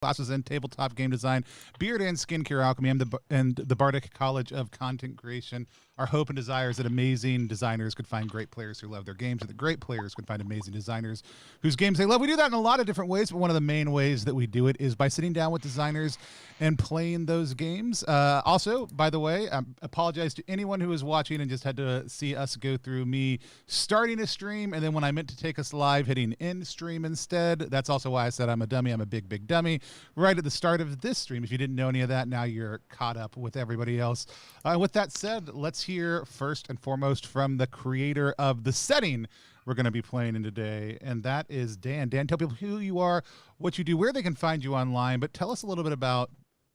classes in tabletop game design, beard and skincare alchemy, and the Bardic College of Content Creation. Our hope and desire is that amazing designers could find great players who love their games, and that great players could find amazing designers whose games they love. We do that in a lot of different ways, but one of the main ways that we do it is by sitting down with designers and playing those games. Also, by the way, I apologize to anyone who is watching and just had to see us go through me starting a stream, and then when I meant to take us live, hitting end stream instead. That's also why I said I'm a dummy. I'm a big, big dummy. Right at the start of this stream, if you didn't know any of that, now you're caught up with everybody else. With that said, let's hear first and foremost from the creator of the setting we're going to be playing in today, and that is Dan. Dan, tell people who you are, what you do, where they can find you online, but tell us a little bit about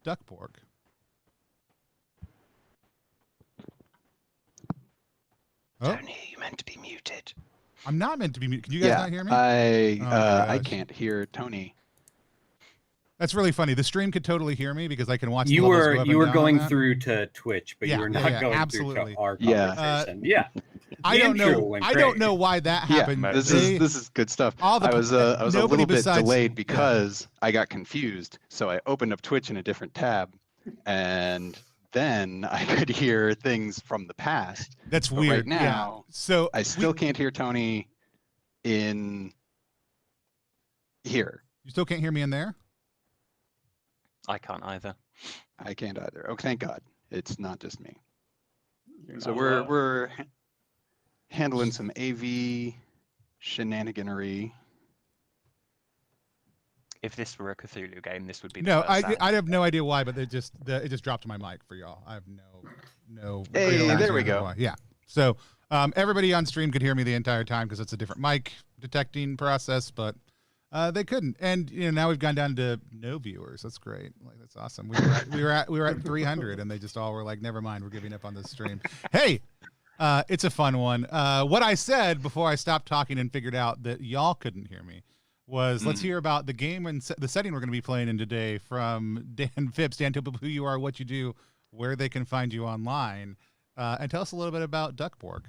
DukkBorg. Tony, you meant to be muted. I'm not meant to be muted. Can you guys not hear me? I can't hear Tony. That's really funny. The stream could totally hear me because I can watch. You were going through to Twitch, but you were not going absolutely. through to our conversation. I don't know why that happened. Yeah, this is good stuff. I was a little bit delayed because I got confused, so I opened up Twitch in a different tab, and then I could hear things from the past. That's weird. Right now, so I still can't hear Tony in here. You still can't hear me in there? I can't either. I can't either. Oh, thank God. It's not just me. So we're handling some AV shenaniganery. If this were a Cthulhu game, this would be no. I have no idea why, but it just dropped my mic for y'all. I have no. Hey, there we go. Why. Yeah. So everybody on stream could hear me the entire time because it's a different mic detecting process, but they couldn't. And now we've gone down to no viewers. That's great. Like that's awesome. We were at 300, and they just all were like, never mind, we're giving up on this stream. Hey. It's a fun one. What I said before I stopped talking and figured out that y'all couldn't hear me was let's hear about the game and the setting we're going to be playing in today from Dan Phipps. Dan, tell people who you are, what you do, where they can find you online, and tell us a little bit about DukkBorg.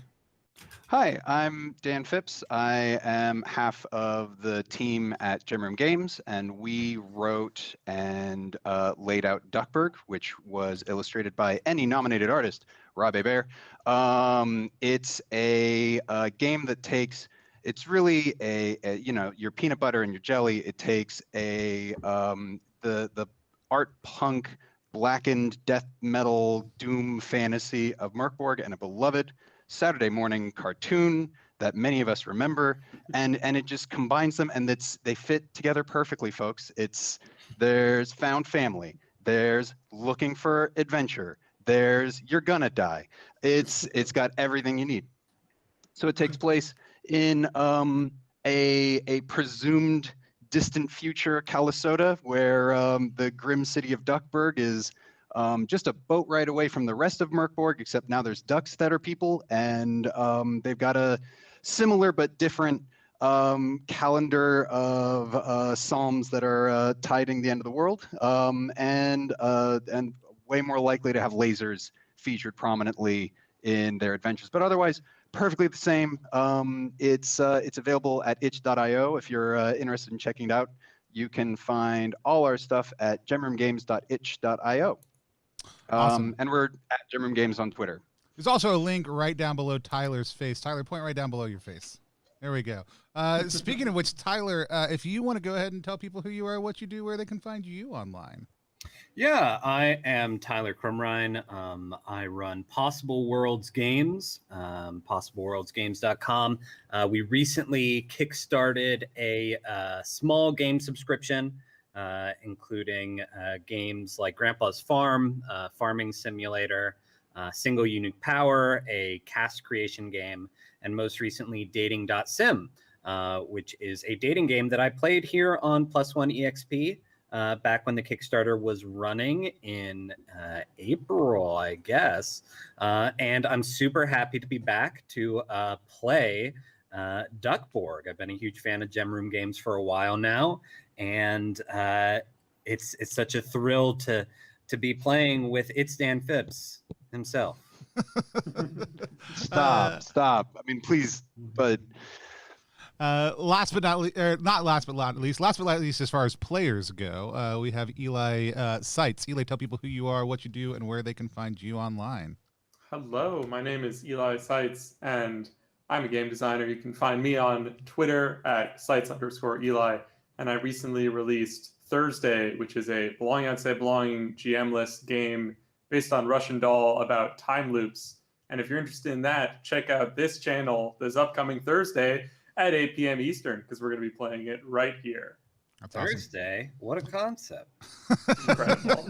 Hi, I'm Dan Phipps. I am half of the team at Gemroom Games, and we wrote and laid out Duckburg, which was illustrated by any nominated artist, Rob Hebert. It's a game that takes, it's really your peanut butter and your jelly. It takes the art punk, blackened death metal doom fantasy of Mork Borg and a beloved Saturday morning cartoon that many of us remember, and it just combines them, and they fit together perfectly, folks. There's found family, there's looking for adventure, there's you're gonna die. It's got everything you need. So it takes place in a presumed distant future Calisotta, where the grim city of Duckburg is just a boat ride away from the rest of Mork Borg, except now there's ducks that are people, and they've got a similar but different calendar of psalms that are tiding the end of the world, and way more likely to have lasers featured prominently in their adventures. But otherwise, perfectly the same. It's available at itch.io if you're interested in checking it out. You can find all our stuff at gemroomgames.itch.io. Awesome. And we're at Gemroom Games on Twitter. There's also a link right down below Tyler's face. Tyler, point right down below your face. There we go. Speaking of which, Tyler, if you want to go ahead and tell people who you are, what you do, where they can find you online. Yeah, I am Tyler Crumrine. I run Possible Worlds Games, possibleworldsgames.com. We recently kickstarted a small game subscription, including games like Grandpa's Farm, Farming Simulator, Single Unique Power, a cast creation game, and most recently Dating.sim, which is a dating game that I played here on Plus One EXP back when the Kickstarter was running in April, I guess. And I'm super happy to be back to play DukkBorg. I've been a huge fan of Gemroom Games for a while now, and it's such a thrill to be playing with Dan Phipps himself. Stop. I mean, please, but Last but not last but not least, as far as players go, we have Eli Seitz. Eli, tell people who you are, what you do, and where they can find you online. Hello, my name is Eli Seitz, and I'm a game designer. You can find me on Twitter at Seitz_Eli, and I recently released Thursday, which is a Belonging Outside Belonging GM list game based on Russian Doll about time loops. And if you're interested in that, check out this channel this upcoming Thursday at 8 p.m. Eastern, because we're going to be playing it right here. That's awesome. Thursday? What a concept. Incredible.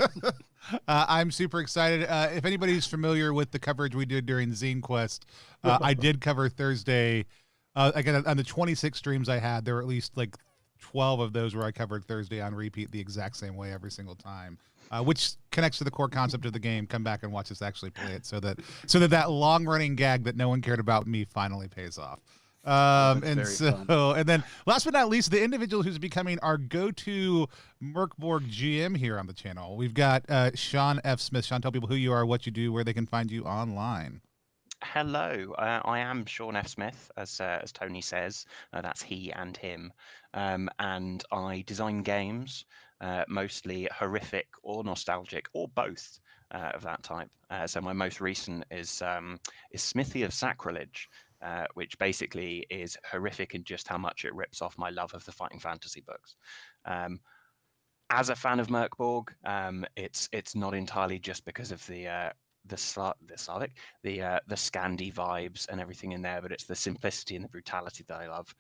I'm super excited. If anybody's familiar with the coverage we did during Zine Quest, I did cover Thursday. Again, on the 26 streams I had, there were at least like 12 of those where I covered Thursday on repeat the exact same way every single time, which connects to the core concept of the game. Come back and watch us actually play it, so that long running gag that no one cared about me finally pays off. And then last but not least, the individual who's becoming our go-to Mork Borg GM here on the channel. We've got Sean F. Smith. Sean, tell people who you are, what you do, where they can find you online. Hello, I am Sean F. Smith, as Tony says. That's he and him. And I design games, mostly horrific or nostalgic, or both of that type. So my most recent is Smithy of Sacrilege, which basically is horrific in just how much it rips off my love of the fighting fantasy books. As a fan of Mork Borg, it's not entirely just because of the Slavic, the Scandi vibes and everything in there, but it's the simplicity and the brutality that I love,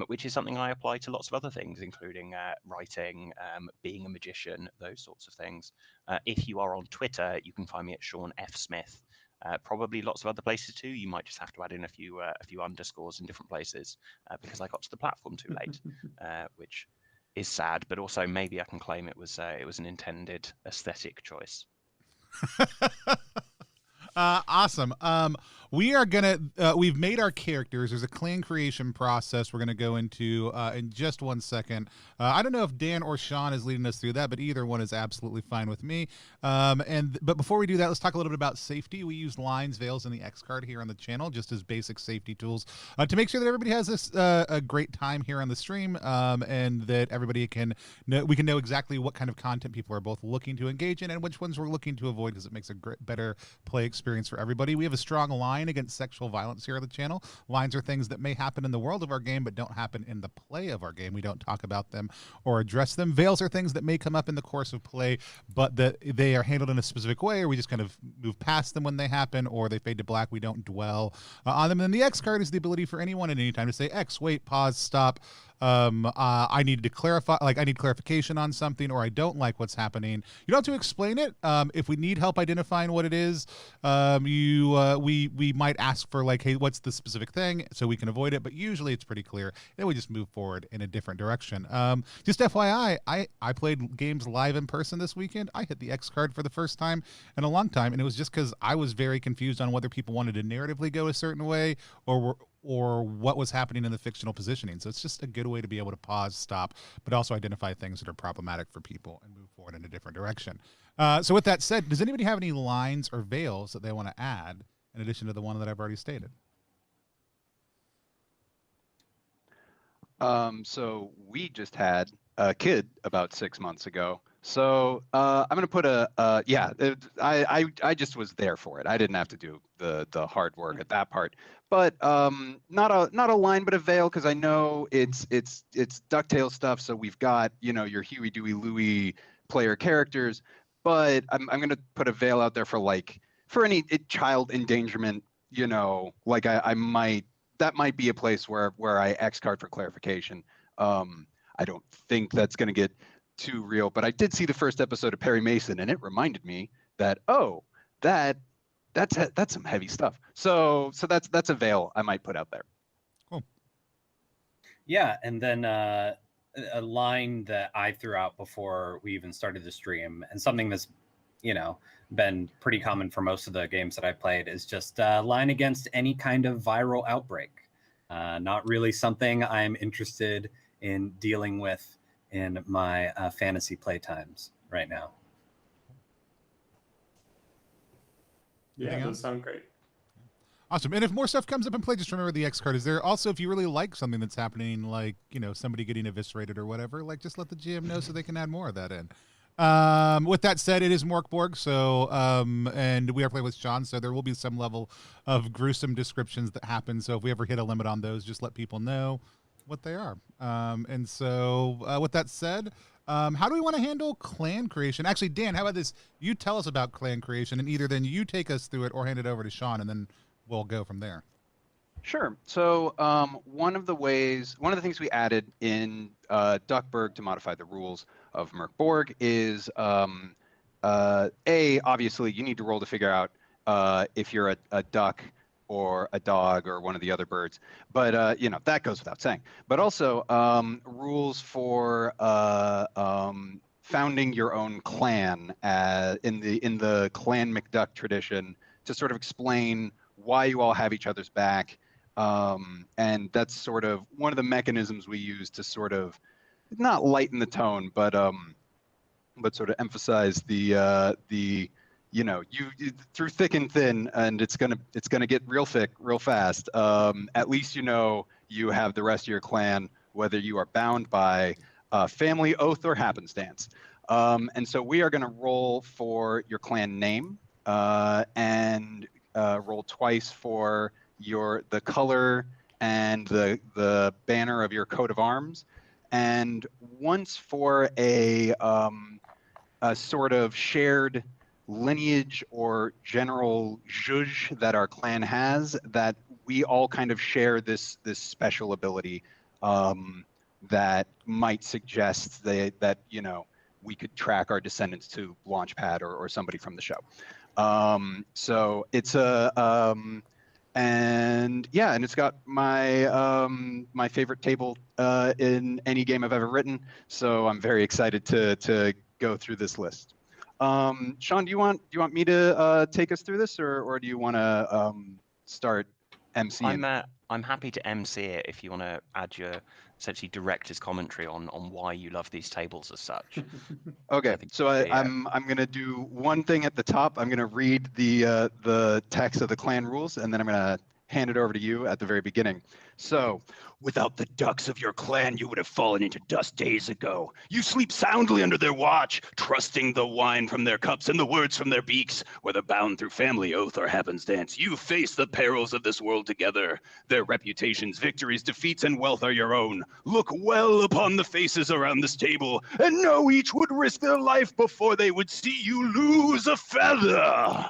which is something I apply to lots of other things, including writing, being a magician, those sorts of things. If you are on Twitter, you can find me at Sean F. Smith. Probably lots of other places too. You might just have to add in a few underscores in different places because I got to the platform too late, which is sad. But also maybe I can claim it was an intended aesthetic choice. Awesome. We are gonna we've made our characters. There's a clan creation process we're gonna go into in just 1 second. I don't know if Dan or Sean is leading us through that, but either one is absolutely fine with me. But before we do that, let's talk a little bit about safety. We use lines, veils, and the X card here on the channel just as basic safety tools to make sure that everybody has this a great time here on the stream, and that everybody can we can know exactly what kind of content people are both looking to engage in and which ones we're looking to avoid, because it makes a better play experience for everybody. We have a strong line against sexual violence here on the channel. Lines are things that may happen in the world of our game but don't happen in the play of our game. We don't talk about them or address them. Veils are things that may come up in the course of play, but that they are handled in a specific way, or we just kind of move past them when they happen, or they fade to black. We don't dwell on them. And then the X card is the ability for anyone at any time to say X, wait, pause, stop. I need to clarify, like I need clarification on something, or I don't like what's happening. You don't have to explain it. If we need help identifying what it is, we might ask for like, hey, what's the specific thing, so we can avoid it. But usually it's pretty clear. Then we just move forward in a different direction. Just FYI, I played games live in person this weekend. I hit the X card for the first time in a long time, and it was just because I was very confused on whether people wanted to narratively go a certain way or what was happening in the fictional positioning. So it's just a good way to be able to pause, stop, but also identify things that are problematic for people and move forward in a different direction. So with that said, does anybody have any lines or veils that they want to add in addition to the one that I've already stated? So we just had a kid about 6 months ago. So I'm going to put I just was there for it. I didn't have to do the hard work at that part. But not a line, but a veil, because I know it's DuckTales stuff. So we've got, your Huey, Dewey, Louie player characters. But I'm going to put a veil out there for any child endangerment. Like that might be a place where I X card for clarification. I don't think that's going to get too real, but I did see the first episode of Perry Mason, and it reminded me that that's some heavy stuff. So that's a veil I might put out there. Cool. Yeah, and then a line that I threw out before we even started the stream, and something that's been pretty common for most of the games that I played, is just line against any kind of viral outbreak. Not really something I'm interested in dealing with in my fantasy playtimes right now. Yeah, those sound great. Awesome. And if more stuff comes up in play, just remember the X card is there. Also, if you really like something that's happening, like, you know, somebody getting eviscerated or whatever, like, just let the GM know so they can add more of that in. With that said, it is Mork Borg, so and we are playing with Sean, so there will be some level of gruesome descriptions that happen. So if we ever hit a limit on those, just let people know what they are. And so with that said, how do we want to handle clan creation? Actually, Dan, how about this? You tell us about clan creation, and either then you take us through it or hand it over to Sean, and then we'll go from there. Sure. So one of the things we added in DukkBorg to modify the rules of Mork Borg is obviously you need to roll to figure out if you're a duck or a dog or one of the other birds, but you know, that goes without saying. But also rules for founding your own clan in the Clan McDuck tradition to sort of explain why you all have each other's back. And that's sort of one of the mechanisms we use to sort of not lighten the tone, but sort of emphasize the you know, you through thick and thin, and it's gonna get real thick real fast. At least you know you have the rest of your clan, whether you are bound by family oath or happenstance. And so we are gonna roll for your clan name and roll twice for the color and the banner of your coat of arms, and once for a sort of shared lineage or general zhuzh that our clan has, that we all kind of share this special ability that might suggest that you know, we could track our descendants to Launchpad or somebody from the show. So it's and yeah, and it's got my my favorite table in any game I've ever written. So I'm very excited to go through this list. Sean, do you want me to take us through this, or do you want to start emceeing? I'm happy to MC it if you want to add your essentially director's commentary on why you love these tables as such. Okay, so I'm gonna do one thing at the top. I'm gonna read the text of the clan rules, and then I'm gonna hand it over to you at the very beginning. So, without the ducks of your clan, you would have fallen into dust days ago. You sleep soundly under their watch, trusting the wine from their cups and the words from their beaks. Whether bound through family oath or happenstance, you face the perils of this world together. Their reputations, victories, defeats, and wealth are your own. Look well upon the faces around this table, and know each would risk their life before they would see you lose a feather.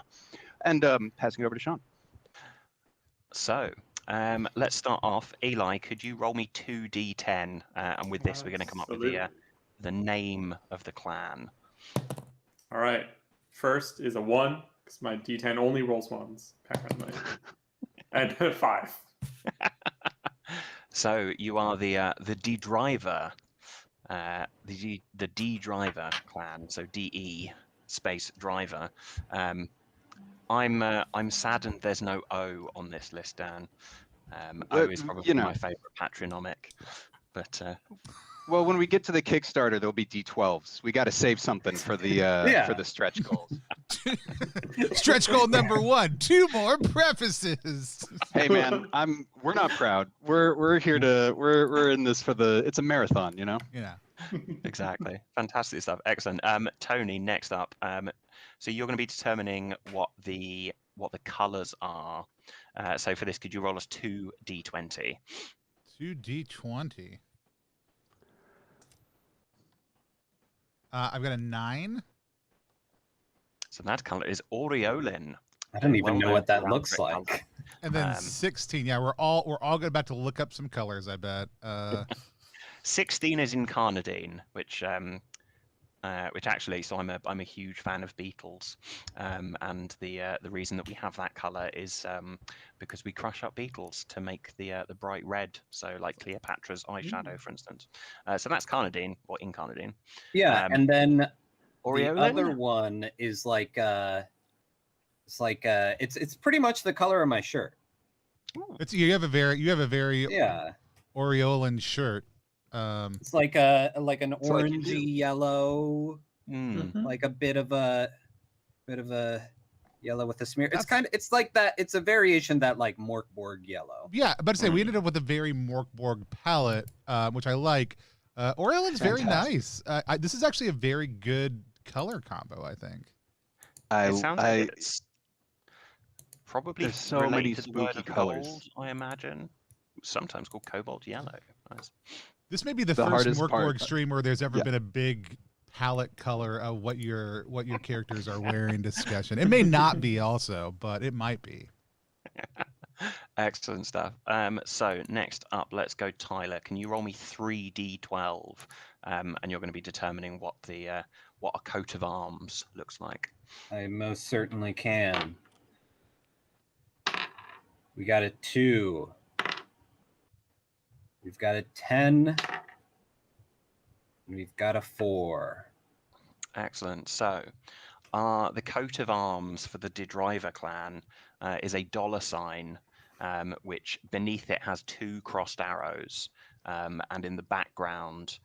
And passing it over to Sean. So, let's start off. Eli, could you roll me 2d10? And with this, we're going to come up with the name of the clan. All right. First is a 1, because my d10 only rolls 1s. And a 5. So you are the D driver, the D driver clan. So DE space driver. I'm saddened there's no O on this list, Dan. O is probably my favorite patronymic, but well, when we get to the Kickstarter, there'll be D12s. We got to save something for the stretch goals. Stretch goal number 1: 2 more prefaces. Hey man, we're not proud. We're here we're in this for it's a marathon, you know. Yeah. Exactly. Fantastic stuff. Excellent. Tony, next up. So you're going to be determining what the colors are. So for this, could you roll us 2d20? 2d20. I've got a 9. So that color is Aureolin. I don't even know what that looks like. Color. And then 16. Yeah, we're all about to look up some colors, I bet. 16 is Incarnadine, which actually, so I'm a huge fan of beetles, and the reason that we have that color is because we crush up beetles to make the bright red, so like Cleopatra's eyeshadow, for instance. So that's Carnadine or Incarnadine. Yeah, and then Aureolin? the other one is like it's pretty much the color of my shirt. You have a very Aureolin shirt. It's like an orangey yellow, Mm. like a bit of a Yellow with a smear. It's That's- it's like that. It's a variation that like Mork Borg yellow. Yeah, but to say we ended up with a very Mork Borg palette, which I like. Oriole is very nice. This is actually a very good color combo, I think. It sounds like it's probably there's so many related to the word spooky of colors. gold, I imagine. Sometimes called cobalt yellow. Nice. This may be the The first hardest Mork Borg part- stream where there's ever Yeah. been a big palette color of what your characters are wearing discussion. It may not be also, but it might be. Excellent stuff. So next up, let's go, Tyler. Can you roll me 3d12? And you're going to be determining what a coat of arms looks like. I most certainly can. We got a 2. We've got a 10. And we've got a 4. Excellent. So the coat of arms for the DeDriver clan is a $sign, which beneath it has 2 crossed arrows. And in the background,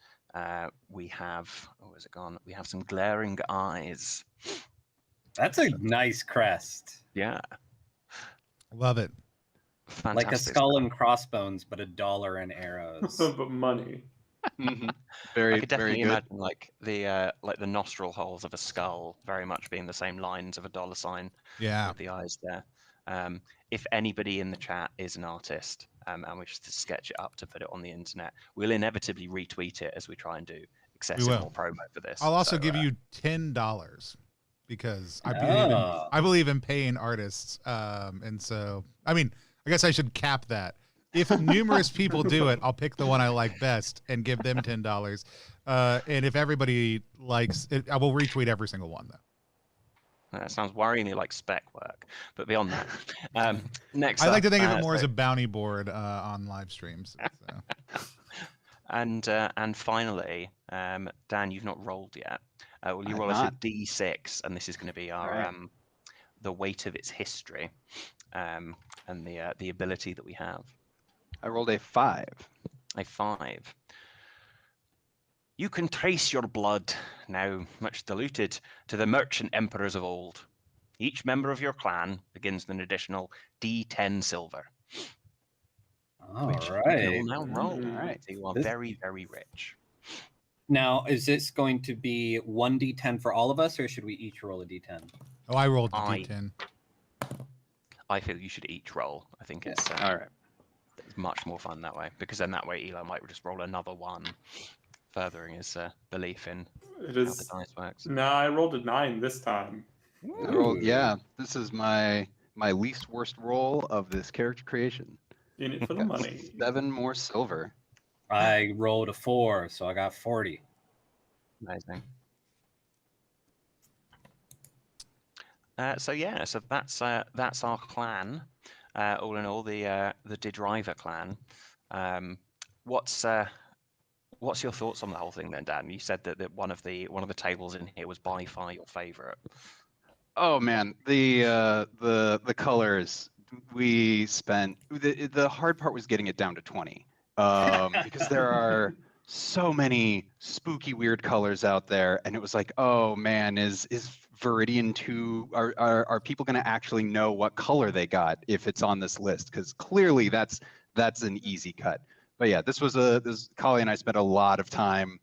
we have, oh, where's it gone? We have some glaring eyes. That's a nice crest. Yeah. Love it. Fantastic. Like a skull and crossbones, but $1 in arrows. But money. Mhm. I Very, could very definitely good. imagine like the nostril holes of a skull very much being the same lines of a $sign Yeah. with the eyes there. If anybody in the chat is an artist and wishes to sketch it up to put it on the internet, we'll inevitably retweet it as we try and do excessive will. more promo for this. I'll also So, give you $10 because I Oh. believe in paying artists. And so, I mean, I guess I should cap that. If numerous people do it, I'll pick the one I like best and give them $10. And if everybody likes it, I will retweet every single one, though. That sounds worryingly like spec work, but beyond that, next. I like to up, think of it more as so- a bounty board on live streams. So. And finally, Dan, you've not rolled yet. Will you I've roll us a not. D6, and this is going to be our Alright. the weight of its history, and the ability that we have. I rolled a 5. A 5. You can trace your blood, now much diluted, to the merchant emperors of old. Each member of your clan begins with an additional D10 silver, All which you will right. now roll. Mm. Alright. So you are This- very, very rich. Now, is this going to be 1d10 for all of us, or should we each roll a d10? Oh, I rolled the I- D10. I feel you should each roll. I think Yeah. it's All right. it's much more fun that way, because then that way Eli might just roll another 1, furthering his belief in It how the is. dice works. No, I rolled a 9 this time. I rolled, yeah, this is my least worst roll of this character creation. In it for the Got money. 7 more silver. I rolled a 4, so I got 40. Amazing. So that's our clan. All in all, the DeDriver clan. What's your thoughts on the whole thing then, Dan? You said that one of the tables in here was by far your favorite. Oh man, the colors we spent. The hard part was getting it down to 20, because there are so many spooky, weird colors out there, and it was like, oh man, is Viridian 2? Are people going to actually know what color they got if it's on this list? Because clearly that's an easy cut. But yeah, this Kali and I spent a lot of time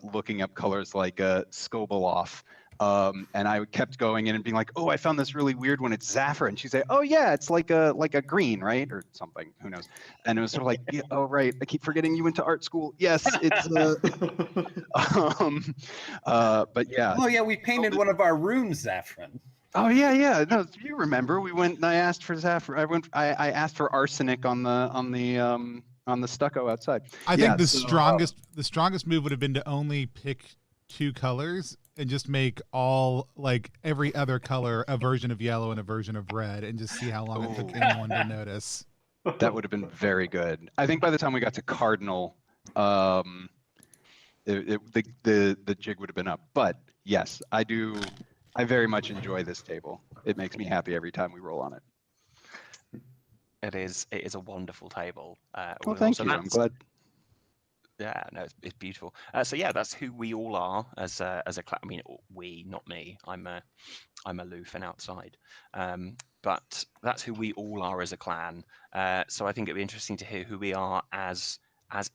looking up colors like Skoboloff. And I kept going in and being like, oh, I found this really weird one. It's Zafra. And she'd say, oh yeah, it's like a green, right? Or something, who knows? And it was sort of like, yeah, oh right, I keep forgetting you went to art school. Yes, it's but yeah. Oh yeah, we painted one of our rooms saffron. Oh yeah. No, you remember we went and I asked for Zafra. I asked for arsenic on the stucco outside. I Yeah, think the so, strongest move would have been to only pick 2 colors and just make every other color a version of yellow and a version of red, and just see how long it took anyone to notice. That would have been very good. I think by the time we got to Cardinal, the jig would have been up. But yes, I do. I very much enjoy this table. It makes me happy every time we roll on it. It is a wonderful table. Well, thank you. I'm glad. Yeah, no, it's beautiful. So yeah, that's who we all are as a clan. I mean, we, not me. I'm aloof and outside. But that's who we all are as a clan. So I think it'd be interesting to hear who we are as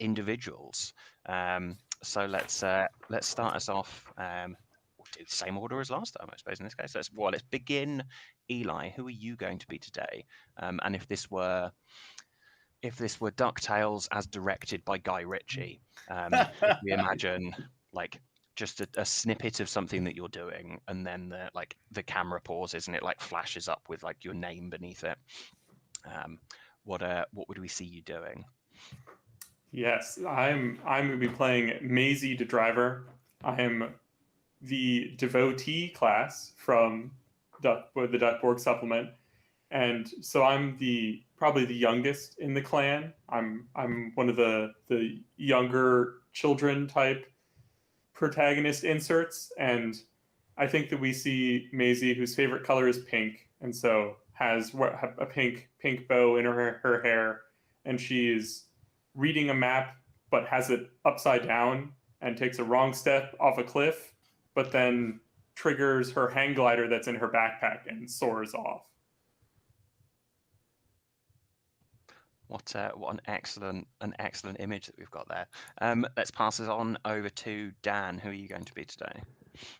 individuals. So let's start us off. We'll do the same order as last time, I suppose. In this case, let's begin. Eli, who are you going to be today? And if this were DuckTales as directed by Guy Ritchie, if we imagine like just a snippet of something that you're doing, and then the camera pauses and it like flashes up with like your name beneath it. What would we see you doing? Yes, I'm going to be playing Maisie the Driver. I am the devotee class from the DukkBorg supplement, and so I'm probably the youngest in the clan. I'm one of the younger children type protagonist inserts, and I think that we see Maisie, whose favorite color is pink, and so has a pink bow in her hair, and she's reading a map but has it upside down and takes a wrong step off a cliff, but then triggers her hang glider that's in her backpack and soars off. What an excellent image that we've got there. Let's pass it on over to Dan. Who are you going to be today?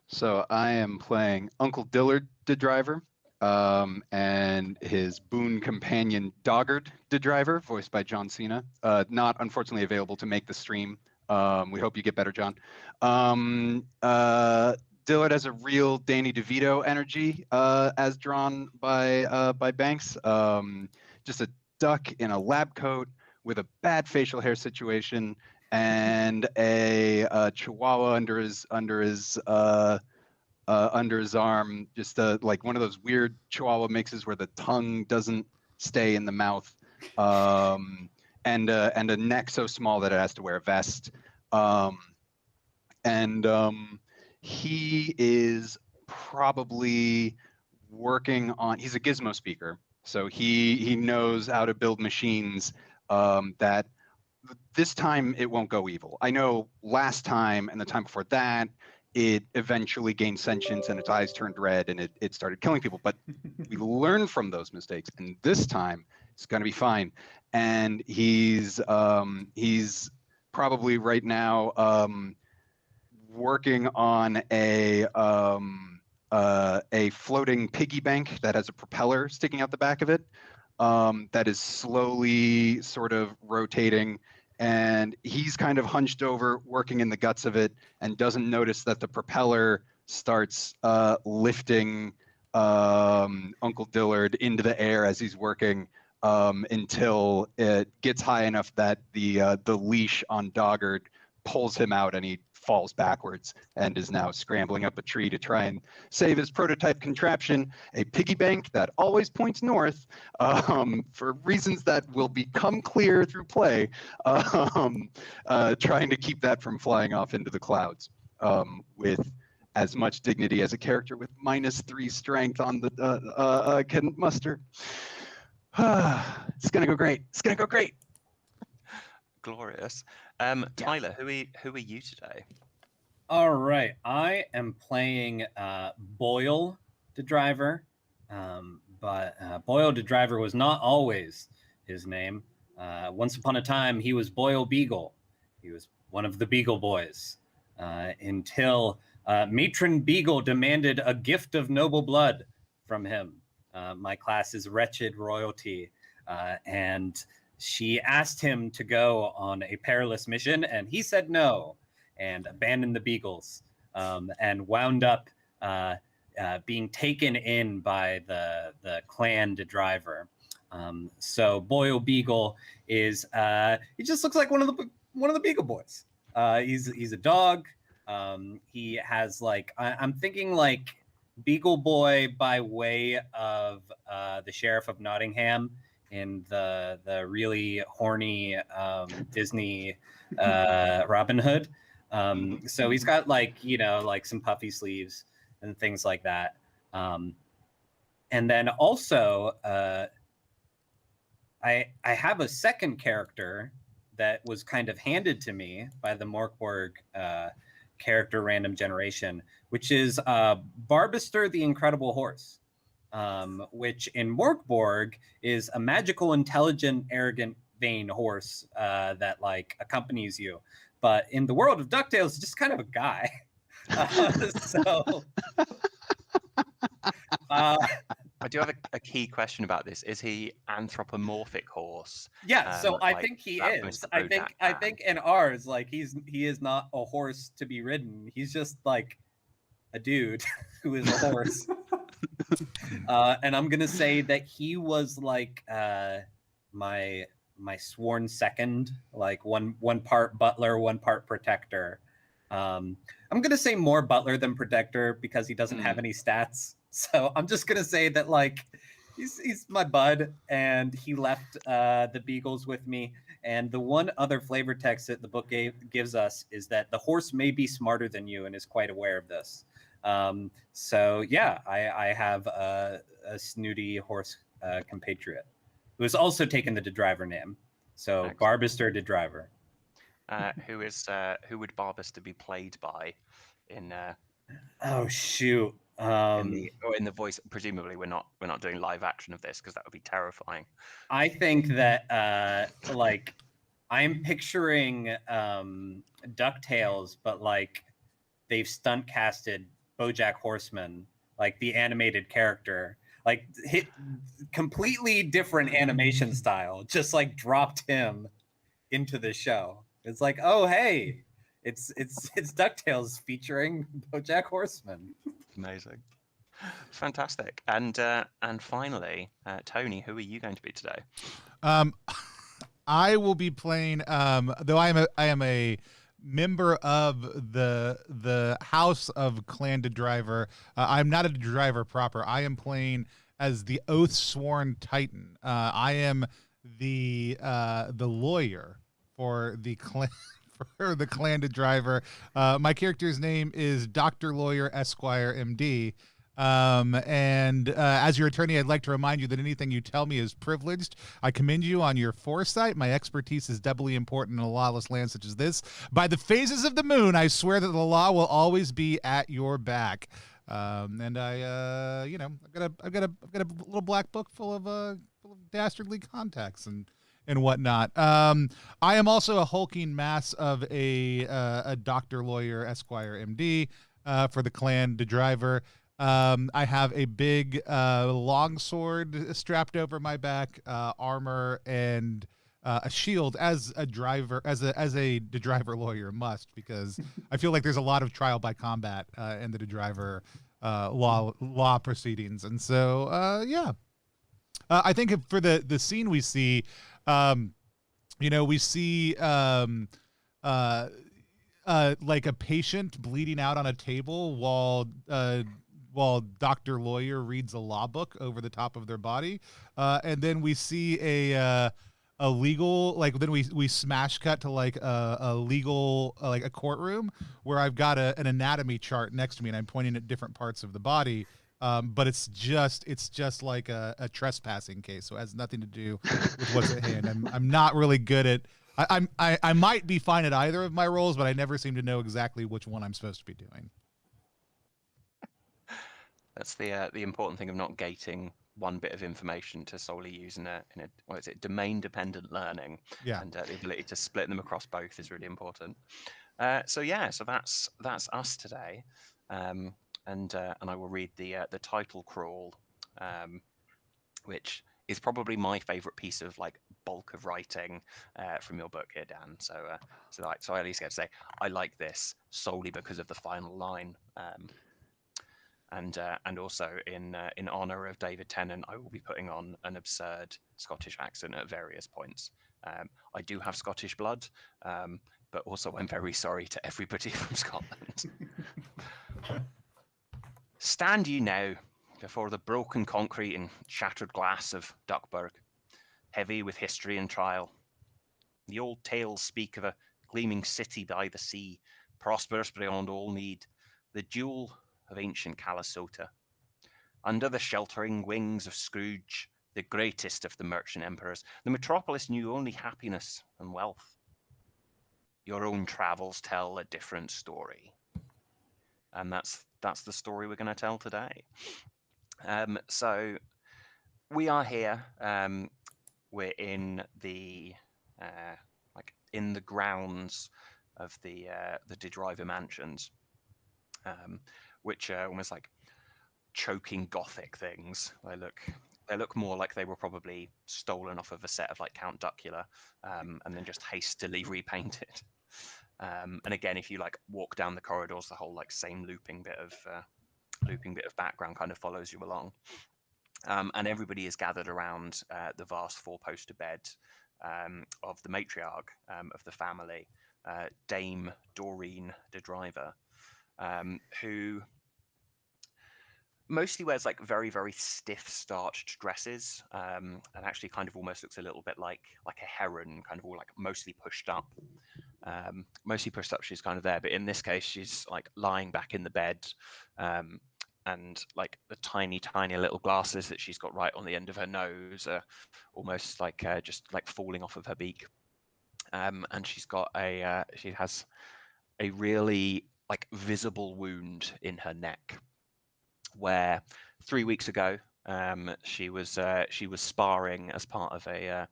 So I am playing Uncle Dillard the Driver, and his boon companion Doggard the Driver, voiced by John Cena. Not unfortunately available to make the stream. We hope you get better, John. Dillard has a real Danny DeVito energy, as drawn by Banks. Just a duck in a lab coat with a bad facial hair situation and a chihuahua under his arm, just like one of those weird chihuahua mixes where the tongue doesn't stay in the mouth, and a neck so small that it has to wear a vest. He is probably working on, he's a gizmo speaker, so he knows how to build machines that this time it won't go evil. I know last time and the time before that, it eventually gained sentience and its eyes turned red and it started killing people. But we learned from those mistakes, and this time it's going to be fine. And he's probably right now working on a floating piggy bank that has a propeller sticking out the back of it, that is slowly sort of rotating. And he's kind of hunched over, working in the guts of it, and doesn't notice that the propeller starts lifting Uncle Dillard into the air as he's working, until it gets high enough that the leash on Doggard pulls him out and he falls backwards and is now scrambling up a tree to try and save his prototype contraption, a piggy bank that always points north, for reasons that will become clear through play, trying to keep that from flying off into the clouds, with as much dignity as a character with -3 strength on the can muster. It's gonna go great. It's gonna go great. Glorious. Tyler, who are you today? All right, I am playing Boyle the Driver, but Boyle the Driver was not always his name. Once upon a time, he was Boyle Beagle. He was one of the Beagle Boys, until Matron Beagle demanded a gift of noble blood from him. My class's wretched royalty, and she asked him to go on a perilous mission, and he said no, and abandoned the Beagles, and wound up being taken in by the clan de Driver. So Boyle Beagle is he just looks like one of the Beagle Boys. He's a dog. He has like I'm thinking like Beagle Boy by way of the Sheriff of Nottingham in the really horny Disney Robin Hood. So he's got like, like some puffy sleeves and things like that. And then also I have a second character that was kind of handed to me by the Mork Borg character random generation, which is Barbaster the Incredible Horse, which in Mork Borg is a magical, intelligent, arrogant, vain horse that like accompanies you. But in the world of DuckTales, it's just kind of a guy. I do have a key question about this. Is he anthropomorphic horse? Yeah, so I like think he that is. Mr. I Bojack think in ours, like he is not a horse to be ridden. He's just like a dude who is a horse. And I'm gonna say that he was like my sworn second, like one part butler, one part protector. I'm gonna say more butler than protector because he doesn't have any stats. So I'm just gonna say that like he's my bud, and he left the beagles with me. And the one other flavor text that the book gives us is that the horse may be smarter than you and is quite aware of this. So yeah, I have a snooty horse compatriot who has also taken the driver name. So Excellent. Barbaster the driver. Who would Barbaster be played by in Oh shoot. in the voice? Presumably we're not doing live action of this because that would be terrifying. I think that like I'm picturing DuckTales, but like they've stunt casted BoJack Horseman, like the animated character, like hit completely different animation style, just like dropped him into the show. It's like, oh hey, it's DuckTales featuring BoJack Horseman. Amazing. Fantastic. And finally, Tony, who are you going to be today? I will be playing. Though I am a member of the House of Clan DeDriver. I'm not a DeDriver proper. I am playing as the Oath Sworn Titan. I am the lawyer for the clan. For the Clan DeDriver. My character's name is Dr. Lawyer Esquire MD. And as your attorney, I'd like to remind you that anything you tell me is privileged. I commend you on your foresight. My expertise is doubly important in a lawless land such as this. By the phases of the moon, I swear that the law will always be at your back. And I, I've got a little black book full of dastardly contacts and whatnot. I am also a hulking mass of a Dr. Lawyer Esquire MD for the Clan DeDriver. I have a big long sword strapped over my back, armor, and a shield as a driver, as a DeDriver lawyer must, because I feel like there's a lot of trial by combat in the DeDriver law proceedings, and so yeah. I think for the scene we see, we see like a patient bleeding out on a table while Dr. Lawyer reads a law book over the top of their body, and then we see a legal, like, then we smash cut to like a legal, like a courtroom where I've got an anatomy chart next to me and I'm pointing at different parts of the body. But it's just like a trespassing case, so it has nothing to do with what's at hand. I'm not really good at. I might be fine at either of my roles, but I never seem to know exactly which one I'm supposed to be doing. That's the important thing of not gating one bit of information to solely use in a what is it, domain dependent learning. Yeah. And the ability to split them across both is really important. So that's us today. And I will read the title crawl, which is probably my favorite piece of like bulk of writing from your book here, Dan. So I at least get to say I like this solely because of the final line, and also in honor of David Tennant, I will be putting on an absurd Scottish accent at various points. I do have Scottish blood, but also I'm very sorry to everybody from Scotland. Stand you now before the broken concrete and shattered glass of Duckburg, heavy with history and trial. The old tales speak of a gleaming city by the sea, prosperous beyond all need, the jewel of ancient Calisotta. Under the sheltering wings of Scrooge, the greatest of the merchant emperors, the metropolis knew only happiness and wealth. your own travels tell a different story. And that's the story we're going to tell today. So we are here. We're in the in the grounds of the De Driver Mansions, which are almost like choking Gothic things. They look more like they were probably stolen off of a set of like Count Duckula, and then just hastily repainted. And again, if you like walk down the corridors, the whole like same looping bit of background kind of follows you along. And everybody is gathered around the vast four-poster bed of the matriarch of the family, Dame Doreen de Driver, who mostly wears like very, very stiff starched dresses, and actually kind of almost looks a little bit like a heron, kind of all like mostly pushed up. She's kind of there, but in this case she's like lying back in the bed, and like the tiny little glasses that she's got right on the end of her nose are almost like just like falling off of her beak, and she has a really like visible wound in her neck, where 3 weeks ago she was sparring as part of a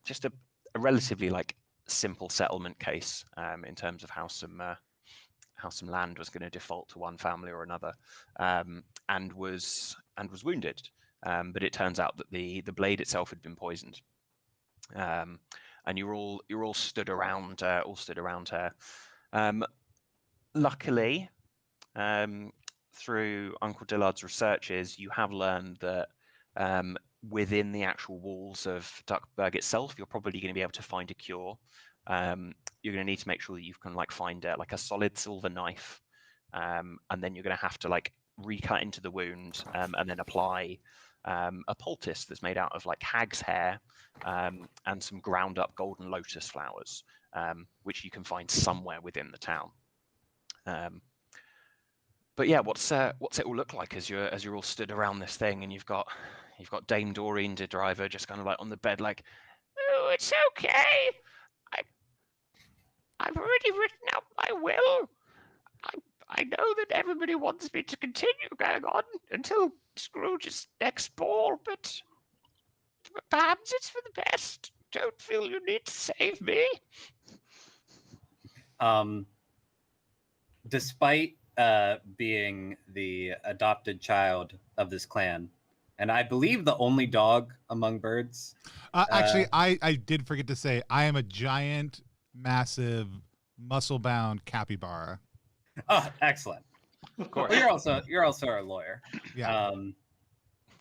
just a relatively like simple settlement case, in terms of how some land was going to default to one family or another, and was wounded, but it turns out that the blade itself had been poisoned, and you're all stood around her. Luckily, through Uncle Dillard's researches, you have learned that within the actual walls of Duckburg itself, you're probably going to be able to find a cure. You're going to need to make sure that you can like find like a solid silver knife, and then you're going to have to like recut into the wound, and then apply a poultice that's made out of like hag's hair, and some ground up golden lotus flowers, which you can find somewhere within the town. But yeah, what's it all look like as you're all stood around this thing, and you've got Dame Doreen de Driver just kind of like on the bed, like, oh, it's okay. I've already written out my will. I know that everybody wants me to continue going on until Scrooge's next ball, but perhaps it's for the best. Don't feel you need to save me. Despite being the adopted child of this clan, and I believe the only dog among birds. Actually, I did forget to say I am a giant, massive, muscle-bound capybara. Oh, excellent. Of course. Well, you're also our lawyer. Yeah.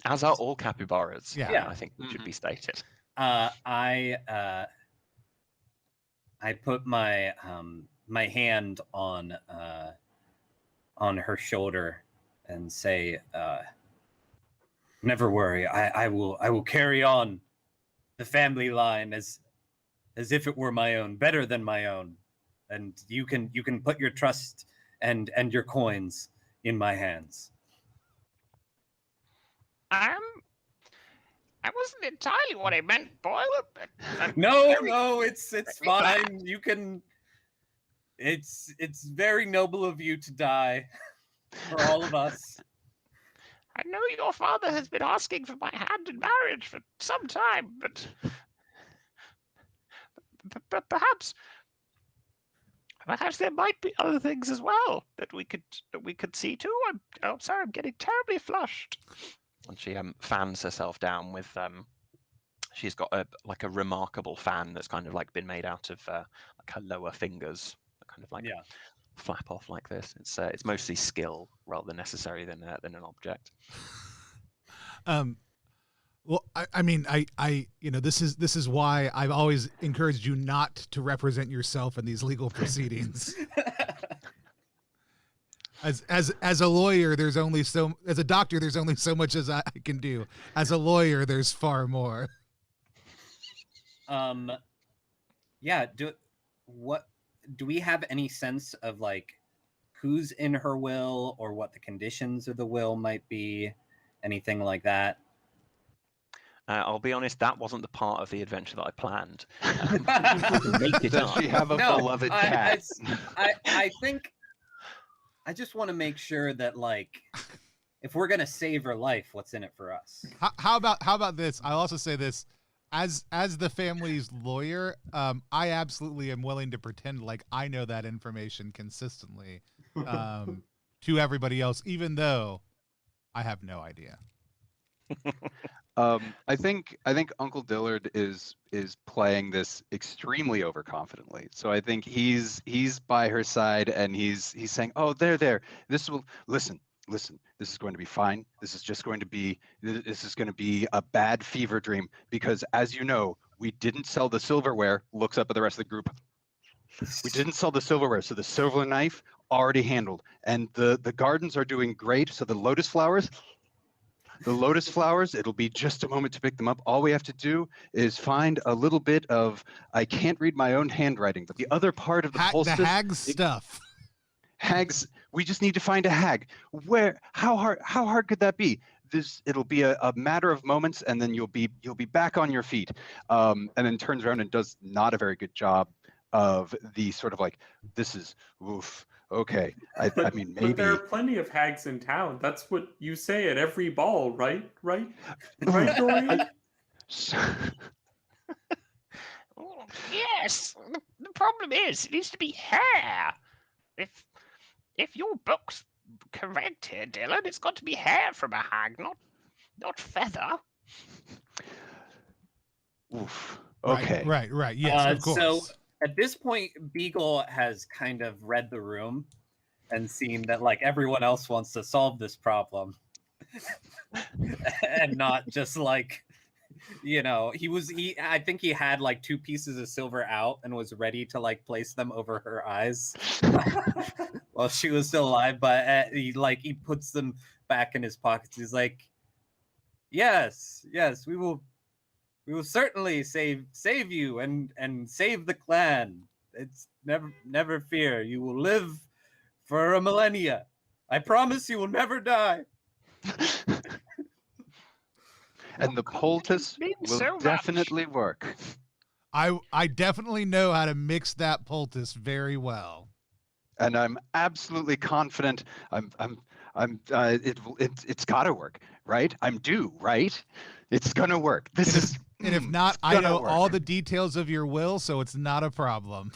As are all capybaras. Yeah. I think it should be stated. I put my my hand on her shoulder and say, "Never worry. I will carry on the family line as if it were my own, better than my own, and you can put your trust and your coins in my hands." I wasn't entirely what I meant, Boiler, but No, it's fine. You can. It's very noble of you to die for all of us. I know your father has been asking for my hand in marriage for some time, but perhaps there might be other things as well that we could see too. I'm sorry, I'm getting terribly flushed. And she fans herself down with she's got a remarkable fan that's kind of like been made out of like her lower fingers, kind of like flap off like this. It's mostly skill rather than necessary than an object. Well, I mean, this is why I've always encouraged you not to represent yourself in these legal proceedings. As a lawyer, as a doctor, there's only so much as I can do. As a lawyer, there's far more. Yeah. Do we have any sense of like who's in her will or what the conditions of the will might be? Anything like that? I'll be honest, that wasn't the part of the adventure that I planned. Make it Does up. she have a No, beloved cat? I think I just want to make sure that, like, if we're gonna save her life, what's in it for us? How about this? I'll also say this. As the family's lawyer, I absolutely am willing to pretend like I know that information consistently to everybody else, even though I have no idea. I think Uncle Dillard is playing this extremely overconfidently. So I think he's by her side and he's saying, "Oh, there. This will listen. This is going to be fine. This is going to be a bad fever dream because, as you know, we didn't sell the silverware." Looks up at the rest of the group. We didn't sell the silverware, so the silver knife already handled, and the gardens are doing great. So the lotus flowers, it'll be just a moment to pick them up. All we have to do is find a little bit of, I can't read my own handwriting, but the other part of the poultice. The hag stuff. Hags, we just need to find a hag. How hard could that be? It'll be a matter of moments, and then you'll be back on your feet. And then turns around and does not a very good job of the sort of like, this is oof. Okay, I mean, maybe. But there are plenty of hags in town. That's what you say at every ball, right? Right, Dory? Yes. The problem is, it needs to be hair. If your book's correct here, Dillard, it's got to be hair from a hag, not feather. Oof. Okay. Right. Yes, of course. So at this point, Beagle has kind of read the room and seen that, like, everyone else wants to solve this problem. And not just like, I think he had like 2 pieces of silver out and was ready to like place them over her eyes while she was still alive, but he puts them back in his pockets. He's like, yes, we will certainly save you and save the clan. It's never fear. You will live for a millennia. I promise you will never die. And the poultice will definitely work. I definitely know how to mix that poultice very well. And I'm absolutely confident. It's got to work, right? I'm due, right? It's gonna work. And if not, I know all the details of your will, so it's not a problem.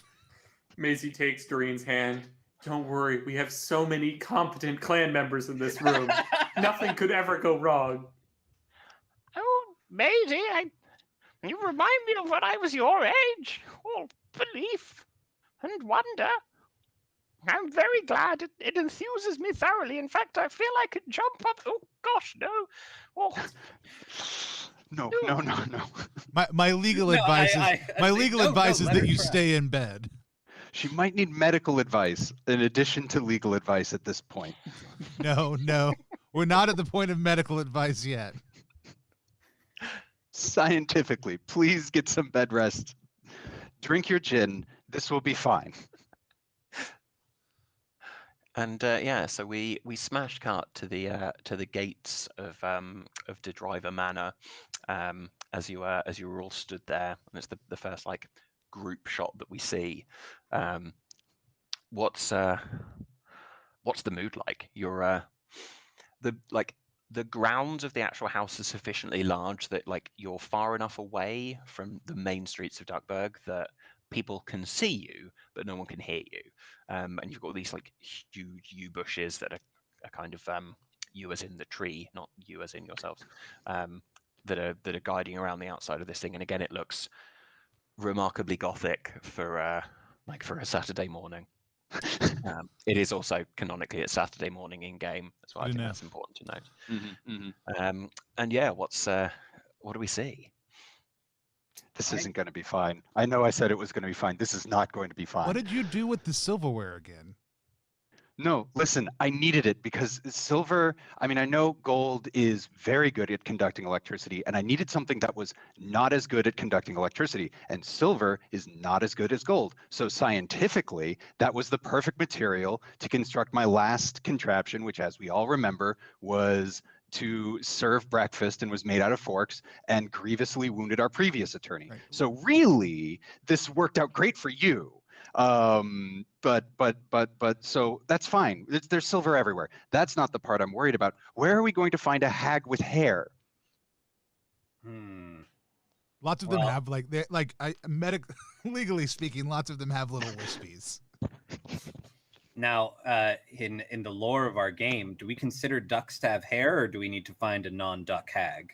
Maisie takes Doreen's hand. Don't worry, we have so many competent clan members in this room. Nothing could ever go wrong. Oh, Maisie, you remind me of when I was your age. All belief and wonder. I'm very glad. It enthuses me thoroughly. In fact, I feel I could jump up. Oh, gosh, no. Oh. No. My legal advice is that you stay in bed. She might need medical advice in addition to legal advice at this point. No. We're not at the point of medical advice yet. Scientifically, please get some bed rest. Drink your gin. This will be fine. And so we smashed cut to the gates of the Driver Manor, as you were all stood there, and it's the first like group shot that we see. What's the mood like? You're the grounds of the actual house is sufficiently large that like you're far enough away from the main streets of Duckburg that people can see you, but no one can hear you. And you've got these like huge yew bushes that are kind of you as in the tree, not you as in yourselves, that are guiding around the outside of this thing. And again, it looks remarkably gothic for a Saturday morning. It is also canonically a Saturday morning in game. That's why I think that's important to note. And yeah, what do we see? This isn't going to be fine. I know I said it was going to be fine. This is not going to be fine. What did you do with the silverware again? No, listen, I needed it because silver, I mean, I know gold is very good at conducting electricity, and I needed something that was not as good at conducting electricity, and silver is not as good as gold. So scientifically, that was the perfect material to construct my last contraption, which, as we all remember, was to serve breakfast and was made out of forks and grievously wounded our previous attorney. Right. So really, this worked out great for you. But so that's fine. There's silver everywhere. That's not the part I'm worried about. Where are we going to find a hag with hair? Lots of them have legally speaking, lots of them have little wispies. Now, in the lore of our game, do we consider ducks to have hair, or do we need to find a non-duck hag?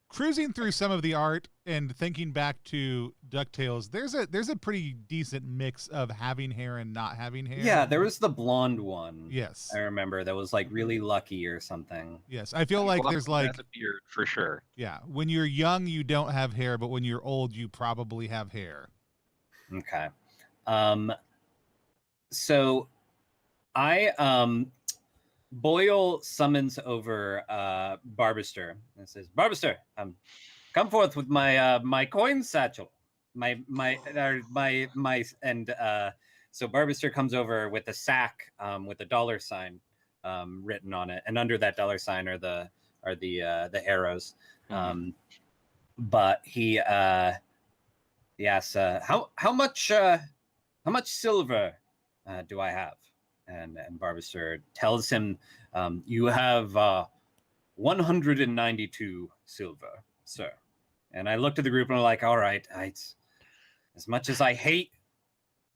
Cruising through some of the art and thinking back to DuckTales, there's a pretty decent mix of having hair and not having hair. Yeah, there was the blonde one. Yes, I remember that was like really lucky or something. Yes, I feel like there's like a beard for sure. Yeah, when you're young, you don't have hair, but when you're old, you probably have hair. Okay. So I Boyle summons over Barbaster and says, "Barbaster, come forth with my my coin satchel, my and so Barbaster comes over with a sack with a $sign written on it, and under that $sign are the arrows. But he asks, how much silver do I have?" And Barbaster tells him, "You have 192 silver, sir." And I looked at the group and I'm like, all right, as much as I hate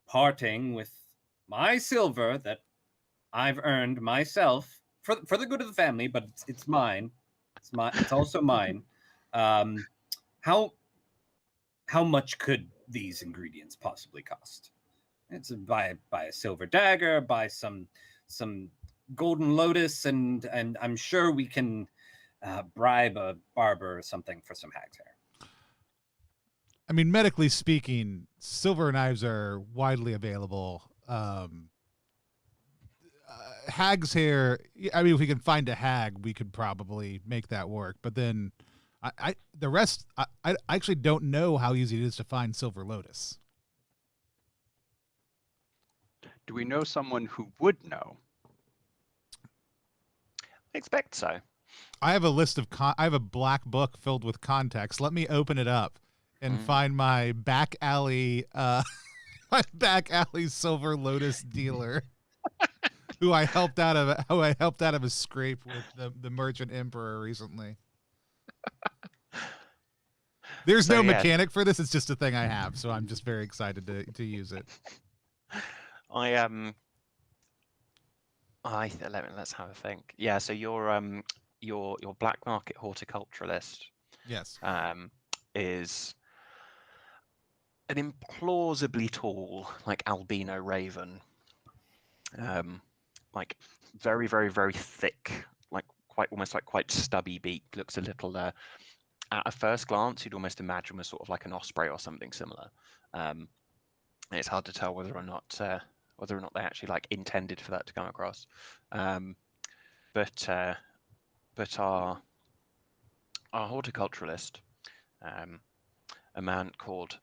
parting with my silver that I've earned myself for the good of the family, but it's mine. It's also mine. How much could these ingredients possibly cost? It's buy a silver dagger, buy some golden lotus, and I'm sure we can bribe a barber or something for some hag's hair. I mean, medically speaking, silver knives are widely available. Hag's hair, I mean, if we can find a hag, we could probably make that work. But then the rest, I actually don't know how easy it is to find silver lotus. Do we know someone who would know? I expect so. I have a list of I have a black book filled with contacts. Let me open it up and find my back alley silver lotus dealer who I helped out of a scrape with the merchant emperor recently. There's no mechanic for this. It's just a thing I have, so I'm just very excited to use it. Let's have a think. Yeah, so your black market horticulturalist, yes, is an implausibly tall, like albino raven, like very, very, very thick, like quite stubby beak. Looks a little at a first glance you'd almost imagine was sort of like an osprey or something similar. It's hard to tell whether or not they actually like intended for that to come across. But our horticulturalist, a man called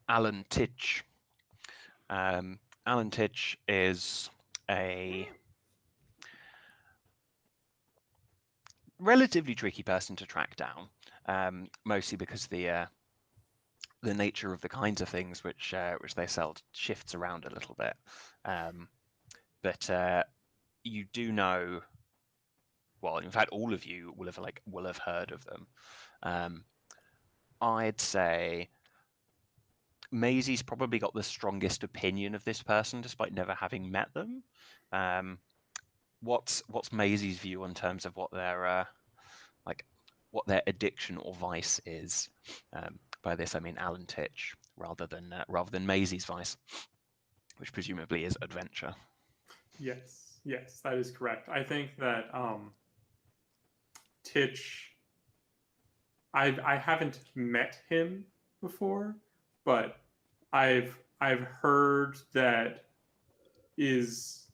Alan Titch. Alan Titch is a relatively tricky person to track down, mostly because the nature of the kinds of things which they sell shifts around a little bit. But you do know, well, in fact, all of you will have heard of them. I'd say Maisie's probably got the strongest opinion of this person, despite never having met them. What's Maisie's view in terms of what their addiction or vice is? By this I mean Alan Titch, rather than Maisie's vice, which presumably is adventure. Yes, that is correct. I think that Titch, I haven't met him before, but I've heard that is,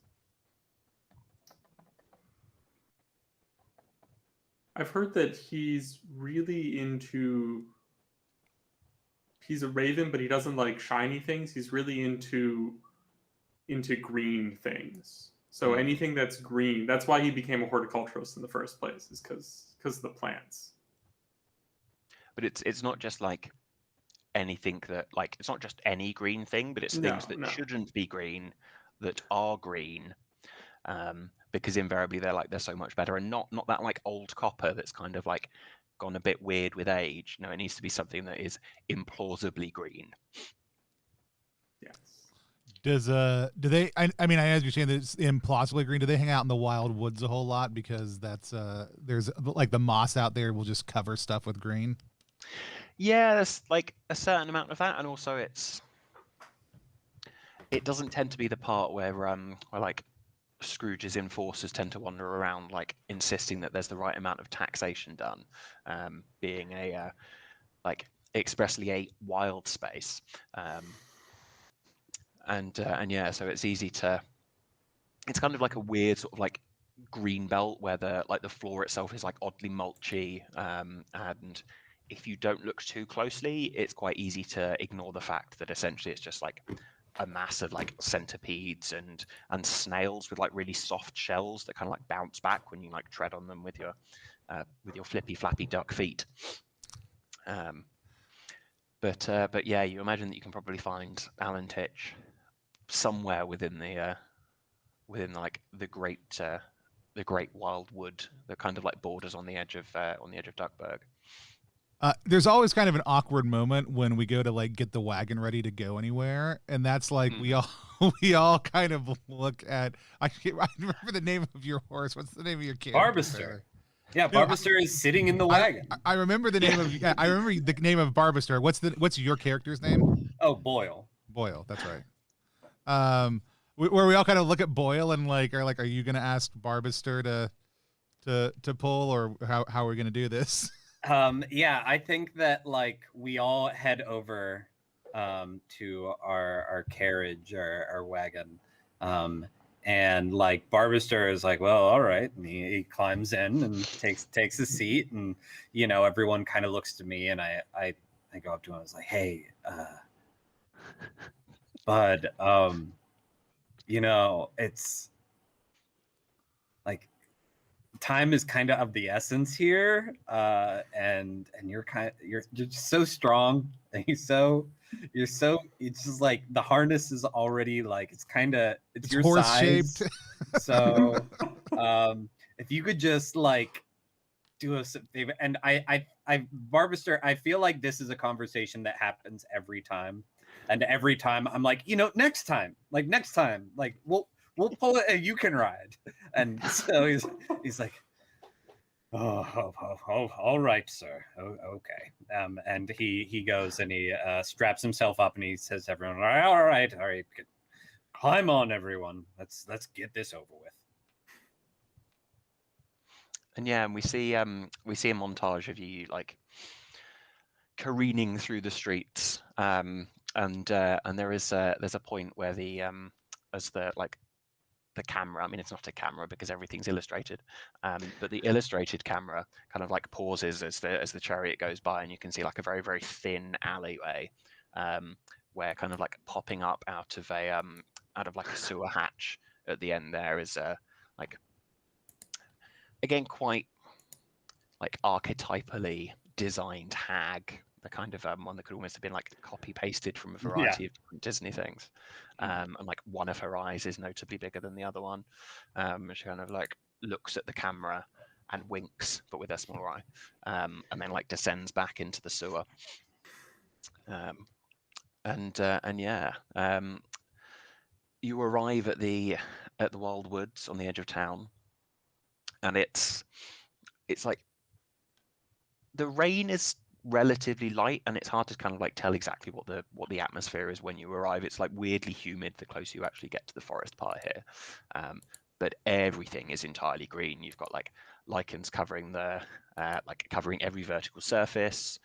I've heard that he's really he's a raven, but he doesn't like shiny things. He's really into green things. So anything that's green, that's why he became a horticulturalist in the first place, is because of the plants. But it's not just like anything that, like, it's not just any green thing, but it's things that shouldn't be green that are green, because invariably they're so much better, and not that like old copper that's kind of like gone a bit weird with age. No, it needs to be something that is implausibly green. Yes. Do they? I mean, I understand that it's implausibly green. Do they hang out in the wild woods a whole lot because that's there's like the moss out there will just cover stuff with green? Yeah, there's like a certain amount of that, and also it doesn't tend to be the part where like Scrooge's enforcers tend to wander around like insisting that there's the right amount of taxation done, being a like expressly a wild space. And yeah, so it's easy to, it's kind of like a weird sort of like green belt where the floor itself is like oddly mulchy, and if you don't look too closely, it's quite easy to ignore the fact that essentially it's just like a mass of like centipedes and snails with like really soft shells that kind of like bounce back when you like tread on them with your flippy flappy duck feet. But yeah, you imagine that you can probably find Alan Titch somewhere within like the great wildwood that kind of like borders on the edge of Duckburg. There's always kind of an awkward moment when we go to like get the wagon ready to go anywhere, and that's like we all kind of look at. I remember the name of your horse. What's the name of your character? Barbaster. Yeah, Barbaster is sitting in the wagon. I remember the name of. I remember the name of Barbaster. What's your character's name? Oh, Boyle. Boyle. That's right. Where we all kind of look at Boyle and like are you gonna ask Barbaster to pull, or how are we gonna do this? Yeah, I think that like we all head over to our carriage, our wagon, and like Barbaster is like, well, all right, and he climbs in and takes a seat, and you know everyone kind of looks to me, and I go up to him. I was like, hey, Bud, you know, it's like time is kind of the essence here, and you're just so strong, and it's just like the harness is already like it's your horse size shaped. So if you could just like do us a favor, and I Barbaster, I feel like this is a conversation that happens every time, and every time I'm like, you know, next time like we'll pull it and you can ride. And so he's like, oh, all right, sir. Okay. And he goes and he straps himself up and he says to everyone, all right, climb on, everyone. Let's get this over with. And yeah, and we see a montage of you like careening through the streets, and there's a point where the camera, I mean, it's not a camera because everything's illustrated, but the illustrated camera kind of like pauses as the chariot goes by, and you can see like a very, very thin alleyway, where kind of like popping up out of like a sewer hatch at the end there is like, again, quite like archetypally designed hag, the kind of one that could almost have been like copy pasted from a variety of different Disney things. And like one of her eyes is notably bigger than the other one. She kind of like looks at the camera and winks, but with a smaller eye, and then like descends back into the sewer. And yeah, you arrive at the wild woods on the edge of town, and it's like the rain is relatively light, and it's hard to kind of like tell exactly what the atmosphere is when you arrive. It's like weirdly humid the closer you actually get to the forest part here, but everything is entirely green. You've got like lichens covering covering every vertical surface.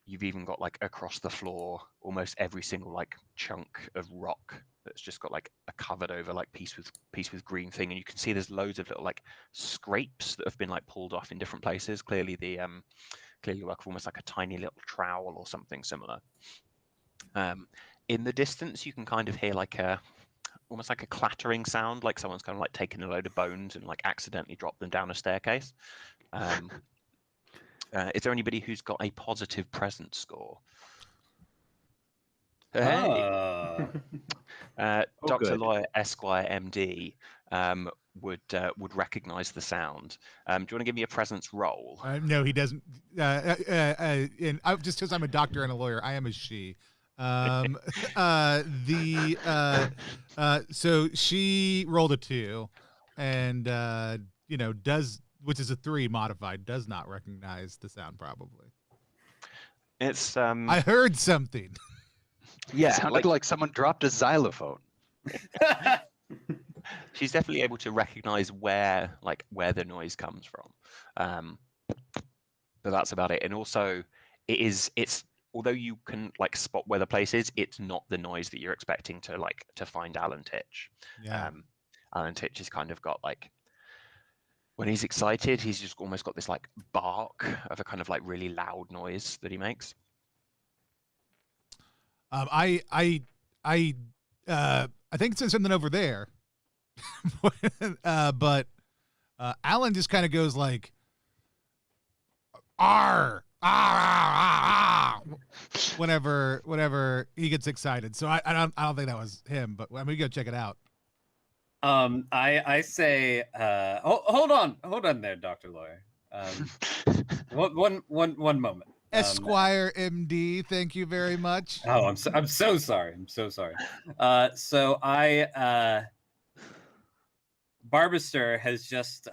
You've even got like across the floor almost every single like chunk of rock that's just got like a covered over like piece with green thing, and you can see there's loads of little like scrapes that have been like pulled off in different places. Clearly like almost like a tiny little trowel or something similar. In the distance, you can kind of hear like almost like a clattering sound, like someone's kind of like taken a load of bones and like accidentally dropped them down a staircase. Is there anybody who's got a positive presence score? Hey. Dr. good. Lawyer Esquire MD would recognise the sound. Do you want to give me a presence roll? No, he doesn't. Just because I'm a doctor and a lawyer, I am a she. So she rolled a 2, and which is a 3 modified, does not recognize the sound probably. It's I heard something. Yeah, it sounded like someone dropped a xylophone. She's definitely able to recognize where the noise comes from, but that's about it. And also, it's although you can like spot where the place is, it's not the noise that you're expecting to find Alan Titch. Yeah. Alan Titch has kind of got like, when he's excited, he's just almost got this like bark of a kind of like really loud noise that he makes. I think it says something over there, but Alan just kind of goes like, "Arr, ah, ah, ah," whenever he gets excited. So I don't think that was him, but I'm gonna go check it out. I say, hold on there, Dr. Lawyer. One moment. Esquire MD, thank you very much. Oh, I'm so sorry. I'm so sorry. So Barbaster has just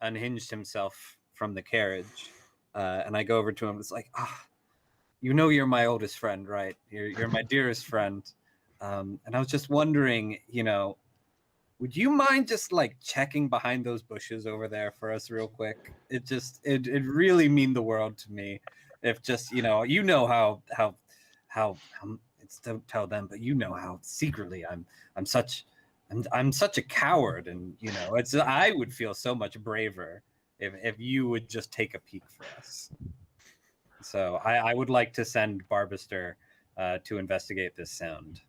unhinged himself from the carriage, and I go over to him. It's like, you're my oldest friend, right? You're my dearest friend, and I was just wondering, would you mind just like checking behind those bushes over there for us real quick? It really mean the world to me. If just how it's, don't tell them, but how secretly I'm such a coward, and I would feel so much braver if you would just take a peek for us. So I would like to send Barbaster to investigate this sound.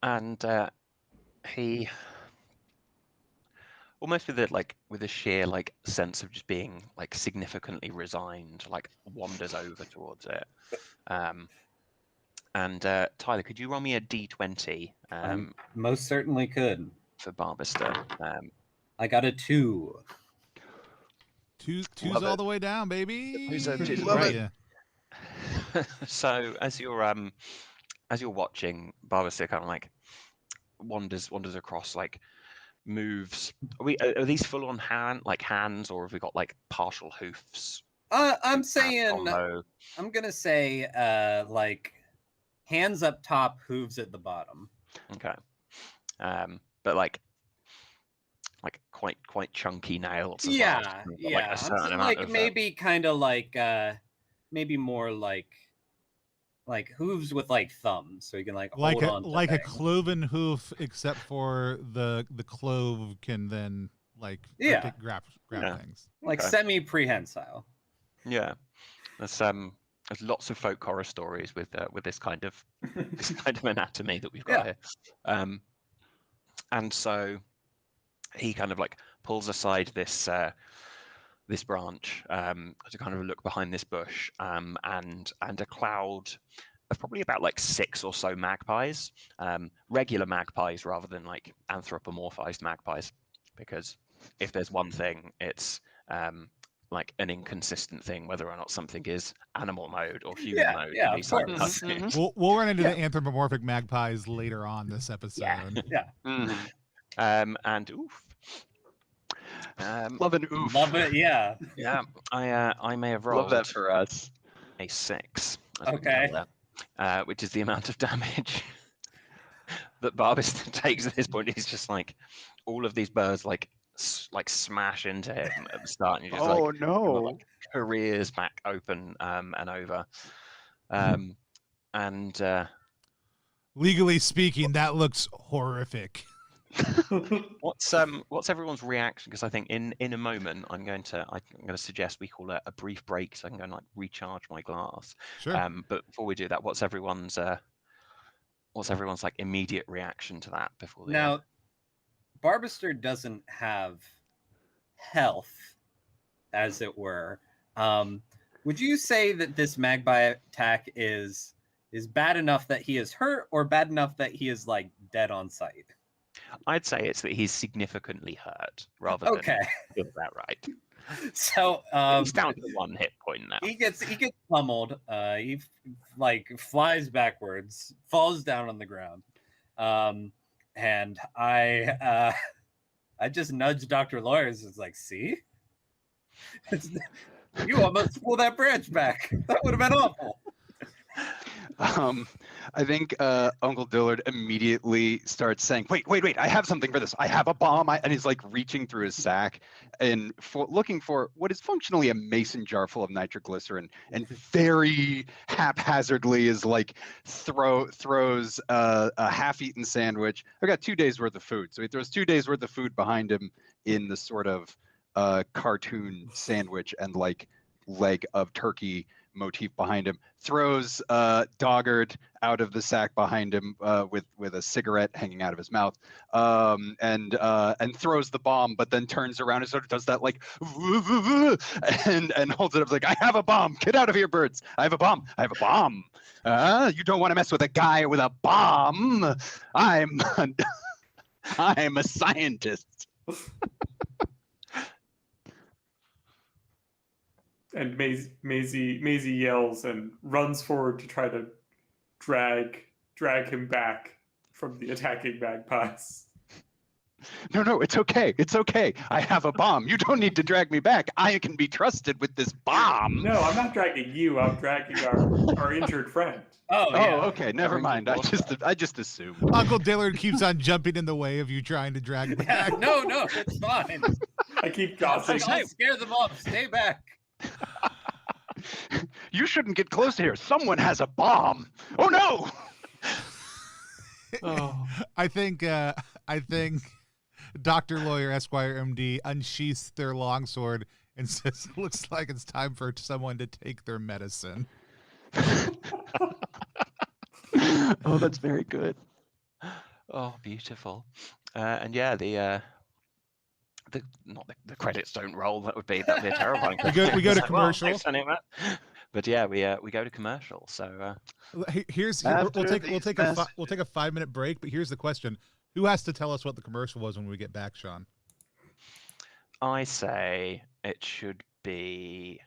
And he almost with a sheer like sense of just being like significantly resigned, like wanders over towards it. And Tyler, could you roll me a D20? Most certainly could. For Barbaster. I got a 2. Two's all the way down, baby. Love it. So as you're watching, Barbaster kind of like wanders across, like moves. Are these full on hands, or have we got like partial hoofs? I'm gonna say like hands up top, hooves at the bottom. Okay. But like quite chunky nails as well. Yeah. Like a certain amount like of, maybe kind of like maybe more like hooves with like thumbs, so you can like hold on to like a things. cloven hoof, except for the clove can then like grab things. Like semi prehensile. Yeah. There's lots of folk horror stories with this kind of anatomy that we've got here. And so he kind of like pulls aside this branch to kind of look behind this bush, and a cloud of probably about like 6 or so magpies, regular magpies rather than like anthropomorphized magpies, because if there's one thing, it's like an inconsistent thing whether or not something is animal mode or human mode. Yeah, of course. We'll run into the anthropomorphic magpies later on this episode. And oof. Love an oof. Love it, yeah. Yeah, I may have rolled Love that for us. a 6. Okay. Which is the amount of damage that Barbaster takes at this point. He's just like, all of these birds like smash into him at the start, and you're just like careers back open and over. And Legally speaking, that looks horrific. What's everyone's reaction? Because I think in a moment I'm going to suggest we call it a brief break so I can go and like recharge my glass. Sure. But before we do that, what's everyone's like immediate reaction to that before the Now, Barbaster doesn't have health, as it were. Would you say that this magpie attack is bad enough that he is hurt, or bad enough that he is like dead on sight? I'd say it's that he's significantly hurt rather than feel that right. So he's down to 1 hit point now. He gets pummeled. He like flies backwards, falls down on the ground, and I just nudged Dr. Lawyers. It's like, see, you almost pulled that branch back. That would have been awful. I think Uncle Dillard immediately starts saying, wait, I have something for this. I have a bomb. And he's like reaching through his sack and looking for what is functionally a mason jar full of nitroglycerin, and very haphazardly is like throws a half-eaten sandwich. I've got 2 days worth of food. So he throws 2 days worth of food behind him in the sort of cartoon sandwich and like leg of turkey motif behind him, throws Doggard out of the sack behind him with a cigarette hanging out of his mouth, and throws the bomb, but then turns around and sort of does that like and holds it up like, I have a bomb, get out of here, birds, I have a bomb. You don't want to mess with a guy with a bomb. I'm a scientist. And Maisie yells and runs forward to try to drag him back from the attacking magpies. No, it's okay. I have a bomb. You don't need to drag me back. I can be trusted with this bomb. No, I'm not dragging you. I'm dragging our injured friend. Oh, okay. Never mind. I just assumed. Uncle Dillard keeps on jumping in the way of you trying to drag me back. No, it's fine. I keep gossiping. I'll scare them off. Stay back. You shouldn't get close here. Someone has a bomb. Oh no! I think Dr. Lawyer Esquire MD unsheaths their longsword and says, "Looks like it's time for someone to take their medicine." Oh, that's very good. Oh, beautiful. And yeah, the credits don't roll. That'd be a terrifying. we go to commercial. But yeah, we go to commercial. So we'll take a 5-minute break. But here's the question: who has to tell us what the commercial was when we get back, Sean? I say it should be.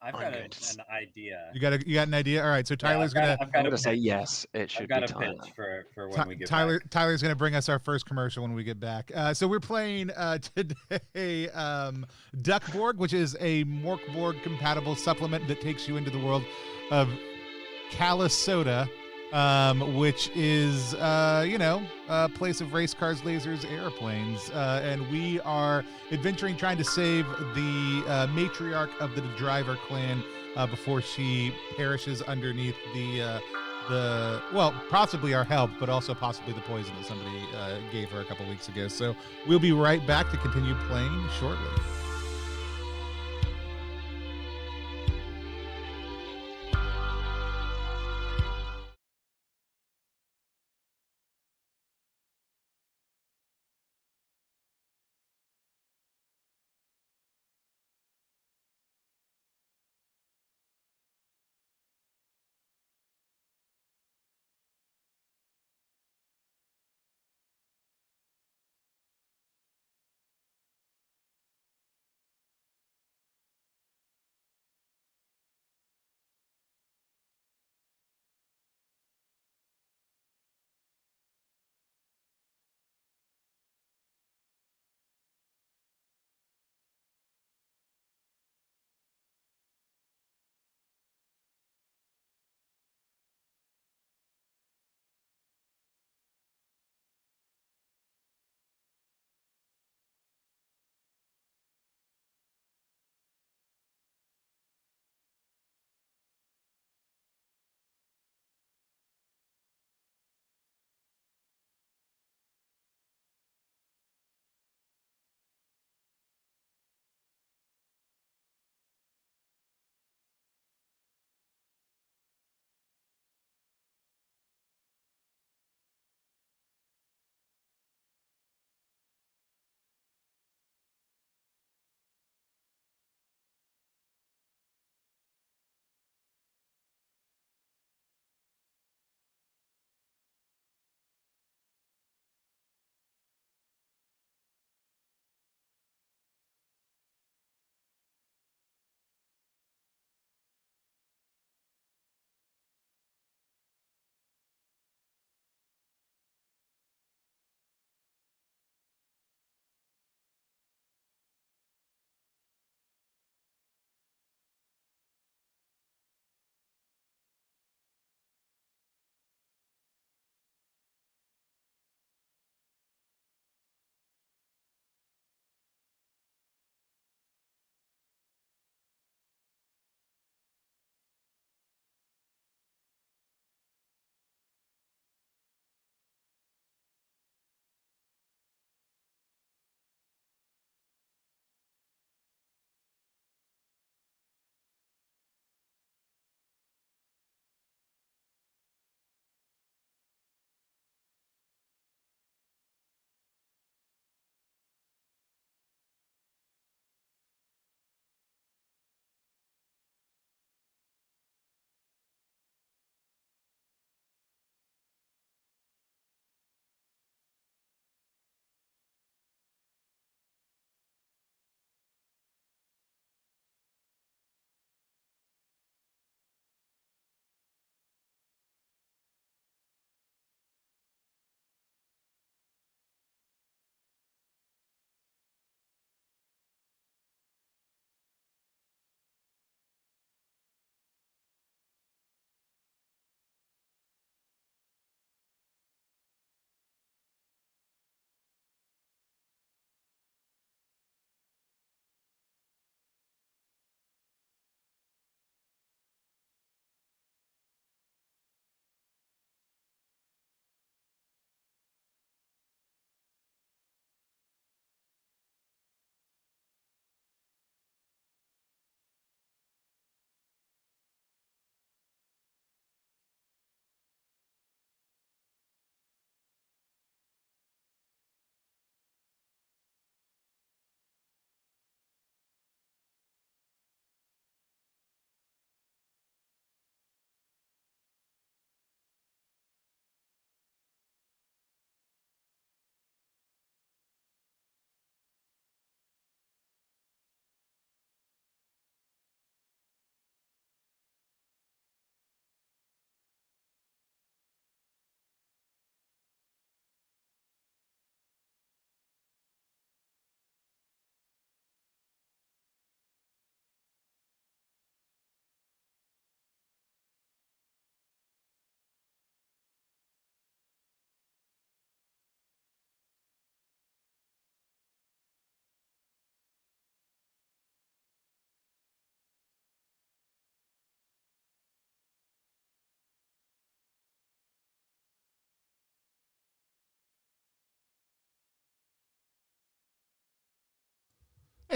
I've got an idea. You got an idea? All right. So Tyler's I'm gonna say yes. It should be I've got a pitch for when we get back. Tyler's gonna bring us our first commercial when we get back. So we're playing today DUKK BORG, which is a Mork Borg compatible supplement that takes you into the world of Calisotta, which is a place of race cars, lasers, airplanes, and we are adventuring trying to save the matriarch of the driver clan before she perishes underneath possibly our help, but also possibly the poison that somebody gave her a couple weeks ago. So we'll be right back to continue playing shortly.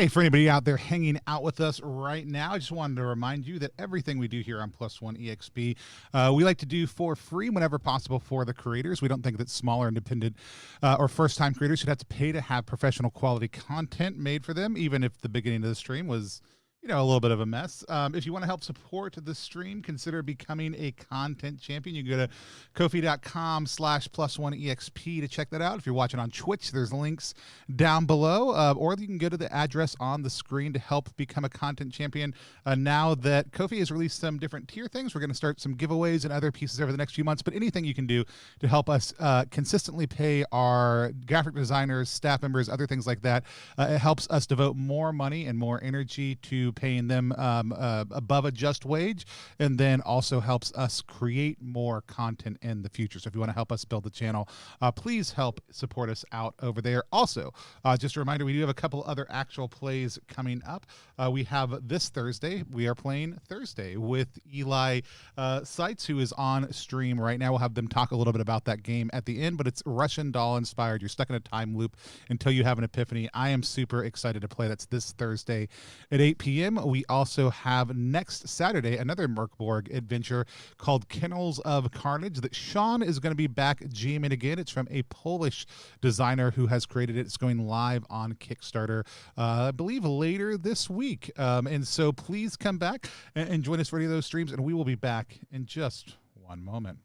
Hey, for anybody out there hanging out with us right now, I just wanted to remind you that everything we do here on Plus One EXP, we like to do for free whenever possible for the creators. We don't think that smaller, independent, or first-time creators should have to pay to have professional quality content made for them, even if the beginning of the stream was, you know, a little bit of a mess. If you want to help support the stream, consider becoming a content champion. You can go to kofi.com/plus1exp to check that out. If you're watching on Twitch, there's links down below, or you can go to the address on the screen to help become a content champion. Now that Kofi has released some different tier things, we're going to start some giveaways and other pieces over the next few months, but anything you can do to help us consistently pay our graphic designers, staff members, other things like that, it helps us devote more money and more energy to paying them above a just wage, and then also helps us create more content in the future. So if you want to help us build the channel, please help support us out over there. Also, just a reminder, we do have a couple other actual plays coming up. We have this Thursday, we are playing Thursday with Eli Seitz, who is on stream right now. We'll have them talk a little bit about that game at the end, but it's Russian doll inspired. You're stuck in a time loop until you have an epiphany. I am super excited to play. That's this Thursday at 8 p.m. We also have next Saturday another Mork Borg adventure called Kennels of Carnage that Sean is going to be back GMing again. It's from a Polish designer who has created it. It's going live on Kickstarter, I believe, later this week. And so please come back and join us for any of those streams, and we will be back in just one moment.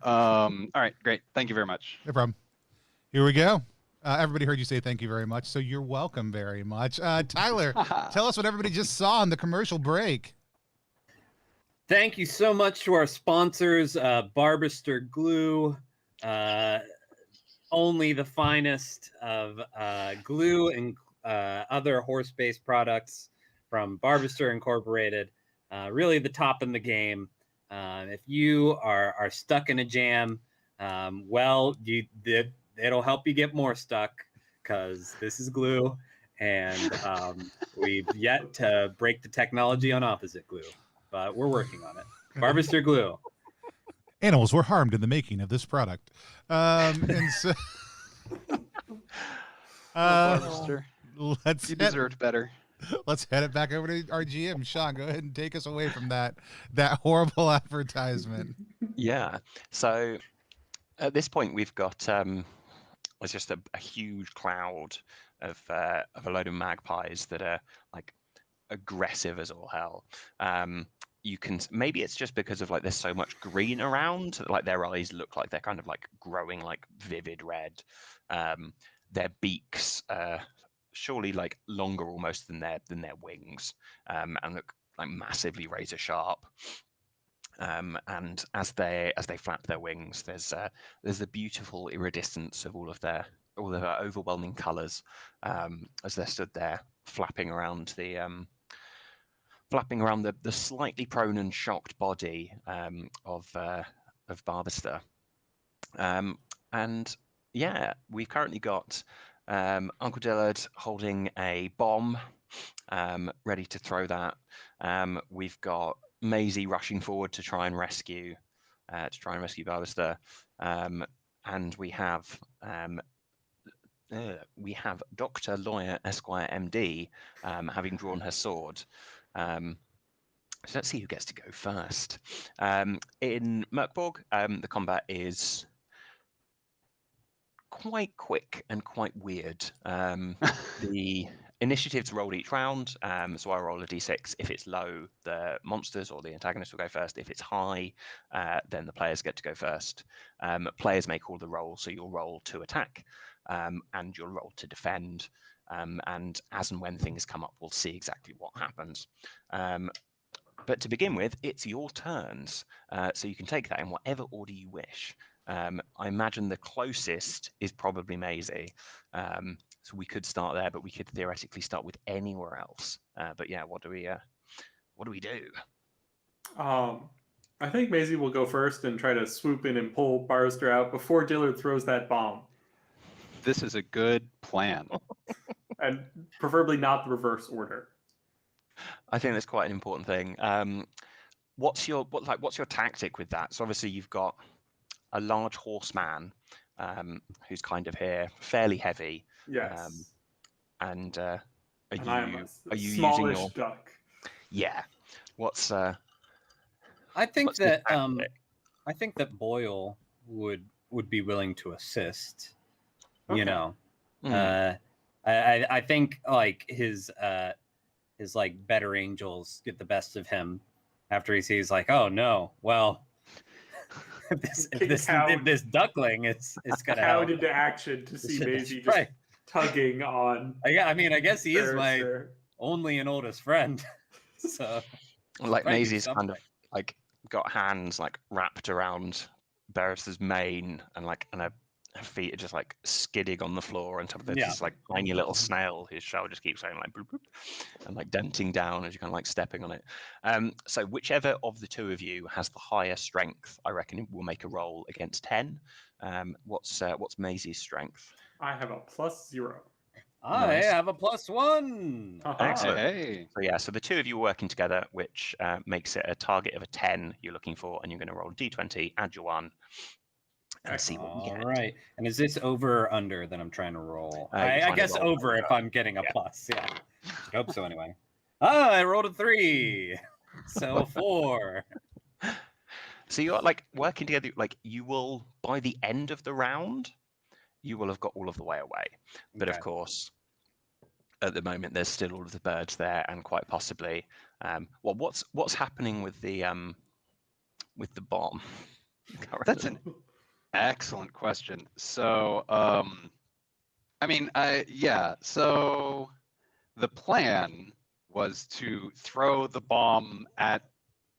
All right, great. Thank you very much. No problem. Here we go. Everybody heard you say thank you very much, so you're welcome very much. Tyler, tell us what everybody just saw in the commercial break. Thank you so much to our sponsors, Barbaster Glue, only the finest of glue and other horse-based products from Barbaster Incorporated. Really the top in the game. If you are stuck in a jam, well, it'll help you get more stuck because this is glue, and we've yet to break the technology on opposite glue, but we're working on it. Barbaster Glue. Animals were harmed in the making of this product. And so, Barbaster, let's you deserved better. Let's head it back over to our GM. Sean, go ahead and take us away from that horrible advertisement. Yeah. So at this point, we've got it's just a huge cloud of a load of magpies that are like aggressive as all hell. You can, maybe it's just because of like there's so much green around, like their eyes look like they're kind of like growing like vivid red. Their beaks surely like longer almost than their wings, and look like massively razor sharp. And as they flap their wings, there's the beautiful iridescence of all of their overwhelming colours, as they're stood there flapping around the slightly prone and shocked body of Barbaster. And yeah, we've currently got Uncle Dillard holding a bomb, ready to throw that. We've got Maisie rushing forward to try and rescue Barbaster, and we have Dr. Lawyer Esquire MD having drawn her sword. So let's see who gets to go first. In Mork Borg, the combat is quite quick and quite weird. The initiatives rolled each round, so I roll a d6. If it's low, the monsters or the antagonist will go first. If it's high, then the players get to go first. Players make all the rolls, so you'll roll to attack, and you'll roll to defend. And as and when things come up, we'll see exactly what happens. But to begin with, it's your turns, so you can take that in whatever order you wish. I imagine the closest is probably Maisie, so we could start there, but we could theoretically start with anywhere else. But yeah, what do we do? I think Maisie will go first and try to swoop in and pull Barbaster out before Dillard throws that bomb. This is a good plan. And preferably not the reverse order. I think that's quite an important thing. What's your tactic with that? So obviously you've got a large horseman who's kind of here, fairly heavy. Yes. And are you smallish using your duck? Yeah. What's I think that Boyle would be willing to assist. Okay. You know, I think like his like better angels get the best of him after he sees like, oh no, well, if this duckling is gonna cowed help. into action to see Maisie just Right. tugging on. I mean, I guess he is my Barbaster. only and oldest friend. So like probably do Maisie's kind something. of like got hands like wrapped around Barrister's mane, and her feet are just like skidding on the floor, and there's this like tiny little snail whose shell just keeps going like bloop, bloop, and like denting down as you're kind of like stepping on it. So whichever of the two of you has the higher strength, I reckon will make a roll against 10. What's Maisie's strength? I have a +0. I Nice. have a +1. Excellent. Hey. So yeah, so the two of you are working together, which makes it a target of a 10 you're looking for, and you're going to roll a d20, add your 1, and see what you get. All right. And is this over or under that I'm trying to roll? You're I trying to guess roll over if over. I'm getting a plus. Yeah. Should hope so anyway. I rolled a 3. So 4. So you're like working together, like you will, by the end of the round, you will have got all of the way away. But of Okay. course, at the moment, there's still all of the birds there, and quite possibly, well, what's happening with the bomb? That's an excellent question. So, yeah. So the plan was to throw the bomb at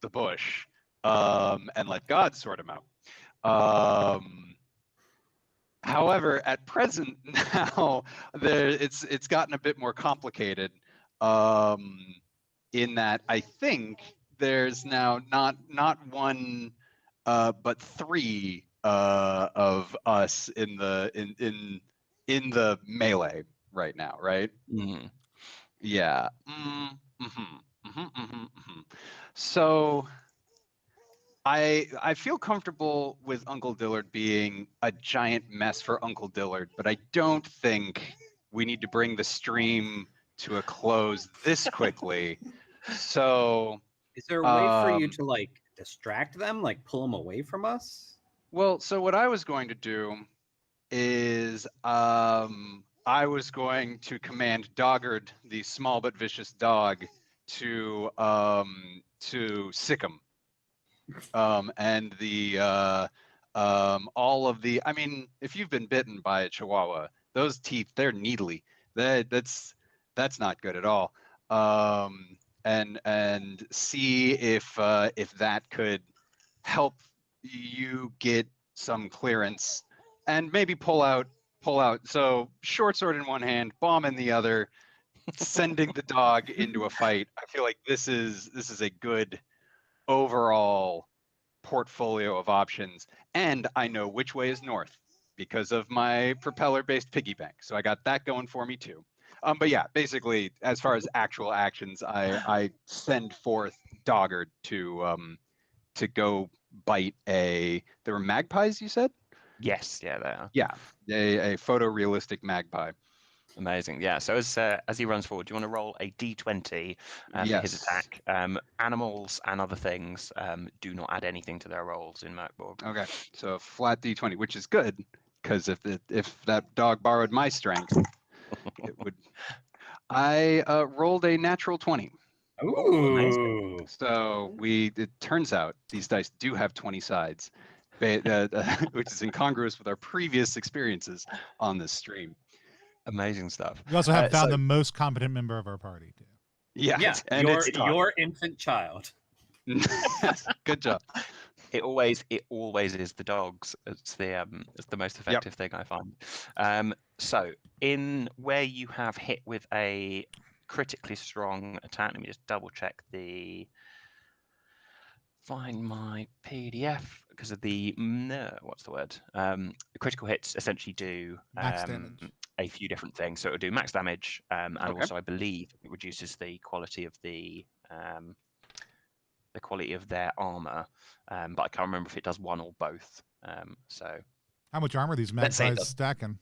the bush, and let God sort him out. However, at present now, it's gotten a bit more complicated. In that I think there's now not one, but three of us in the melee right now, right? Mm. Yeah. So I feel comfortable with Uncle Dillard being a giant mess for Uncle Dillard, but I don't think we need to bring the stream to a close this quickly. So, Is there a way for you to like distract them, like pull them away from us? well, so what I was going to do is I was going to command Doggard, the small but vicious dog, to sick him. And the all of the, I mean, if you've been bitten by a Chihuahua, those teeth, they're needly. That's not good at all. And see if that could help you get some clearance and maybe pull out. So short sword in one hand, bomb in the other, sending the dog into a fight. I feel like this is a good overall portfolio of options, and I know which way is north because of my propeller-based piggy bank. So I got that going for me too. But yeah, basically, as far as actual actions, I send forth Doggard to go bite a. There were magpies, you said? Yes, yeah, they are. Yeah, a photorealistic magpie. Amazing. Yeah. So as he runs forward, do you want to roll a d20 for his Yes. attack? Animals and other things do not add anything to their rolls in Mork Borg. Okay, so a flat d20, which is good because if that dog borrowed my strength, it would. I rolled a natural 20. Ooh. So it turns out these dice do have 20 sides, which is incongruous with our previous experiences on this stream. Amazing stuff. We also have found so- the most competent member of our party too. Yeah, and it's Doc. your infant child. Good job. It always is the dogs. It's the most effective thing I find. So in where you have hit with a critically strong attack, let me just double check find my PDF because of the what's the word? Critical hits essentially do Max damage. a few different things. So it'll do max damage, and Okay. also I believe it reduces the quality of the quality of their armor, but I can't remember if it does one or both. So How much armor are these Let's say it magpies does. stacking?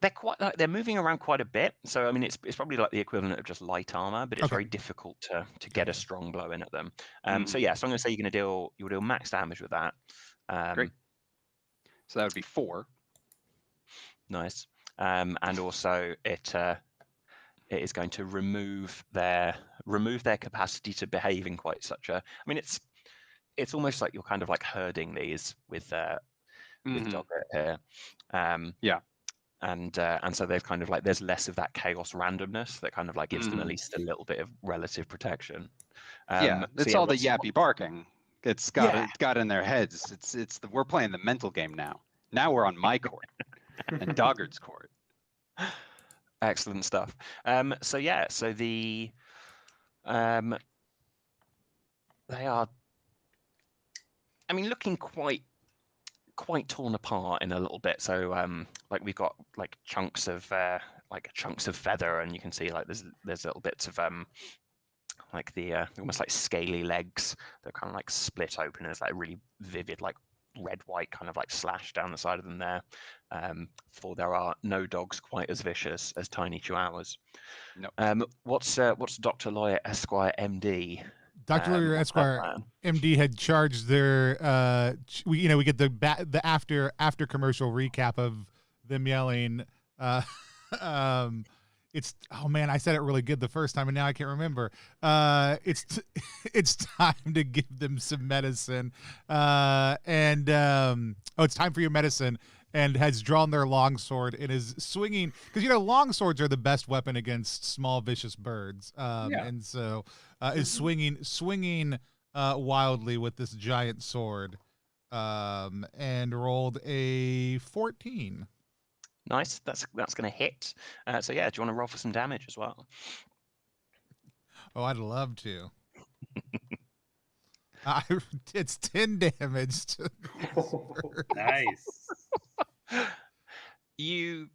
they're quite they're moving around quite a bit. So I mean, it's probably like the equivalent of just light armor, but it's Okay. very difficult to get a strong blow in at them. So Mhm. yeah, so I'm going to say you'll deal max damage with that. Great. So that would be 4. Nice. And also it is going to remove their capacity to behave in quite such a. I mean, it's almost like you're kind of like herding these with Mhm. Dogger here. Yeah. And so they've kind of like there's less of that chaos randomness that kind of like gives them at least a little bit of relative protection. Yeah, So it's all the what's- yappy barking. It's got in their heads. We're playing the mental game now. Now we're on my court and Doggard's court. Excellent stuff. So yeah, so they are, I mean, looking quite torn apart in a little bit. So like we've got like chunks of feather, and you can see like there's little bits of like the almost like scaly legs that kind of like split open, and there's like really vivid like red white kind of like slash down the side of them there. For there are no dogs quite as vicious as tiny chihuahuas. No. What's Dr. Lawyer Esquire MD? Dr. Lawyer what's that Esquire plan? MD had charged their we get the after commercial recap of them yelling it's oh man, I said it really good the first time and now I can't remember. It's time to give them some medicine. It's time for your medicine, and has drawn their longsword and is swinging, because longswords are the best weapon against small vicious birds. And so is swinging wildly with this giant sword, and rolled a 14. Nice. That's going to hit. So yeah, do you want to roll for some damage as well? Oh, I'd love to. It's 10 damage. Nice. You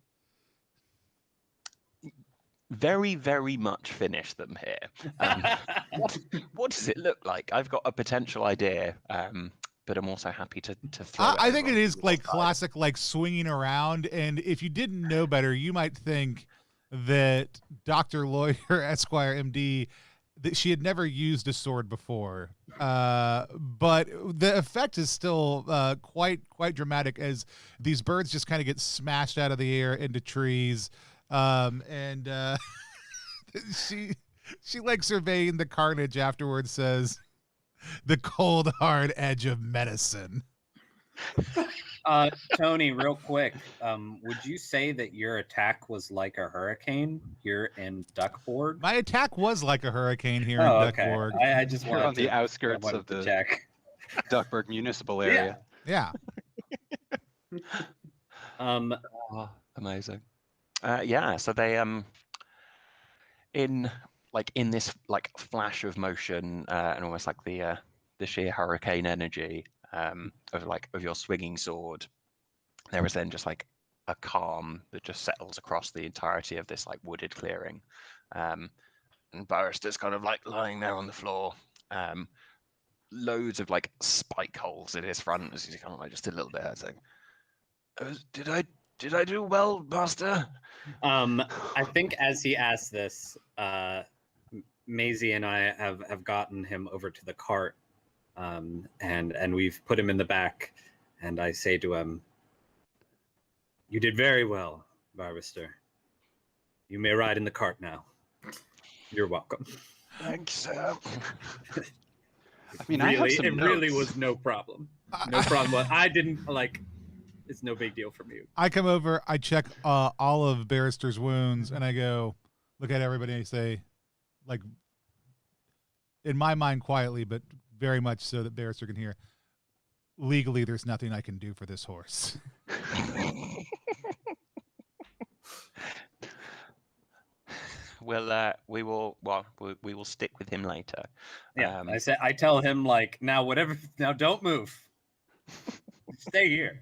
very, very much finish them here. What does it look like? I've got a potential idea, but I'm also happy to throw I think it is like side. classic, like swinging around. And if you didn't know better, you might think that Dr. Lawyer Esquire MD, that she had never used a sword before. But the effect is still quite dramatic, as these birds just kind of get smashed out of the air into trees. She like surveying the carnage afterwards says, "The cold hard edge of medicine." Tony, real quick, would you say that your attack was like a hurricane here in DUKKBORG? My attack was like a hurricane here in DukkBorg. I just We're wanted on the outskirts of to the check. Duckburg municipal area. Yeah. Oh, amazing. So they in this like flash of motion, and almost like the sheer hurricane energy of your swinging sword, there is then just like a calm that just settles across the entirety of this like wooded clearing, and Barbaster's kind of like lying there on the floor, loads of like spike holes in his front as he's kind of like just a little bit saying, did I do well, Master? I think as he asked this, Maisie and I have gotten him over to the cart, and we've put him in the back, and I say to him, "You did very well, Barbaster. You may ride in the cart now." You're welcome. Thanks, sir. I mean, really, I have some it notes. really was no problem. No problem. I didn't like. It's no big deal for me. I come over, I check all of Barrister's wounds, and I go, look at everybody, and I say, like, in my mind quietly, but very much so that Barrister can hear, legally, there's nothing I can do for this horse. we will stick with him later. Yeah, I tell him like, now don't move. Stay here.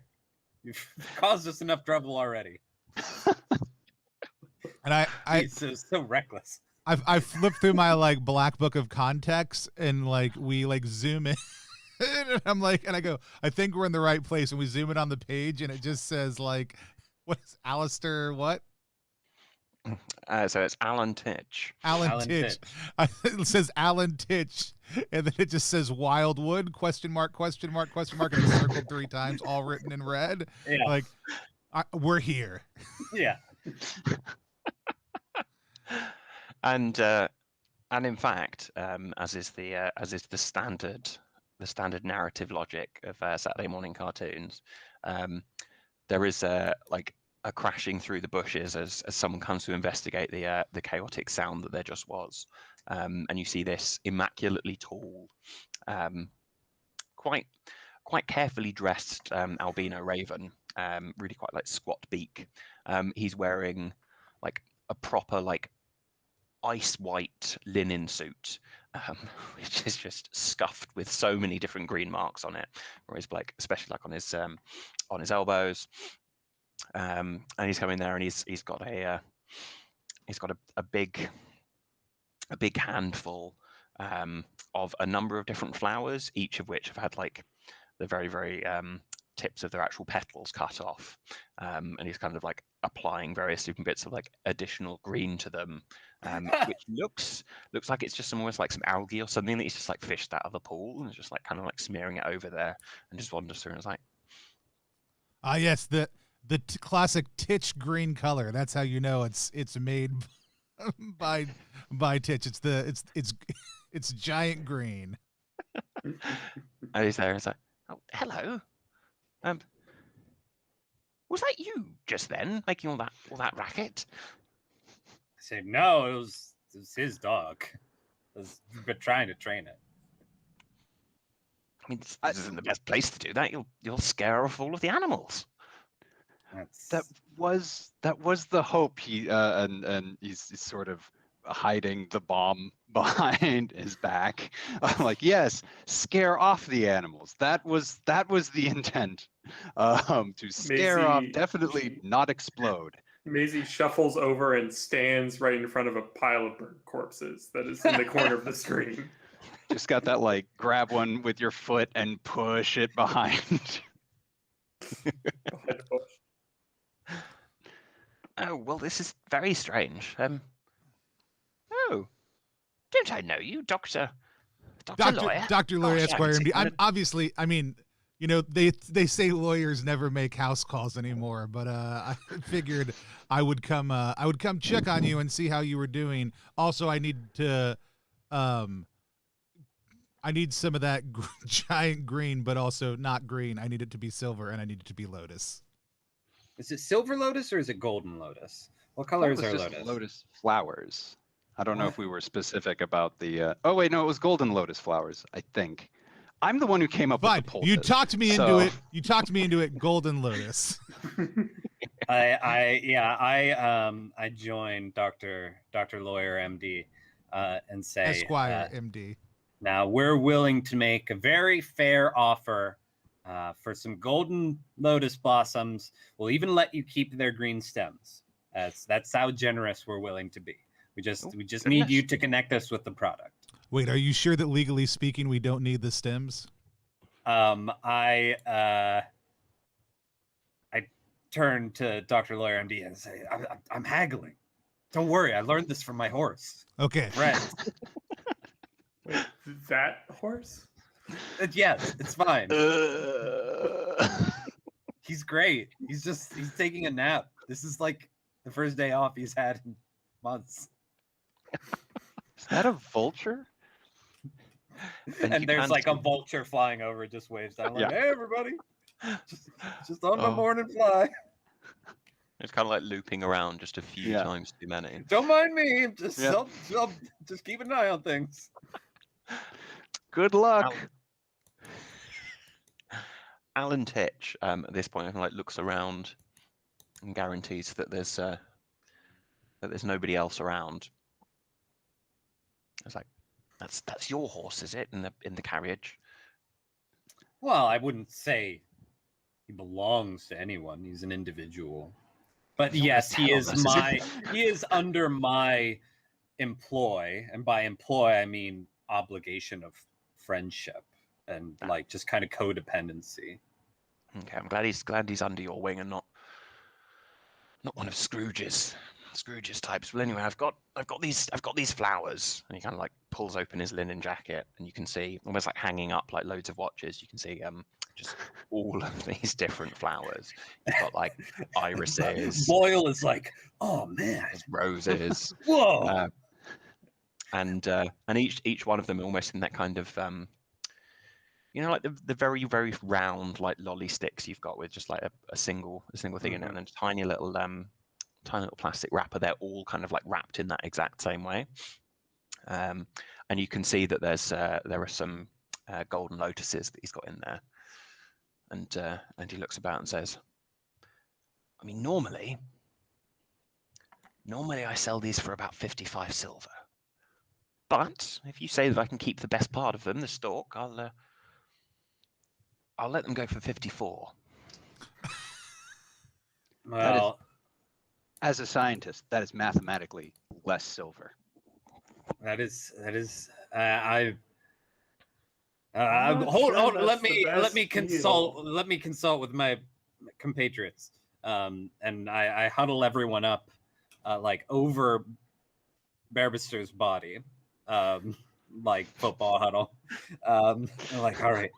You've caused us enough trouble already. And He's so reckless. I flipped through my like black book of context, and like we like zoom in. And I'm like, and I go, I think we're in the right place, and we zoom in on the page, and it just says like, what's Alistair? What? So it's Alan Titch. Alan Titch. It says Alan Titch, and then it just says Wildwood ? And it's circled 3 times, all written in red. Yeah. Like, we're here. Yeah. And in fact, as is the standard narrative logic of Saturday morning cartoons, there is like a crashing through the bushes as someone comes to investigate the chaotic sound that there just was, and you see this immaculately tall, quite carefully dressed albino raven, really quite like squat beak. He's wearing like a proper like ice white linen suit, which is just scuffed with so many different green marks on it, or he's like especially like on his elbows. And he's coming there, and he's got a big handful of a number of different flowers, each of which have had like the very, very tips of their actual petals cut off, and he's kind of like applying various different bits of like additional green to them, which looks like it's just almost like some algae or something that he's just like fished out of the pool, and is just like kind of like smearing it over there, and just wanders through and is like, Yes, the classic Titch green color. That's how you know it's made by Titch. It's giant green. And he's there. He's like, oh, hello. Was that you just then making all that racket? I said, no, it was his dog. He's been trying to train it. I mean, this isn't the best place to do that. You'll scare off all of the animals. That was the hope. And he's sort of hiding the bomb behind his back. I'm like, yes, scare off the animals. That was the intent. To scare off, definitely not explode. Maisie shuffles over and stands right in front of a pile of burnt corpses that is in the corner of the screen. Just got that, like, grab one with your foot and push it behind. Oh, well, this is very strange. Oh, don't I know you, Dr. Lawyer? Dr. Lawyer Gosh, Esquire MD. I'm it. obviously, I mean, you know, they say lawyers never make house calls anymore, but I figured I would come check on you and see how you were doing. Also, I need some of that giant green, but also not green. I need it to be silver, and I need it to be lotus. Is it silver lotus or is it golden lotus? What color is our lotus? Lotus flowers. I don't know if we were specific about the. Oh wait, no, it was golden lotus flowers. I think. I'm the one who came up with the poultice. You talked me into it. You talked me into it. Golden lotus. I joined Dr. Lawyer MD and say Esquire MD. Now we're willing to make a very fair offer for some golden lotus blossoms. We'll even let you keep their green stems. That's how generous we're willing to be. We just need you to connect us with the product. Wait, are you sure that legally speaking we don't need the stems? I turn to Dr. Lawyer MD and say, I'm haggling. Don't worry, I learned this from my horse. Okay. Right. Wait, that horse? Yes, it's fine. He's great. He's taking a nap. This is like the first day off he's had in months. Is that a vulture? And there's like a vulture flying over, just waves down like, hey everybody, just on my morning fly. It's kind of like looping around just a few times too many. Don't mind me, just keep an eye on things. Good luck. Alan Titch at this point like looks around and guarantees that there's nobody else around. It's like, that's your horse, is it, in the carriage? Well, I wouldn't say he belongs to anyone. He's an individual. But yes, he is under my employ, and by employ I mean obligation of friendship and like just kind of codependency. Okay, I'm glad he's under your wing and not one of Scrooge's types. Well, anyway, I've got these flowers, and he kind of like pulls open his linen jacket, and you can see almost like hanging up like loads of watches. You can see just all of these different flowers. You've got like irises. Boyle is like, oh man, roses. Whoa. And each one of them almost in that kind of like the very very round like lolly sticks you've got with just like a single thing in it, and a tiny little plastic wrapper. They're all kind of like wrapped in that exact same way, and you can see that there are some golden lotuses that he's got in there, and he looks about and says, I mean, normally I sell these for about 55 silver, but if you say that I can keep the best part of them, the stalk, I'll let them go for 54. Well, as a scientist, that is mathematically less silver. that is hold on. Let me consult with my compatriots. And I huddle everyone up, like over Barbaster's body, like football huddle. I'm like, all right.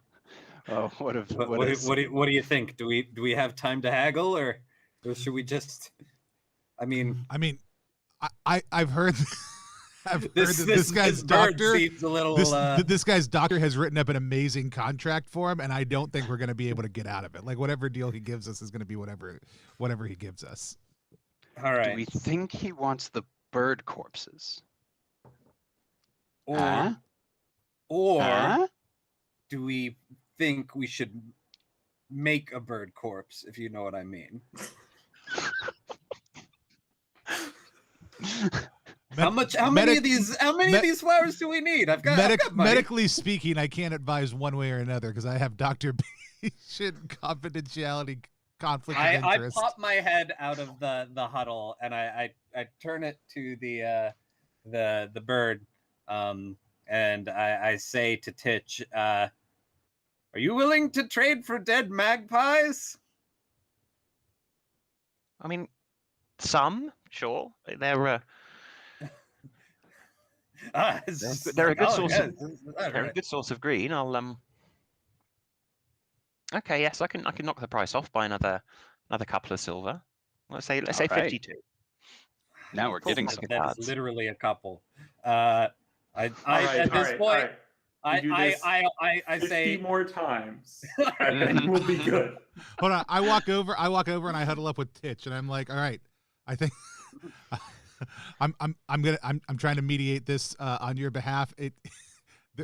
Oh, what do you think? Do we have time to haggle, or should we just? I mean, I've heard. I've heard that this guy's bird doctor. seems a little. This guy's doctor has written up an amazing contract for him, and I don't think we're going to be able to get out of it. Like whatever deal he gives us is going to be whatever he gives us. All right. Do we think he wants the bird corpses? Or, Huh? or Huh? do we think we should make a bird corpse, if you know what I mean? How many of these flowers do we need? I've got money. Medically speaking, I can't advise one way or another because I have doctor patient confidentiality conflict of interest. I pop my head out of the huddle and I turn it to the bird, and I say to Titch, "Are you willing to trade for dead magpies?" I mean, some, sure. They're they're a good source. They're a good source of green. I'll Okay, yes, I can knock the price off by another couple of silver. Let's say 52. Now we're getting some That cards. is literally a couple. At this point, I 50 say more times, and then we'll be good. Hold on, I walk over and I huddle up with Titch, and I'm like, all right, I think I'm trying to mediate this on your behalf.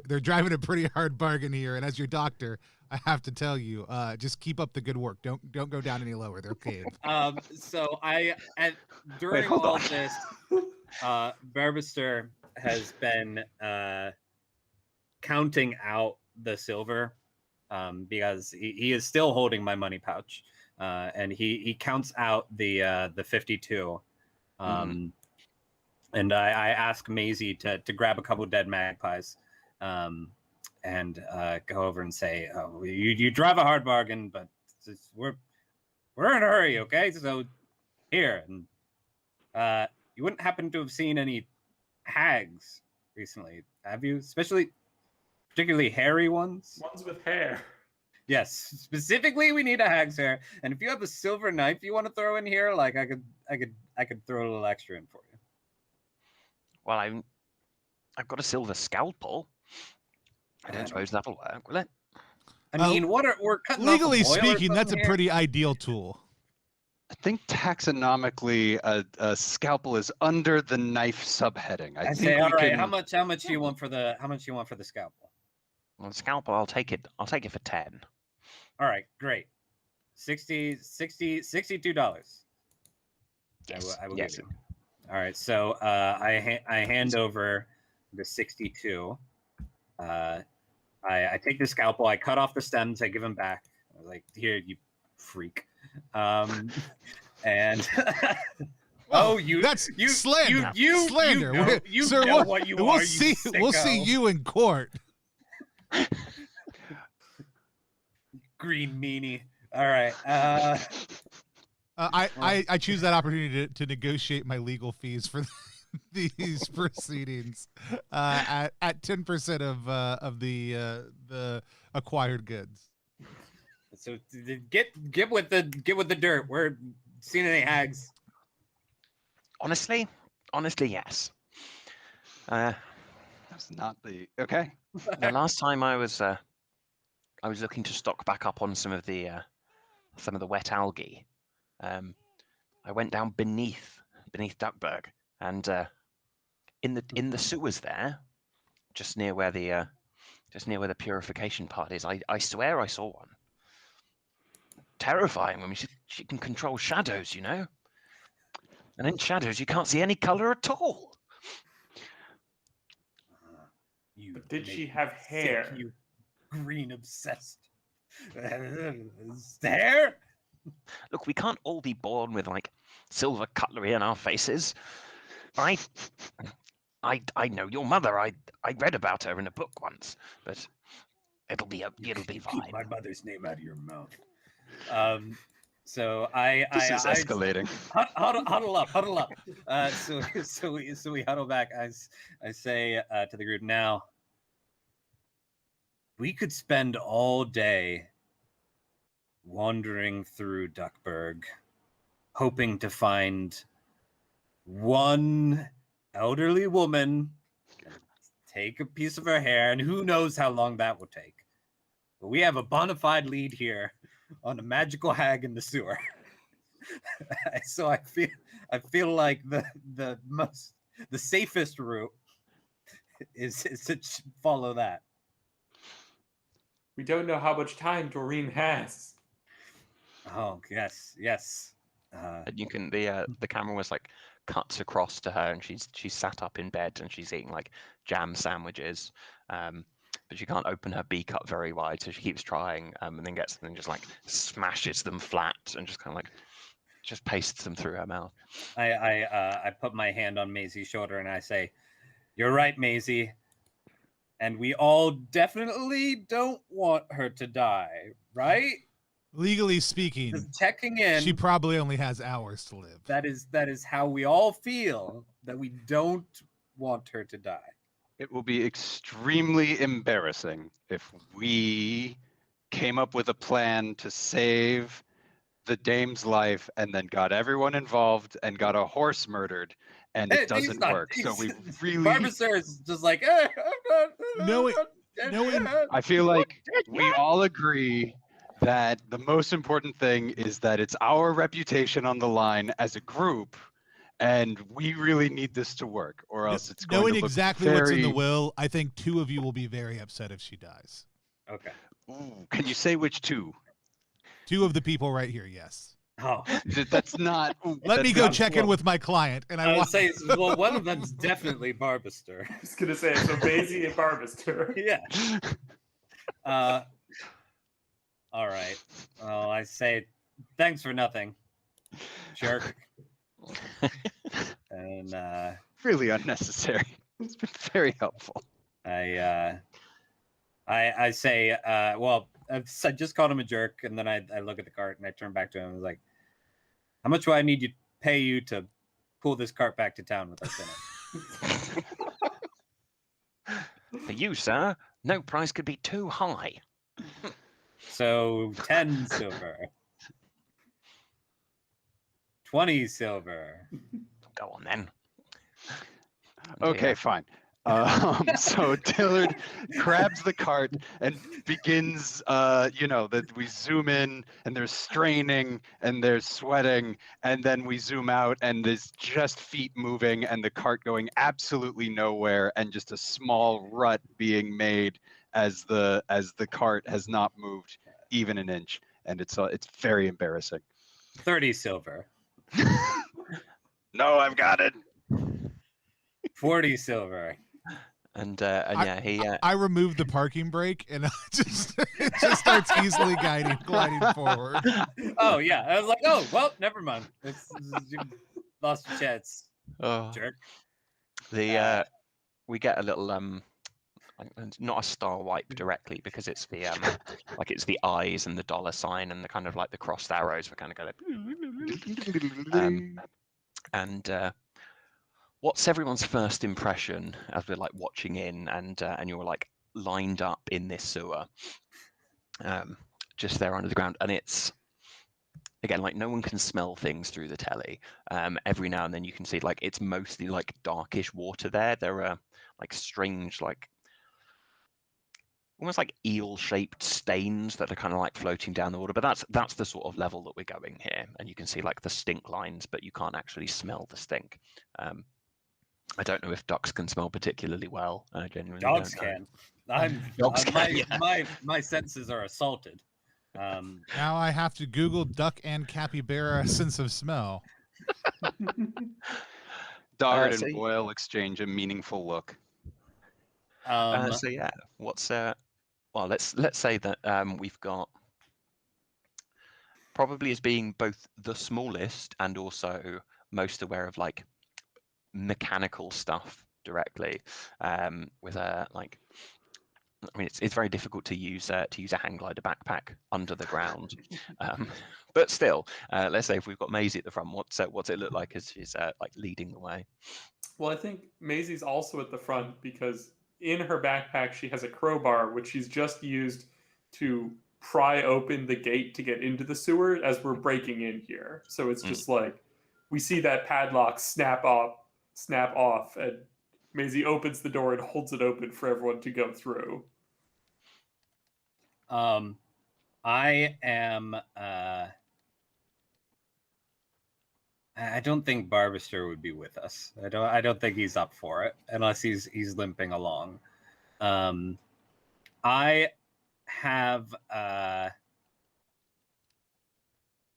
They're driving a pretty hard bargain here, and as your doctor, I have to tell you, just keep up the good work. Don't go down any lower. They're okay. So during all of this, Barbaster has been counting out the silver because he is still holding my money pouch, and he counts out the 52. And I ask Maisie to grab a couple dead magpies, and go over and say, oh, you drive a hard bargain, but we're in a hurry, okay? So here, and you wouldn't happen to have seen any hags recently, have you? Particularly hairy ones? Ones with hair. Yes, specifically we need a hag's hair. And if you have a silver knife you want to throw in here, like I could throw a little extra in for you. Well, I've got a silver scalpel. I don't suppose that'll work, will it? I mean, we're cutting off legally a boil or speaking, that's a something here? pretty ideal tool. I think taxonomically, a scalpel is under the knife subheading. I I think say, we all right, can... how much do you want for the scalpel? Well, the scalpel, I'll take it for 10. All right, great. $62. Yes. I will yes. give you. All right, so I hand over the 62. I take the scalpel, I cut off the stems, I give them back. I was like, here, you freak. And that's slander. Slander. You know what you are. We'll see you in court. Green meanie. All right. I choose that opportunity to negotiate my legal fees for these proceedings at 10% of the acquired goods. So get with the dirt. We're seeing any hags. Honestly, yes. That's not the... Okay. The last time I was looking to stock back up on some of the wet algae. I went down beneath Duckburg, and in the sewers there, just near where the purification part is. I swear I saw one. Terrifying when she can control shadows, you know. And in shadows, you can't see any color at all. But did she have hair? You green obsessed. Hair? Look, we can't all be born with like silver cutlery in our faces. I know your mother. I read about her in a book once, but it'll be fine. Keep my mother's name out of your mouth. So This is escalating. Huddle up. So we huddle back. I say to the group, now we could spend all day wandering through Duckburg, hoping to find one elderly woman take a piece of her hair, and who knows how long that will take. But we have a bona fide lead here on a magical hag in the sewer. So I feel like the safest route is to follow that. We don't know how much time Doreen has. Oh yes. And you can the camera was like cuts across to her, and she's sat up in bed and she's eating like jam sandwiches, but she can't open her beak up very wide, so she keeps trying, and then gets them and just like smashes them flat and just kind of like just pastes them through her mouth. I put my hand on Maisie's shoulder and I say, "You're right, Maisie, and we all definitely don't want her to die, right?" Legally speaking, Just checking in. she probably only has hours to live. That is how we all feel, that we don't want her to die. It will be extremely embarrassing if we came up with a plan to save the dame's life and then got everyone involved and got a horse murdered, and it doesn't work. So we really... Barbaster is just like... Knowing- I feel like we all agree that the most important thing is that it's our reputation on the line as a group, and we really need this to work, or else it's going knowing to look exactly very... what's in the will. I think two of you will be very upset if she dies. Okay. Ooh, can you say which two? Two of the people right here, yes. Oh, That's not... Let me go check in with my client, and I I would want... say, well, one of them's definitely Barbaster. I was gonna say, so Maisie and Barbaster. Yeah. All right. Well, I say thanks for nothing, jerk. And really unnecessary. It's been very helpful. I say, well, I just called him a jerk, and then I look at the cart and I turn back to him and was like, "How much do I need to pay you to pull this cart back to town with us in it?" For you, sir, no price could be too high. So 10 silver. 20 silver. Go on then. Okay, Yeah. fine. So Dillard grabs the cart and begins, that we zoom in and there's straining and there's sweating, and then we zoom out and there's just feet moving and the cart going absolutely nowhere, and just a small rut being made as the cart has not moved even an inch, and it's very embarrassing. 30 silver. No, I've got it. 40 silver. And yeah, he I removed the parking brake, and it just starts easily gliding forward. Oh yeah, I was like, oh well, never mind. You lost your chance, jerk. We get a little not a star wipe directly, because it's the like it's the eyes and the dollar sign and the kind of like the crossed arrows. We kind of go and what's everyone's first impression as we're like watching in and you're like lined up in this sewer, just there under the ground, and it's again like no one can smell things through the telly. Every now and then you can see like it's mostly like darkish water there. There are like strange like almost like eel-shaped stains that are kind of like floating down the water, but that's the sort of level that we're going here, and you can see like the stink lines, but you can't actually smell the stink. I don't know if ducks can smell particularly well. I genuinely Dogs don't know. can. Dogs can, yeah. My senses are assaulted. Now I have to Google duck and capybara sense of smell. Dard so- and Boyle exchange a meaningful look. So yeah, what's well, let's say that we've got probably as being both the smallest and also most aware of like mechanical stuff directly, with a like, I mean it's very difficult to use a hang glider backpack under the ground, but still, let's say if we've got Maisie at the front, what's it look like as she's like leading the way? Well, I think Maisie's also at the front because in her backpack she has a crowbar, which she's just used to pry open the gate to get into the sewer as we're breaking in here. So it's just like we see that padlock snap off, and Maisie opens the door and holds it open for everyone to go through. I am. I don't think Barbaster would be with us. I don't think he's up for it unless he's limping along. I have.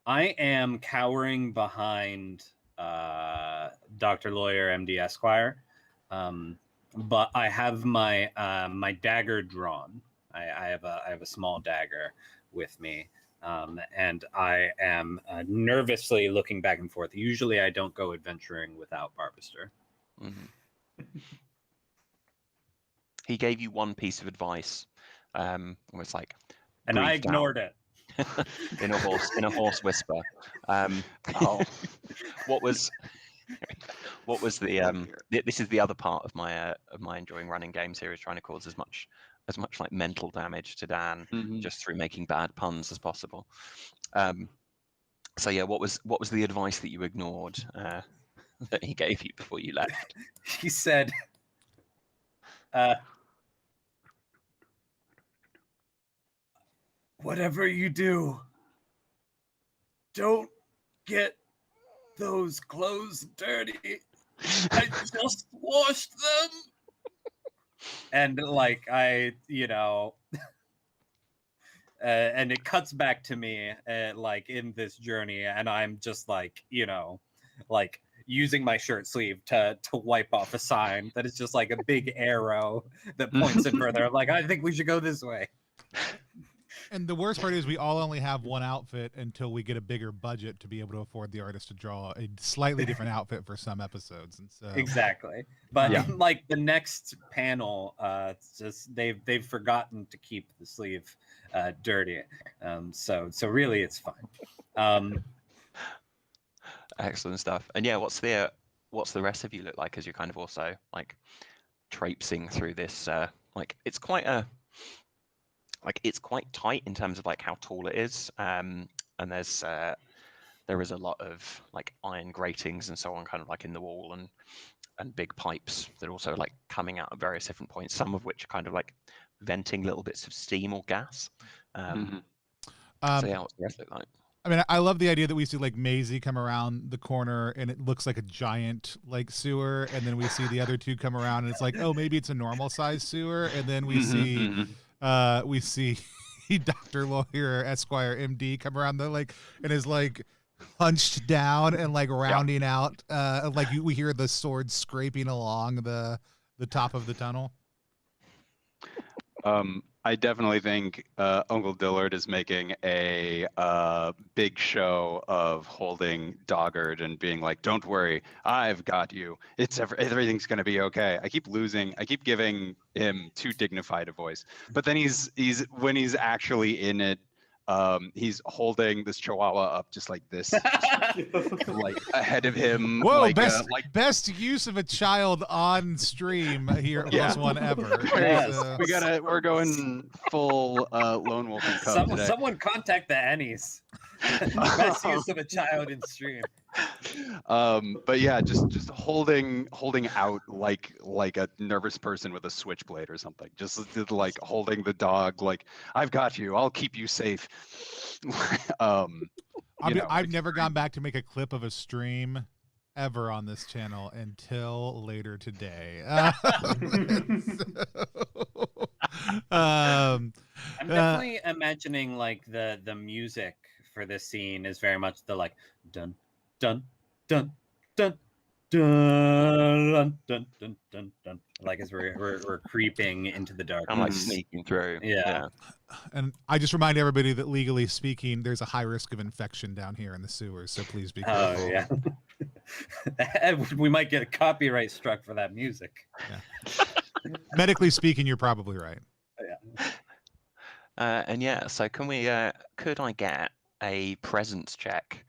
I am cowering behind Dr. Lawyer MD Esquire, but I have my my dagger drawn. I have a small dagger with me. And I am nervously looking back and forth. Usually I don't go adventuring without Barbaster. Mm-hmm. He gave you one piece of advice. It's like, and I ignored it. in a hoarse whisper. What was the this is the other part of my enjoying running games here, is trying to cause as much like mental damage to Dan just through making bad puns as possible. So yeah, what was the advice that you ignored that he gave you before you left? He said, whatever you do, don't get those clothes dirty. I just washed them. And like and it cuts back to me like in this journey, and I'm just like, like using my shirt sleeve to wipe off a sign that is just like a big arrow that points it further. I'm like, I think we should go this way. And the worst part is we all only have one outfit until we get a bigger budget to be able to afford the artist to draw a slightly different outfit for some episodes. And so exactly. But like the next panel, it's just they've forgotten to keep the sleeve dirty. So really it's fine. Excellent stuff. And yeah, what's the rest of you look like as you're kind of also like traipsing through this it's quite tight in terms of like how tall it is, and there is a lot of like iron gratings and so on, kind of like in the wall, and big pipes that are also like coming out at various different points, some of which are kind of like venting little bits of steam or gas. So yeah, what's the rest look like? I mean, I love the idea that we see like Maisie come around the corner and it looks like a giant like sewer, and then we see the other two come around and it's like, oh, maybe it's a normal size sewer, and then we see Dr. Lawyer Esquire MD come around the like and is like hunched down and like rounding out like we hear the sword scraping along the top of the tunnel. I definitely think Uncle Dillard is making a big show of holding Doggard and being like, "Don't worry, I've got you. Everything's gonna be okay." I keep giving him too dignified a voice, but then when he's actually in it, he's holding this chihuahua up just like this, just, like ahead of him. Whoa, like, best use of a child on stream here, plus one ever. Yes. We're going full lone wolf and cub today. Someone contact the Annies. Best use of a child in stream. But yeah, just holding out like a nervous person with a switchblade or something. Just like holding the dog, like, "I've got you. I'll keep you safe." I've never gone back to make a clip of a stream ever on this channel until later today. I'm definitely imagining like the music for this scene is very much the like dun dun dun dun dun dun dun dun dun, like as we're creeping into the dark. I'm like sneaking through. Yeah. And I just remind everybody that legally speaking, there's a high risk of infection down here in the sewers, so please be careful. Oh yeah. We might get a copyright struck for that music. Yeah. Medically speaking, you're probably right. Yeah. And yeah, so could I get a presence check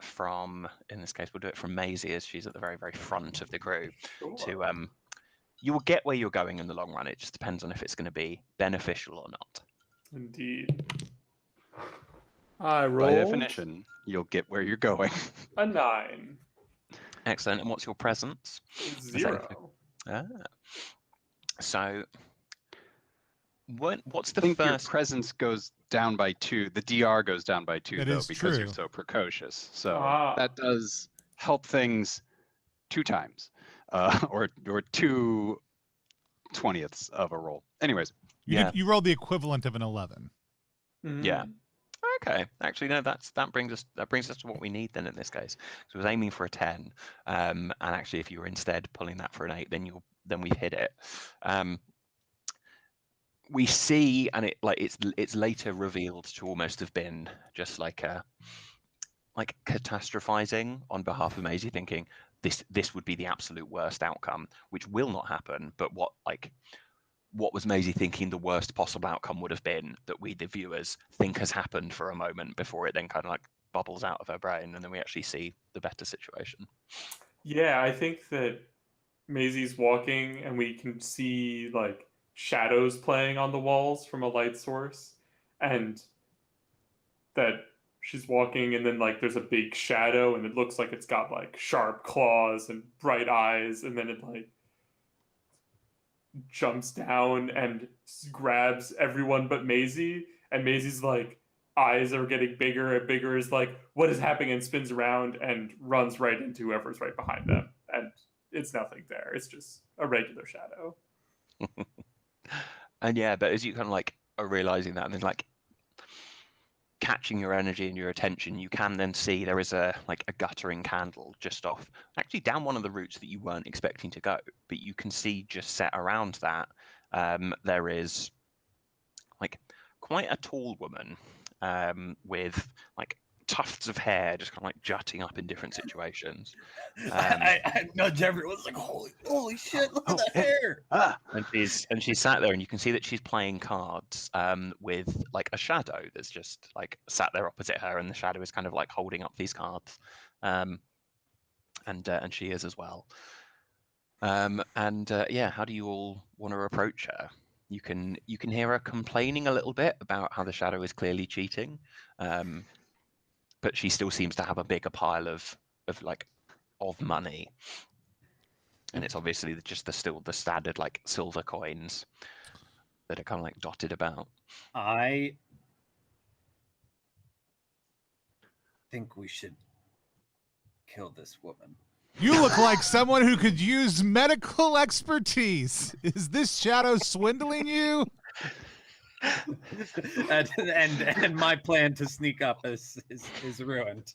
from, in this case, we'll do it from Maisie, as she's at the very, very front of the crew. Sure. You will get where you're going in the long run. It just depends on if it's going to be beneficial or not. Indeed. I By rolled definition, you'll get where you're going. a 9. Excellent. And what's your presence? 0. Ah. So, what's I the think your first? presence goes down by 2. The DR goes down by 2, That though, is because you're true. so precocious. So Ah. that does help things 2 times, or 2/20ths of a roll. Anyways, You rolled the equivalent of an 11. Yeah. Okay. Actually, no. That brings us to what we need then in this case. So I was aiming for a 10, and actually, if you were instead pulling that for an 8, then we've hit it. We see, and it's later revealed to almost have been just like catastrophizing on behalf of Maisie, thinking this would be the absolute worst outcome, which will not happen. But what was Maisie thinking the worst possible outcome would have been that we, the viewers, think has happened for a moment before it then kind of like bubbles out of her brain, and then we actually see the better situation. Yeah, I think that Maisie's walking and we can see like shadows playing on the walls from a light source, and that she's walking and then like there's a big shadow and it looks like it's got like sharp claws and bright eyes, and then it like jumps down and grabs everyone but Maisie, and Maisie's like eyes are getting bigger and bigger, is like, what is happening, and spins around and runs right into whoever's right behind them, and it's nothing there, it's just a regular shadow. And yeah, but as you kind of like are realizing that and then like catching your energy and your attention, you can then see there is a guttering candle just off, actually down one of the routes that you weren't expecting to go, but you can see just set around that there is like quite a tall woman with like tufts of hair just kind of like jutting up in different situations. I nudge everyone. It's like, holy shit! Look at that hair. And she's sat there, and you can see that she's playing cards with like a shadow that's just like sat there opposite her, and the shadow is kind of like holding up these cards, and she is as well. Yeah, how do you all want to approach her? You can hear her complaining a little bit about how the shadow is clearly cheating, but she still seems to have a bigger pile of money, and it's obviously just the standard like silver coins that are kind of like dotted about. I think we should kill this woman. You look like someone who could use medical expertise. Is this shadow swindling you? and my plan to sneak up is ruined.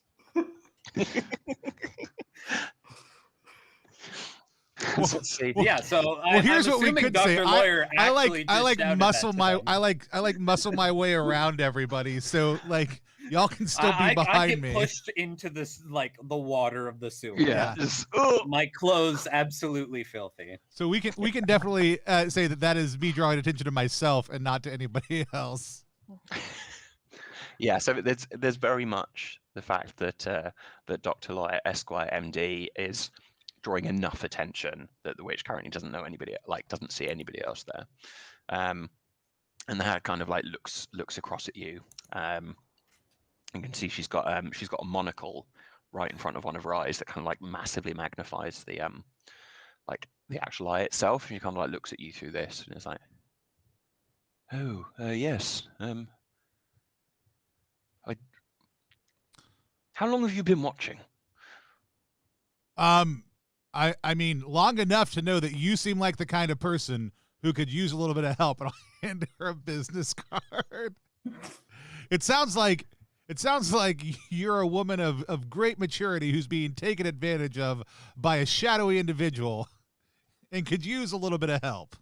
Yeah, so here's what we could say. I like muscle my way around everybody, so like y'all can still be behind I get me. pushed into this like the water of the sewer. Yeah. My clothes absolutely filthy. So we can definitely say that is me drawing attention to myself and not to anybody else. Yeah, so there's very much the fact that Dr. Lawyer Esquire MD is drawing enough attention that the witch currently doesn't know anybody, like doesn't see anybody else there, and the hair kind of like looks across at you. You can see she's got a monocle right in front of one of her eyes that kind of like massively magnifies the like the actual eye itself, and she kind of like looks at you through this and it's like, oh yes, how long have you been watching? I mean, long enough to know that you seem like the kind of person who could use a little bit of help, and I'll hand her a business card. It sounds like you're a woman of great maturity who's being taken advantage of by a shadowy individual and could use a little bit of help.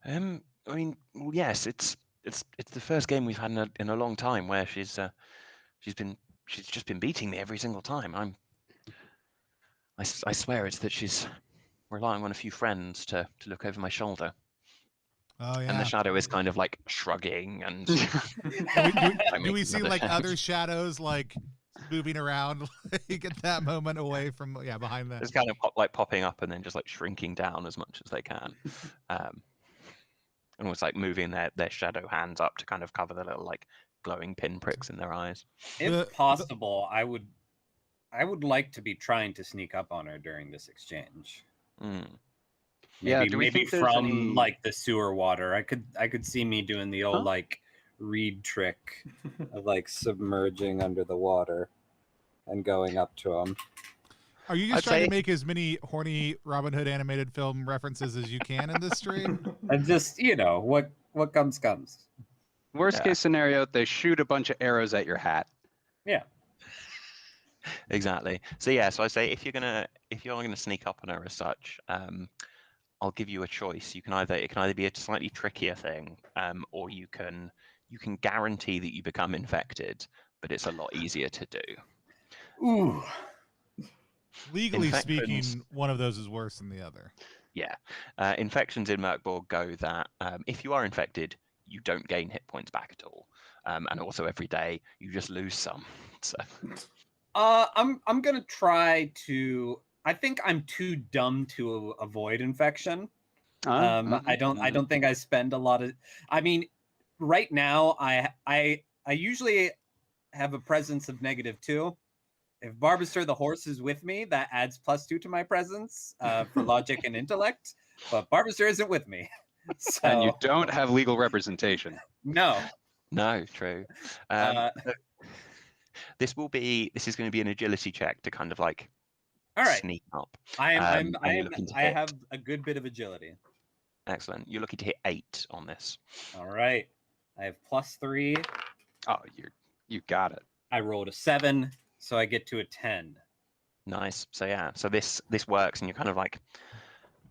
I mean, well, yes, it's the first game we've had in a long time where she's just been beating me every single time. I swear it's that she's relying on a few friends to look over my shoulder. Oh yeah. And the shadow is kind of like shrugging and do we see like other shadows like moving around like at that moment away from behind that? It's kind of popping up and then just like shrinking down as much as they can. Almost like moving their shadow hands up to kind of cover the little like glowing pinpricks in their eyes. If possible, I would like to be trying to sneak up on her during this exchange. Mm. Yeah, do we maybe think there's from any- like the sewer water. I could see me doing the old Huh? like Reed trick of like submerging under the water and going up to him. Are you just I'd trying say- to make as many horny Robin Hood animated film references as you can in this stream? And just, you know, what comes. Worst Yeah. case scenario, they shoot a bunch of arrows at your hat. Yeah. Exactly. So yeah, so I say if you're gonna sneak up on her as such, I'll give you a choice. It can either be a slightly trickier thing, or you can guarantee that you become infected, but it's a lot easier to do. Ooh. Legally Infections. speaking, one of those is worse than the other. Yeah. Infections in Mork Borg go that if you are infected, you don't gain hit points back at all, and also every day you just lose some. So. I'm gonna try to. I think I'm too dumb to avoid infection. I don't think I spend a lot of. I mean, right now I usually have a presence of -2. If Barbaster the horse is with me, that adds +2 to my presence for logic and intellect. But Barbaster isn't with me, so And you don't have legal representation. no. No, true. This is going to be an agility check to kind of like All right. sneak up. And you're looking to I hit. have a good bit of agility. Excellent. You're looking to hit 8 on this. All right. I have +3. Oh, you got it. I rolled a 7, so I get to a 10. Nice. So yeah, so this works, and you're kind of like,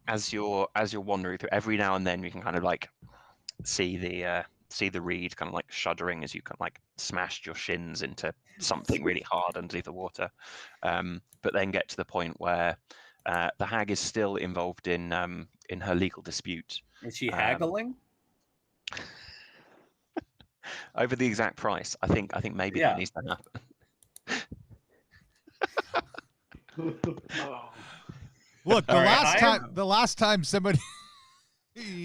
as you're wandering through, every now and then you can kind of like see the reed kind of like shuddering as you kind of like smashed your shins into something really hard underneath the water, but then get to the point where the hag is still involved in her legal dispute Is she haggling? over the exact price. I think maybe Yeah. that needs to happen. Look, All right, the last time somebody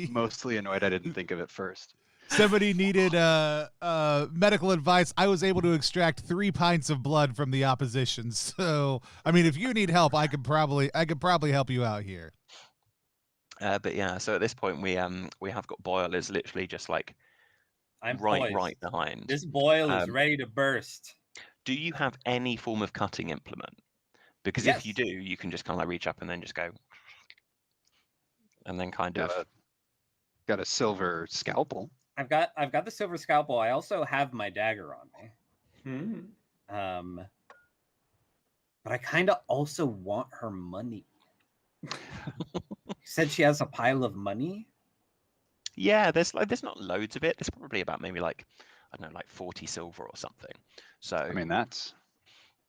Mostly annoyed I didn't think of it first. somebody needed medical advice, I was able to extract 3 pints of blood from the opposition. So, I mean, if you need help, I could probably help you out here. But yeah, so at this point we have got Boyle is literally just like I'm right poised. behind. This boil is Um, ready to burst. Do you have any form of cutting implement? Because Yes. if you do, you can just kind of like reach up and then just go, and then kind of. Got a silver scalpel. I've got the silver scalpel. I also have my dagger on me. Hmm. But I kind of also want her money. You said she has a pile of money? Yeah, there's not loads of it. There's probably about maybe like, I don't know, like 40 silver or something. So I mean, that's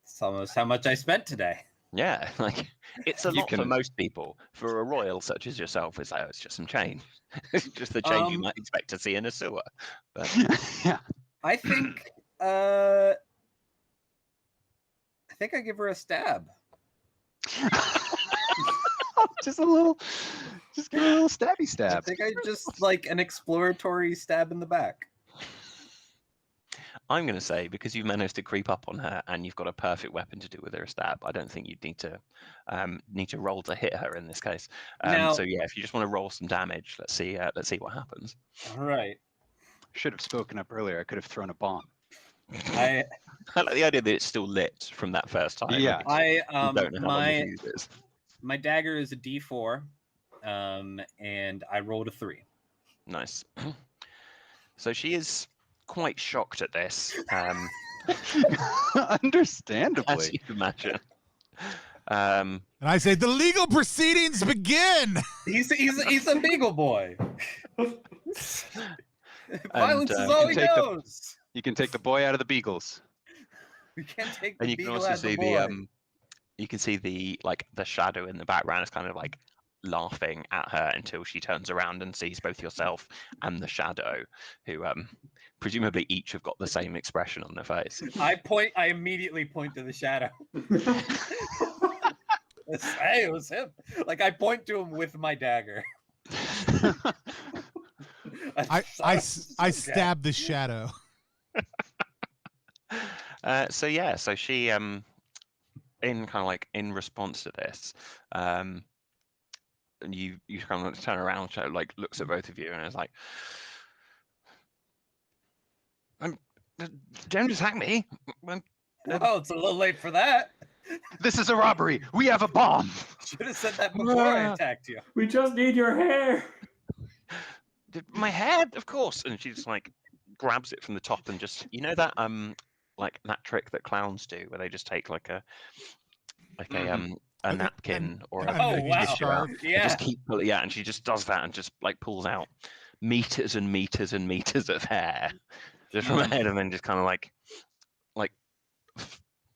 It's almost how much I spent today. yeah, like it's a You lot for can- most people. For a royal such as yourself, it's like, oh, it's just some change. It's just the change you might expect to see in a sewer. But yeah. I think I give her a stab. Just give her a little stabby I stab. think I just like an exploratory stab in the back. I'm going to say, because you've managed to creep up on her and you've got a perfect weapon to do with her stab, I don't think you'd need to roll to hit her in this case. Now- So yeah, if you just want to roll some damage, let's see what happens. All right. Should have spoken up earlier. I could have thrown a bomb. I I like the idea that it's still lit from that first time. Yeah. You don't know how long the fuse is. my dagger is a D4, and I rolled a 3. Nice. So she is quite shocked at this, as Understandably. you can imagine. And I say, the legal proceedings begin. He's a beagle boy. Violence is you all can he take the- knows. You can take the boy out of the beagles. We can't take the And you can beagle also out see the boy. you can see the shadow in the background is kind of like laughing at her until she turns around and sees both yourself and the shadow, who presumably each have got the same expression on their face. I immediately point to the shadow. Hey, it was him. Like I point to him with my dagger. I stab the shadow. So yeah, so she in kind of like in response to this, and you kind of turn around, she like looks at both of you, and is like, "Don't attack me." Oh, it's a little late for that. This is a robbery. We have a bomb. Should have said that before I attacked you. We just need your hair. My head, of course. And she just like grabs it from the top and just, you know, that like that trick that clowns do where they just take like a napkin or a Oh, wow. scarf. and Yeah. just keep yeah, and she just does that and just like pulls out meters and meters and meters of hair just from her head, and then just kind of like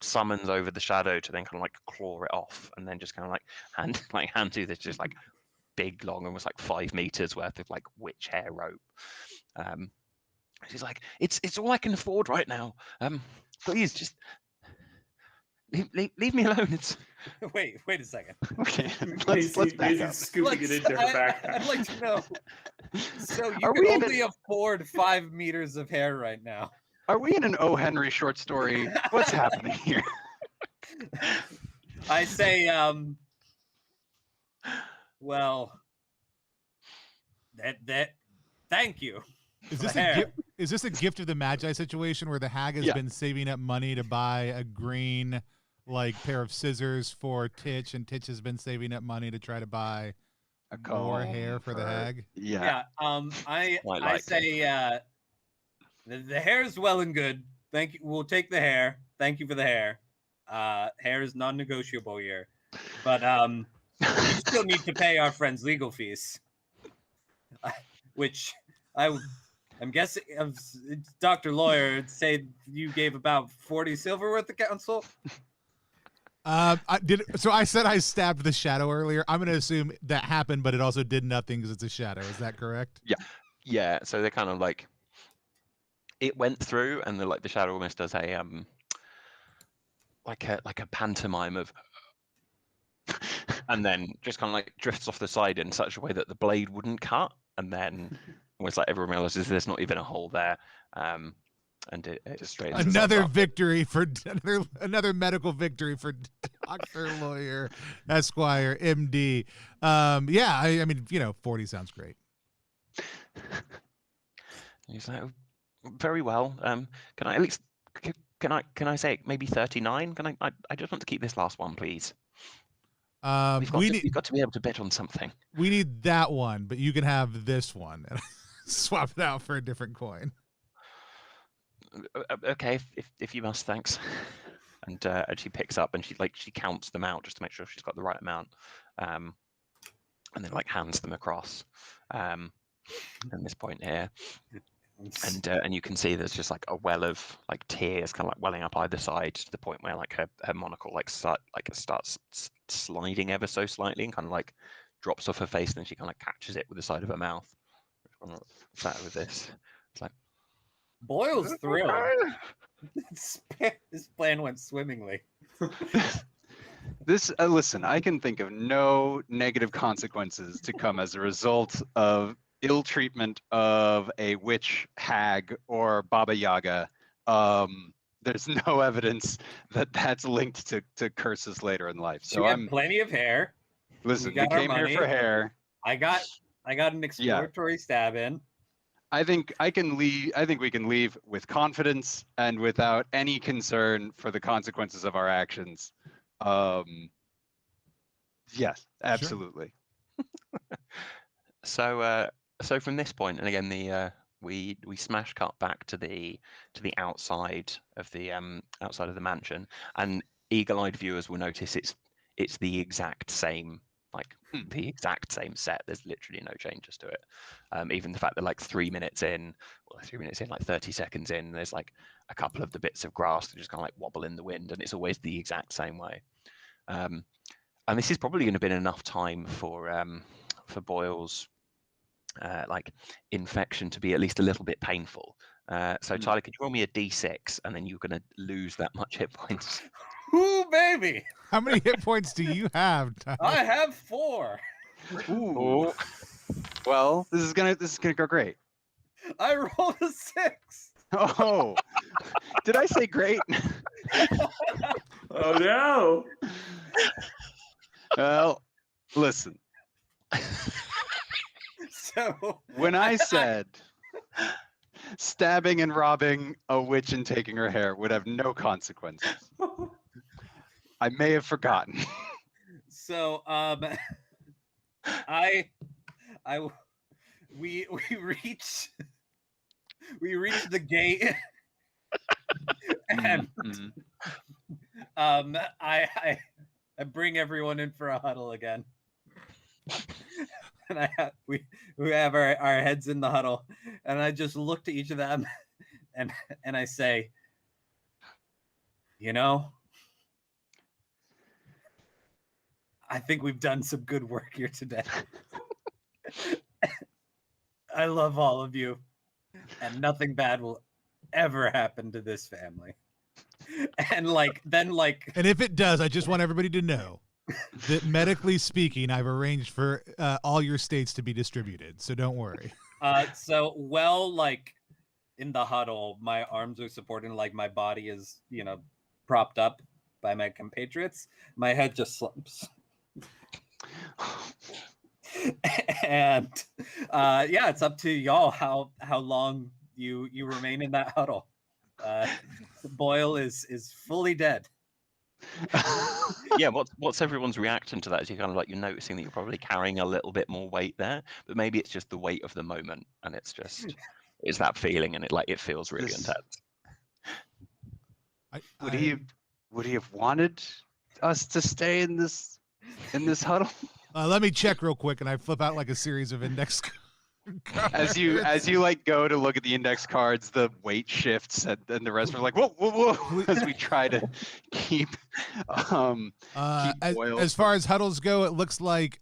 summons over the shadow to then kind of like claw it off, and then just kind of like hand to this just like big long, almost like 5 meters worth of like witch hair rope. She's like, it's all I can afford right now. Please just leave me alone. It's Wait a second. Okay, Maisie, let's back up. Maisie's scooping it into her backpack. I'd like to know. So you Are can we in only afford 5 meters of hair right now. Are we in an O. Henry short story? What's happening here? I say, well, that thank you. Is for this the hair. is this a gift of the Magi situation where the hag has Yeah. been saving up money to buy a green like pair of scissors for Titch, and Titch has been saving up money to try to buy A more comb hair for the hag? Yeah. Yeah. I Quite I likely. say, the hair is well and good. Thank you. We'll take the hair. Thank you for the hair. Hair is non-negotiable here, but we still need to pay our friends legal fees, which I'm guessing, Dr. Lawyer would say you gave about 40 silver worth of counsel. So I said I stabbed the shadow earlier. I'm gonna assume that happened, but it also did nothing because it's a shadow. Is that correct? yeah, so they're kind of like, it went through, and the shadow almost does a like a pantomime of and then just kind of like drifts off the side in such a way that the blade wouldn't cut, and then almost like everyone realizes there's not even a hole there, and it just straightens itself Another up. victory for another medical victory for Dr. Lawyer Esquire MD. Yeah, I mean, 40 sounds great. He's like, "Oh, very well. Can I at least can I say maybe 39? Can I just want to keep this last one, please. We've got to be able to bet on something. We need that one, but you can have this one. And swap it out for a different coin. Okay, if you must, thanks. And she picks up and she counts them out just to make sure she's got the right amount, and then like hands them across. At this point here, and you can see there's just like a well of like tears kind of like welling up either side to the point where like her monocle starts sliding ever so slightly and kind of like drops off her face, and then she kind of like catches it with the side of her mouth. Sat with this. It's like, Boyle's thrilled. This plan went swimmingly. Listen, I can think of no negative consequences to come as a result of ill treatment of a witch, hag, or Baba Yaga. There's no evidence that that's linked to curses later in life. So So we I'm have plenty of hair. listen. we We got our came here money. for hair. I got an exploratory stab in. I think I can leave. I think we can leave with confidence and without any concern for the consequences of our actions. Yes, absolutely. so from this point, and again, we smash cut back to the outside of the mansion, and eagle-eyed viewers will notice it's the exact same, like the exact same set. There's literally no changes to it. Even the fact that like 3 minutes in, like 30 seconds in, there's like a couple of the bits of grass that just kind of like wobble in the wind, and it's always the exact same way. And this is probably going to have been enough time for Boyle's like infection to be at least a little bit painful. So Tyler, could you roll me a d6, and then you're going to lose that much hit points? Ooh, baby! How many hit points do you have, Tyler? I have 4. Ooh. Well, this is gonna go great. I rolled a 6. Oh, Did I say great? Oh no! Well, listen. So When I said stabbing and robbing a witch and taking her hair would have no consequences, I may have forgotten. So we reach the gate, and I bring everyone in for a huddle again, and we have our heads in the huddle, and I just look to each of them, and I say, you know, I think we've done some good work here today. I love all of you, and nothing bad will ever happen to this family. And And if it does, I just want everybody to know that medically speaking, I've arranged for all your states to be distributed, so don't worry. So in the huddle, my arms are supported, like my body is, propped up by my compatriots. My head just slumps. And yeah, it's up to y'all how long you remain in that huddle. Boyle is fully dead. Yeah, what's everyone's reaction to that? Is you kind of like, you're noticing that you're probably carrying a little bit more weight there, but maybe it's just the weight of the moment, and it's that feeling, and it feels really intense. Would he have wanted us to stay in this huddle? Let me check real quick, and I flip out like a series of index cards. As you like go to look at the index cards, the weight shifts, and the rest are like, whoa, whoa, whoa, as we try to keep Boyle. As far as huddles go, it looks like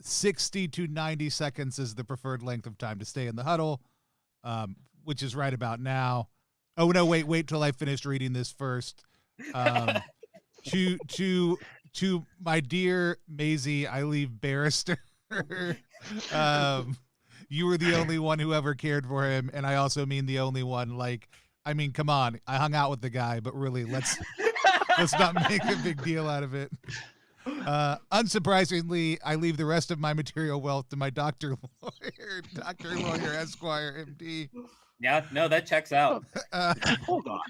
60 to 90 seconds is the preferred length of time to stay in the huddle, which is right about now. Oh no, wait till I finish reading this first. To my dear Maisie, I leave Barbaster. You were the only one who ever cared for him, and I also mean the only one. Come on, I hung out with the guy, but really, let's not make a big deal out of it. Unsurprisingly, I leave the rest of my material wealth to my Dr. Lawyer, Esquire, MD. Yeah, no, that checks out. Hold on.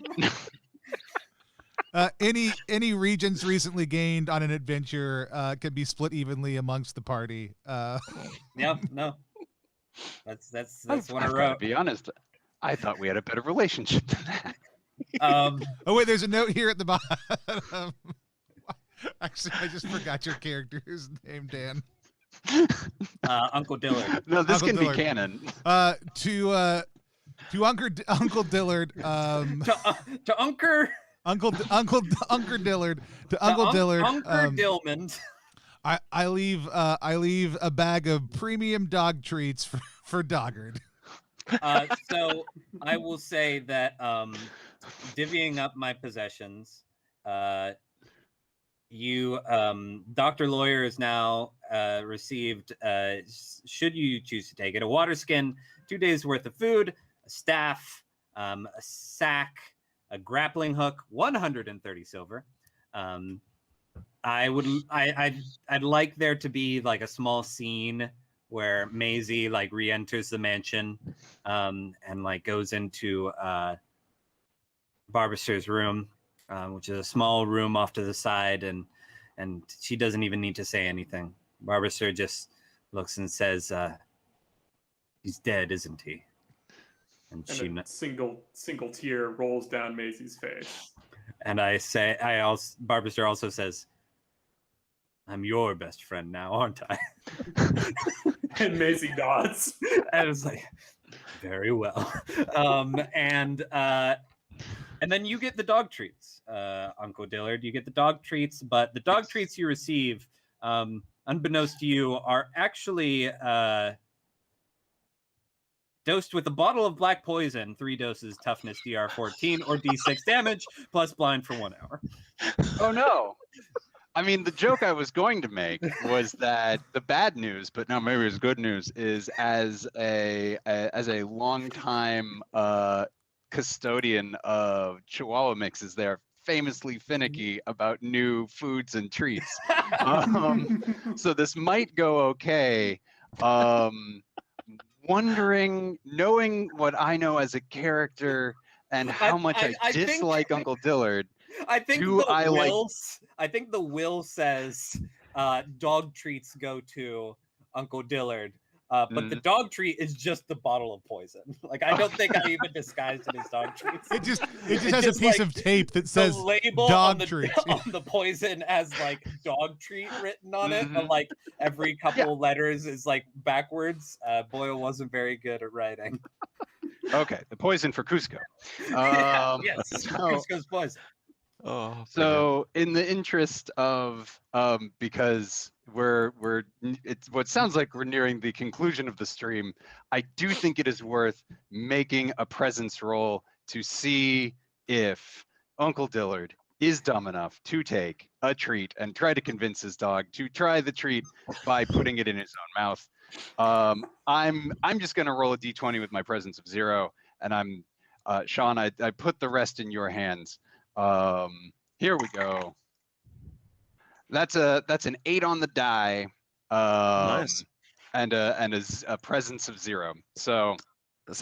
Any regions recently gained on an adventure can be split evenly amongst the party. Yeah, no. That's what I I've got wrote. to be honest, I thought we had a better relationship than that. Oh wait, there's a note here at the bottom. Actually, I just forgot your character's name, Dan. Uncle Dillard. No, this Uncle can Dillard. be canon. To Uncle Dillard. To Uncle Dillard. To Uncle Dillard. Uncle Dillman. I leave a bag of premium dog treats for Doggard. So I will say that divvying up my possessions, Dr. Lawyer is now received, should you choose to take it, a water skin, 2 days worth of food, a staff, a sack, a grappling hook, 130 silver. I'd like there to be like a small scene where Maisie re-enters the mansion and goes into Barbaster's room, which is a small room off to the side, and she doesn't even need to say anything. Barbaster just looks and says, "He's dead, isn't he?" And she a single tear rolls down Maisie's face. And Barbaster also says, "I'm your best friend now, aren't I?" And Maisie nods. I was like, very well. And then you get the dog treats, Uncle Dillard. You get the dog treats, but the dog treats you receive, unbeknownst to you, are actually dosed with a bottle of black poison, 3 doses, toughness DR 14 or D6 damage, plus blind for 1 hour. Oh no. I mean, the joke I was going to make was that the bad news, but no, maybe it's good news, is as a long time custodian of Chihuahua mixes there, famously finicky about new foods and treats. So this might go okay. Wondering, knowing what I know as a character and how much I dislike Uncle Dillard. I think I think the will says dog treats go to Uncle Dillard. But the dog treat is just the bottle of poison. Like, I don't think I even disguised it as dog treats. It just has a piece of tape that says the label dog on the, treats. on the poison has like dog treat written on it, and like every couple letters is like backwards. Boyle wasn't very good at writing. Okay, the poison for Cusco. Yes, Cusco's poison. Oh, So in the interest of because it's what sounds like we're nearing the conclusion of the stream, I do think it is worth making a presence roll to see if Uncle Dillard is dumb enough to take a treat and try to convince his dog to try the treat by putting it in his own mouth. I'm just gonna roll a d20 with my presence of 0, and I'm Sean, I put the rest in your hands. Here we go. That's an 8 on the die. Nice. And a presence of 0. So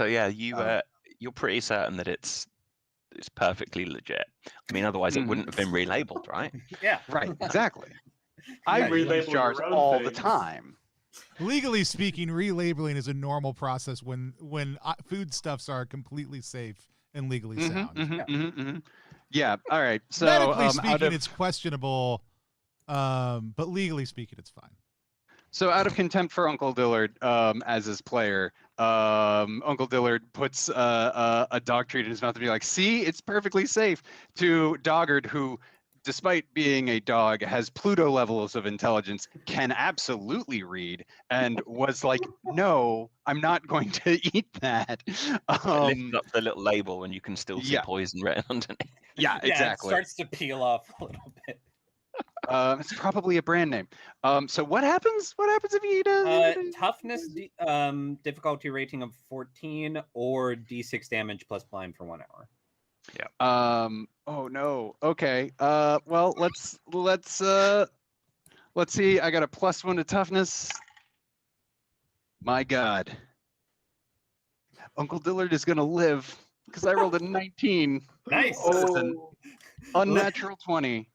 yeah, you're pretty certain that it's perfectly legit. I mean, otherwise it wouldn't have been relabeled, right? Yeah. right, exactly. I relabel relabel jars your own all the things. time. Legally speaking, relabeling is a normal process when foodstuffs are completely safe and legally sound. Yeah. All right. So medically speaking, it's questionable, but legally speaking, it's fine. So out of contempt for Uncle Dillard, as his player, Uncle Dillard puts a dog treat in his mouth and be like, "See, it's perfectly safe." To Doggard, who, despite being a dog, has Pluto levels of intelligence, can absolutely read, and was like, "No, I'm not going to eat that." Lift up the little label and you can still see poison written underneath. Yeah, exactly. It starts to peel off a little bit. It's probably a brand name. So what happens? What happens if you eat a toughness difficulty rating of 14 or d6 damage plus blind for 1 hour? Yeah. Oh no. Okay. Well, let's see. I got a +1 to toughness. My God. Uncle Dillard is gonna live because I rolled a 19. Nice. Oh, an unnatural 20.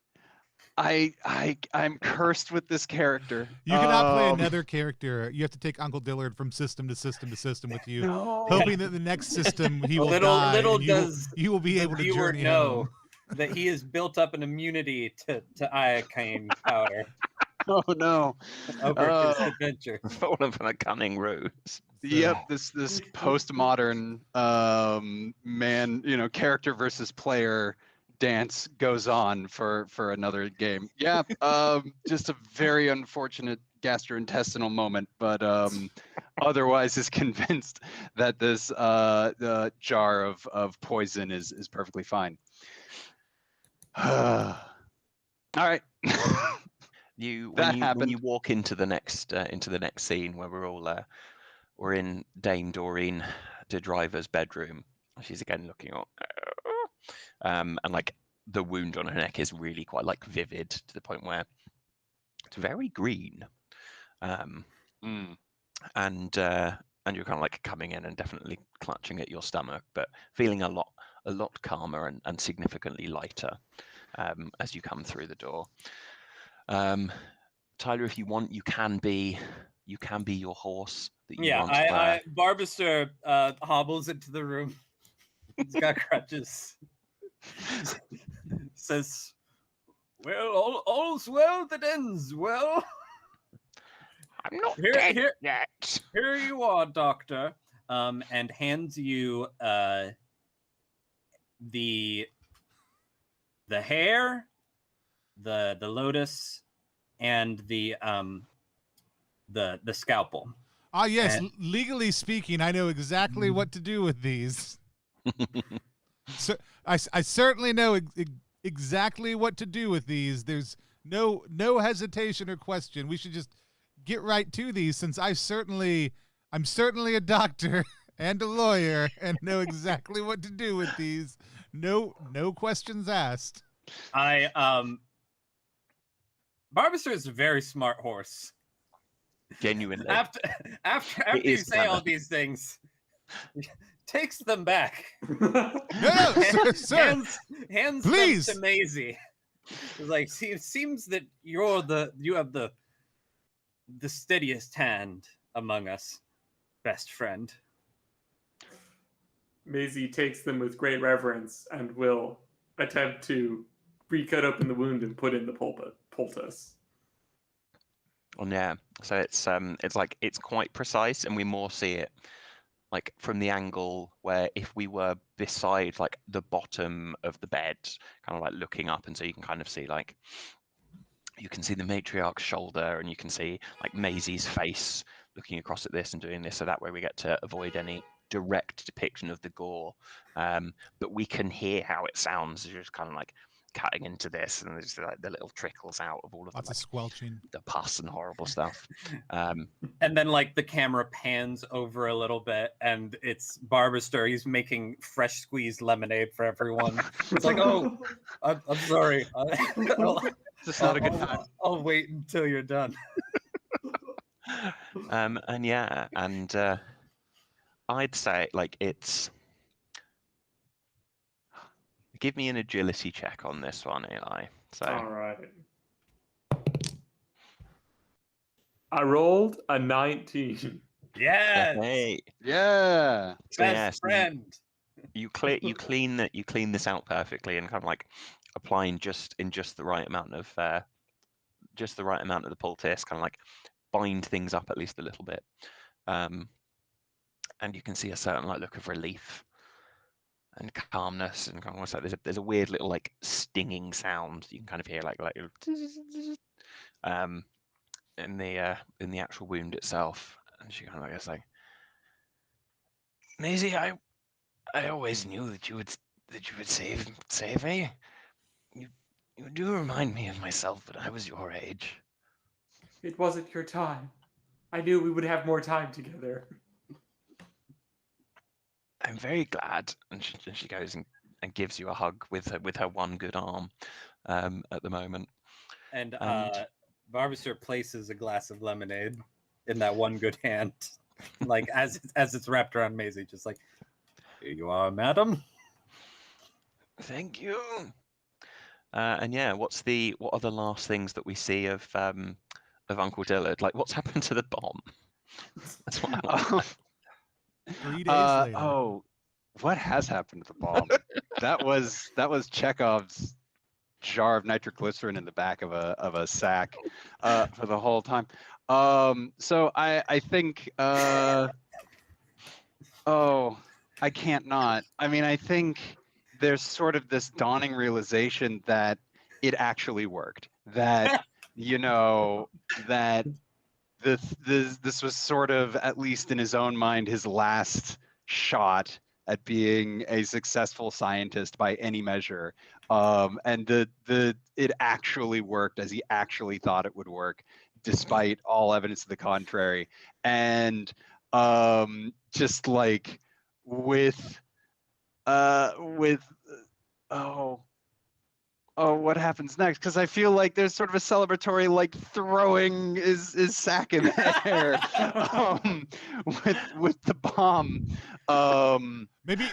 I'm cursed with this character. You cannot play another character. You have to take Uncle Dillard from system to system to system with you, hoping that the next system he will die. Little does you will be able to journey know home. that he has built up an immunity to iocane powder. Oh no! Over his adventure. Fallen from a cunning ruse. Yep, this postmodern man, character versus player dance goes on for another game. Yeah, just a very unfortunate gastrointestinal moment, but otherwise is convinced that this jar of poison is perfectly fine. All right. When you walk into the next scene where we're in Dame Doreen de Driver's bedroom, she's again looking up, and like the wound on her neck is really quite like vivid to the point where it's very green, and you're kind of like coming in and definitely clutching at your stomach, but feeling a lot calmer and significantly lighter as you come through the door. Tyler, if you want, you can be your horse that you once were. Barbaster hobbles into the room. He's got crutches. Says, "Well, all's well that ends well." I'm not dead yet. Here you are, Doctor. And hands you the hair, the lotus, and the scalpel. Ah, yes. Legally speaking, I know exactly what to do with these. So I certainly know exactly what to do with these. There's no hesitation or question. We should just get right to these, since I'm certainly a doctor and a lawyer and know exactly what to do with these. No questions asked. Barbaster is a very smart horse. Genuinely. After you say all these things, takes them back. No, sir. Hands Please. them to Maisie. It's like, it seems that you have the steadiest hand among us, best friend. Maisie takes them with great reverence and will attempt to recut open the wound and put in the poultice. And yeah, so it's like it's quite precise, and we more see it like from the angle where if we were beside like the bottom of the bed, kind of like looking up, and so you can kind of see like you can see the matriarch's shoulder, and you can see like Maisie's face looking across at this and doing this, so that way we get to avoid any direct depiction of the gore, but we can hear how it sounds as you're just kind of like cutting into this, and there's like the little trickles out of all of Lots the, of squelching, the pus and horrible stuff. And then like the camera pans over a little bit, and it's Barbaster. He's making fresh squeezed lemonade for everyone. It's like, oh, I'm sorry. It's not a good time. I'll wait until you're done. And yeah, and I'd say like it's. Give me an agility check on this one, Eli. So. All right. I rolled a 19. Yes. Hey. Yeah. So, Best yes, friend. You clean this out perfectly, and kind of like applying just the right amount of the poultice, kind of like bind things up at least a little bit, and you can see a certain like look of relief and calmness, and kind of almost like there's a weird little like stinging sound you can kind of hear like in the actual wound itself, and she kind of like is like, Maisie, I always knew that you would save me. You do remind me of myself when I was your age. It wasn't your time. I knew we would have more time together. I'm very glad. And she goes and gives you a hug with her one good arm at the moment. And Barbaster places a glass of lemonade in that one good hand, like as it's wrapped around Maisie, just like, here you are, madam. Thank you. And yeah, what are the last things that we see of Uncle Dillard? Like, what's happened to the bomb? That's what I want. 3 days later. Oh, what has happened to the bomb? that was Chekhov's jar of nitroglycerin in the back of a sack for the whole time. So I think I can't not. I mean, I think there's sort of this dawning realization that it actually worked. That that this was sort of, at least in his own mind, his last shot at being a successful scientist by any measure, and it actually worked as he actually thought it would work, despite all evidence to the contrary. And just like with what happens next? Because I feel like there's sort of a celebratory, like, throwing his sack in the air with the bomb.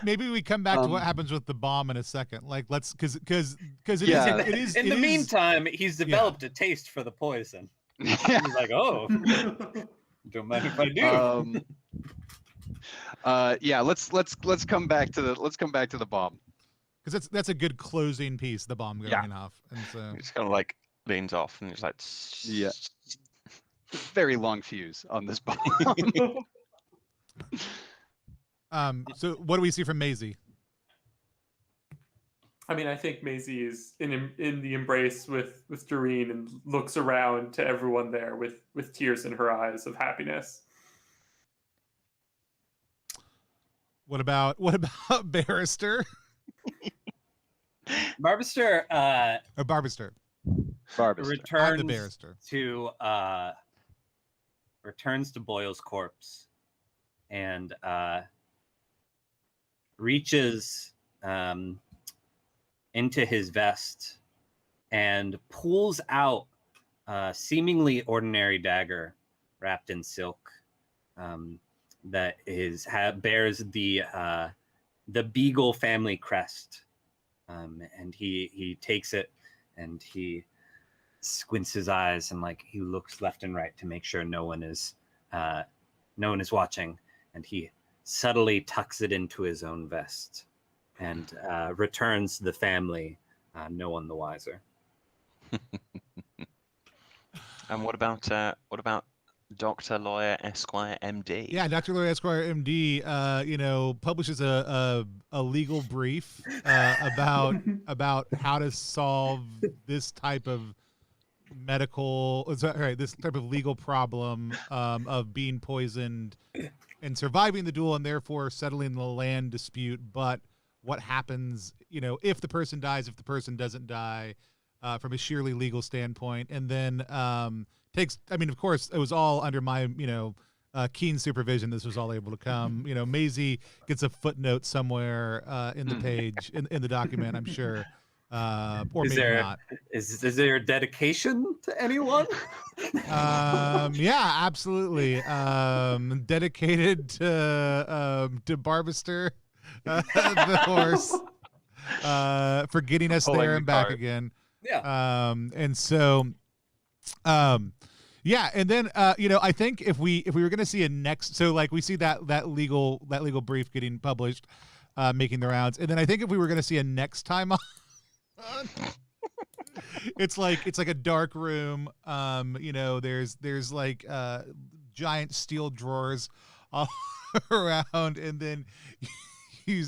Maybe we come back to what happens with the bomb in a second. Like, let's because it is. In the meantime, he's developed a taste for the poison. He's like, oh, don't mind if I do. Let's come back to the bomb. Because that's a good closing piece, the bomb going off. And so It's kind of like leans off and it's like, yeah, very long fuse on this bomb. So what do we see from Maisie? I mean, I think Maisie is in the embrace with Doreen and looks around to everyone there with tears in her eyes of happiness. What about Barrister? Barbaster Barbaster. returns the barrister. Returns to Boyle's corpse, and reaches into his vest and pulls out a seemingly ordinary dagger wrapped in silk that bears the Beagle family crest. And he takes it and he squints his eyes and like he looks left and right to make sure no one is watching, and he subtly tucks it into his own vest and returns the family no one the wiser. And what about Dr. Lawyer Esquire MD? Yeah, Dr. Lawyer Esquire MD, publishes a legal brief about how to solve this type of this type of legal problem of being poisoned and surviving the duel and therefore settling the land dispute. But what happens, if the person dies, if the person doesn't die, from a sheerly legal standpoint, and then of course, it was all under my, keen supervision. This was all able to come. Maisie gets a footnote somewhere in the page in the document, I'm sure, or maybe not. Is there a dedication to anyone? Yeah, absolutely. Dedicated to Barbaster, the horse, for getting us there and back again. Yeah. And so, yeah, and then I think if we were going to see a next, so like we see that legal brief getting published, making the rounds, and then I think if we were going to see a next time on, it's like a dark room. There's like giant steel drawers all around, and then you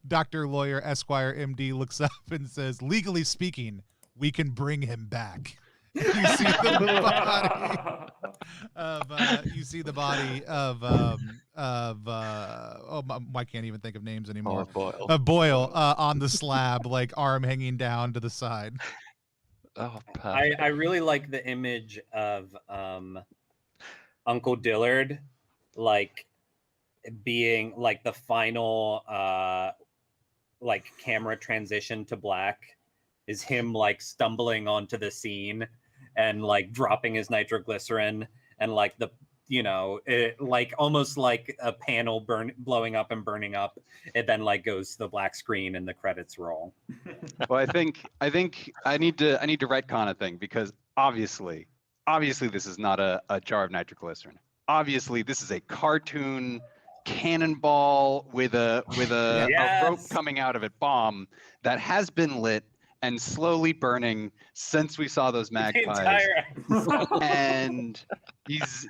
Dr. Lawyer Esquire MD looks up and says, "Legally speaking, we can bring him back." You see the body of I can't even think of names anymore. Of Boyle on the slab, like arm hanging down to the side. Oh, perfect. I really like the image of Uncle Dillard, like being like the final like camera transition to black is him like stumbling onto the scene and like dropping his nitroglycerin and like the like almost like a panel blowing up and burning up. It then like goes to the black screen and the credits roll. Well, I think I need to retcon a thing, because obviously this is not a jar of nitroglycerin. Obviously this is a cartoon cannonball with a rope coming out of it, bomb that has been lit and slowly burning since we saw those magpies. And he's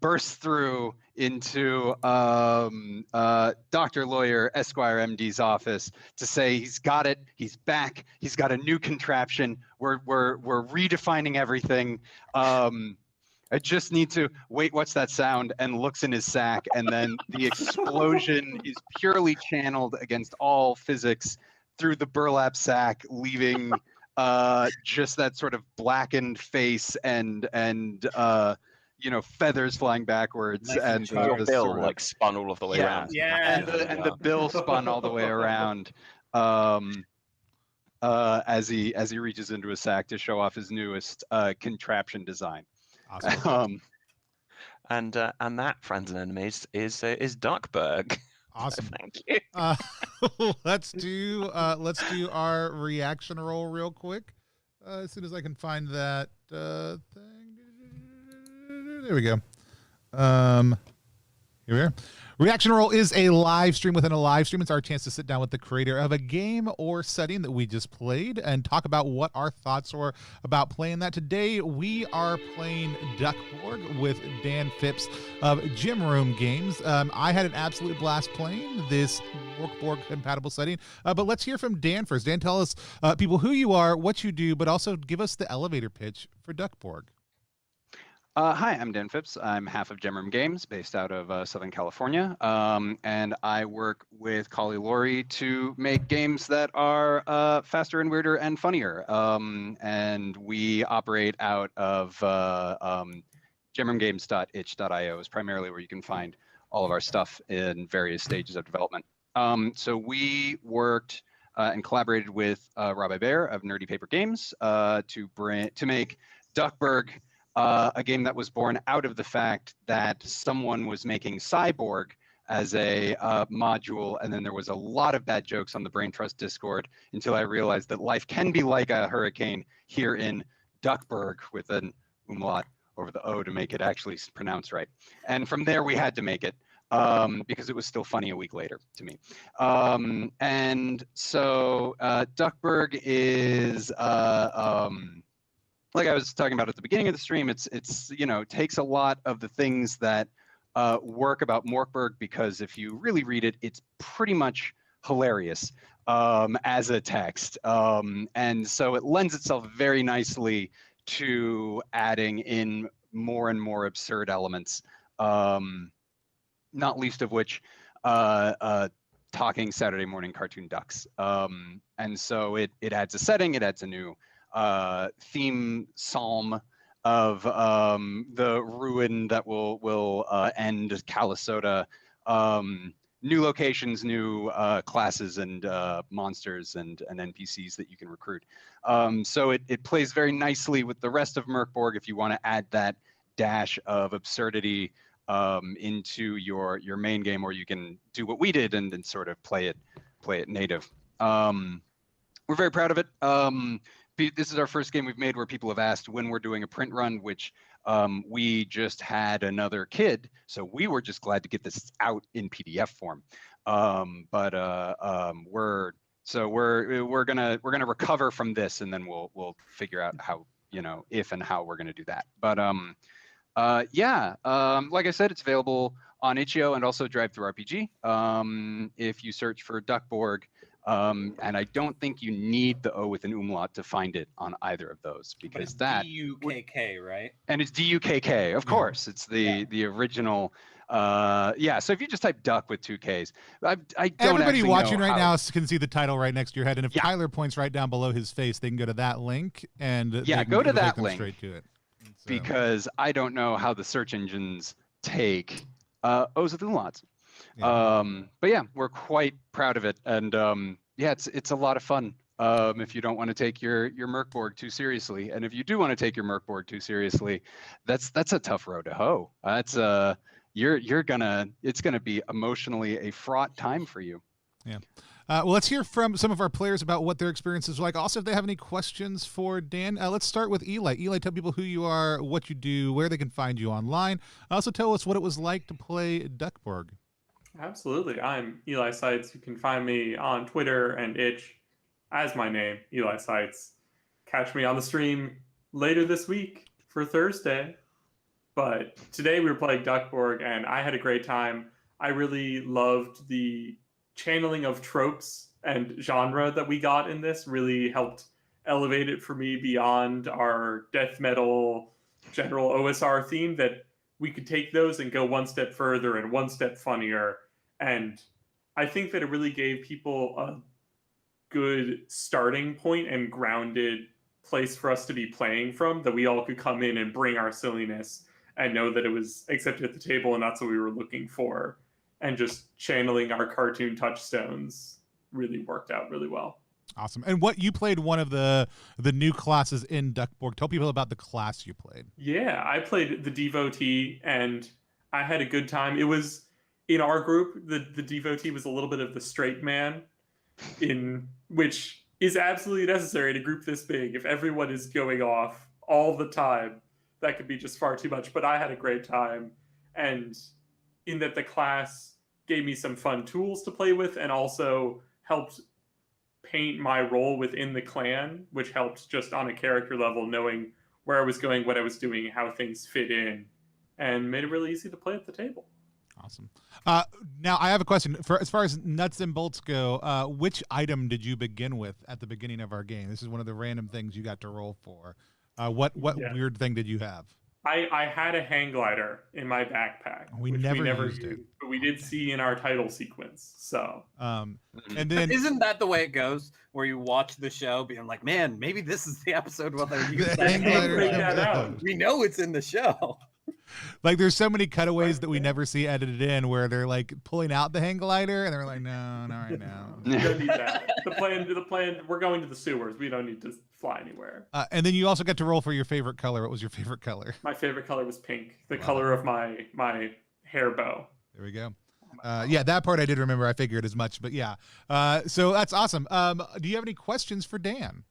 burst through into Dr. Lawyer Esquire MD's office to say he's got it, he's back, he's got a new contraption, we're redefining everything. I just need to wait. What's that sound? And looks in his sack, and then the explosion is purely channeled against all physics through the burlap sack, leaving just that sort of blackened face and feathers flying backwards, nice, and the bill like spun all of the way around. Yeah, and the bill spun all the way around. As he reaches into his sack to show off his newest contraption design. Awesome. And that, friends and enemies, is DukkBorg. Awesome. Thank you. Let's do our reaction roll real quick. As soon as I can find that thing. There we go. Here we are. Reaction Roll is a live stream within a live stream. It's our chance to sit down with the creator of a game or setting that we just played and talk about what our thoughts were about playing that. Today, we are playing DUKK BORG with Dan Phipps of Gym Room Games. I had an absolute blast playing this Mork Borg compatible setting, but let's hear from Dan first. Dan, tell us, people, who you are, what you do, but also give us the elevator pitch for DUKK BORG. Hi, I'm Dan Phipps. I'm half of Gem Room Games, based out of Southern California, and I work with Collie Laurie to make games that are faster and weirder and funnier. And we operate out of gemrumgames.itch.io is primarily where you can find all of our stuff in various stages of development. So we worked and collaborated with Rob Bear of Nerdy Paper Games to make Duckburg, a game that was born out of the fact that someone was making Cyborg as a module, and then there was a lot of bad jokes on the Brain Trust Discord until I realized that life can be like a hurricane here in Duckburg with an umlaut over the O to make it actually pronounced right. And from there we had to make it because it was still funny a week later to me. And so Duckburg is like I was talking about at the beginning of the stream, it's takes a lot of the things that work about Mork Borg, because if you really read it, it's pretty much hilarious as a text. And so it lends itself very nicely to adding in more and more absurd elements, not least of which talking Saturday morning cartoon ducks. And so it adds a setting, it adds a new theme psalm of the ruin that will end Calisotta, new locations, new classes and monsters and NPCs that you can recruit. So it plays very nicely with the rest of Mork Borg if you want to add that dash of absurdity into your main game, or you can do what we did and sort of play it native. We're very proud of it. This is our first game we've made where people have asked when we're doing a print run, which we just had another kid, so we were just glad to get this out in PDF form. We're gonna recover from this, and then we'll figure out how, if and how we're gonna do that. But like I said, it's available on itch.io and also DriveThruRPG. If you search for DUKK BORG. And I don't think you need the O with an umlaut to find it on either of those, because that DUKK, right? And it's DUKK, of course. It's the original. So if you just type duck with 2 Ks, I don't. Everybody watching right now can see the title right next to your head, and if Tyler points right down below his face, they can go to that link and go to that link straight to it. So. Because I don't know how the search engines take O's with umlauts. Yeah. But yeah, we're quite proud of it, and it's a lot of fun. If you don't want to take your Mork Borg too seriously, and if you do want to take your Mork Borg too seriously, that's a tough road to hoe. That's it's gonna be emotionally a fraught time for you. Yeah. Well, let's hear from some of our players about what their experiences were like. Also, if they have any questions for Dan, let's start with Eli. Eli, tell people who you are, what you do, where they can find you online. Also, tell us what it was like to play DUKK BORG. Absolutely. I'm Eli Seitz. You can find me on Twitter and itch as my name, Eli Seitz. Catch me on the stream later this week for Thursday. But today we were playing DUKK BORG, and I had a great time. I really loved the channeling of tropes and genre that we got in this. Really helped elevate it for me beyond our death metal general OSR theme, that we could take those and go one step further and one step funnier. And I think that it really gave people a good starting point and grounded place for us to be playing from, that we all could come in and bring our silliness and know that it was accepted at the table, and that's what we were looking for. And just channeling our cartoon touchstones really worked out really well. Awesome. And what you played one of the new classes in DUKK BORG. Tell people about the class you played. Yeah, I played the Devotee, and I had a good time. It was, in our group, the Devotee was a little bit of the straight man, in which is absolutely necessary in a group this big. If everyone is going off all the time, that could be just far too much. But I had a great time, and in that the class gave me some fun tools to play with, and also helped paint my role within the clan, which helped just on a character level, knowing where I was going, what I was doing, how things fit in, and made it really easy to play at the table. Awesome. Now I have a question. As far as nuts and bolts go, which item did you begin with at the beginning of our game? This is one of the random things you got to roll for. What weird thing did you have? I had a hang glider in my backpack. We never used it, but we did see in our title sequence. So, and then isn't that the way it goes? Where you watch the show, being like, "Man, maybe this is the episode where they use that hang glider." Break that out. We know it's in the show. Like there's so many cutaways that we never see edited in where they're like pulling out the hang glider and they're like, no, not right now. We don't need that. The plan. We're going to the sewers. We don't need to fly anywhere. And then you also get to roll for your favorite color. What was your favorite color? My favorite color was pink, the color of my hair bow. There we go. Yeah, that part I did remember. I figured as much, but yeah. So that's awesome. Do you have any questions for Dan?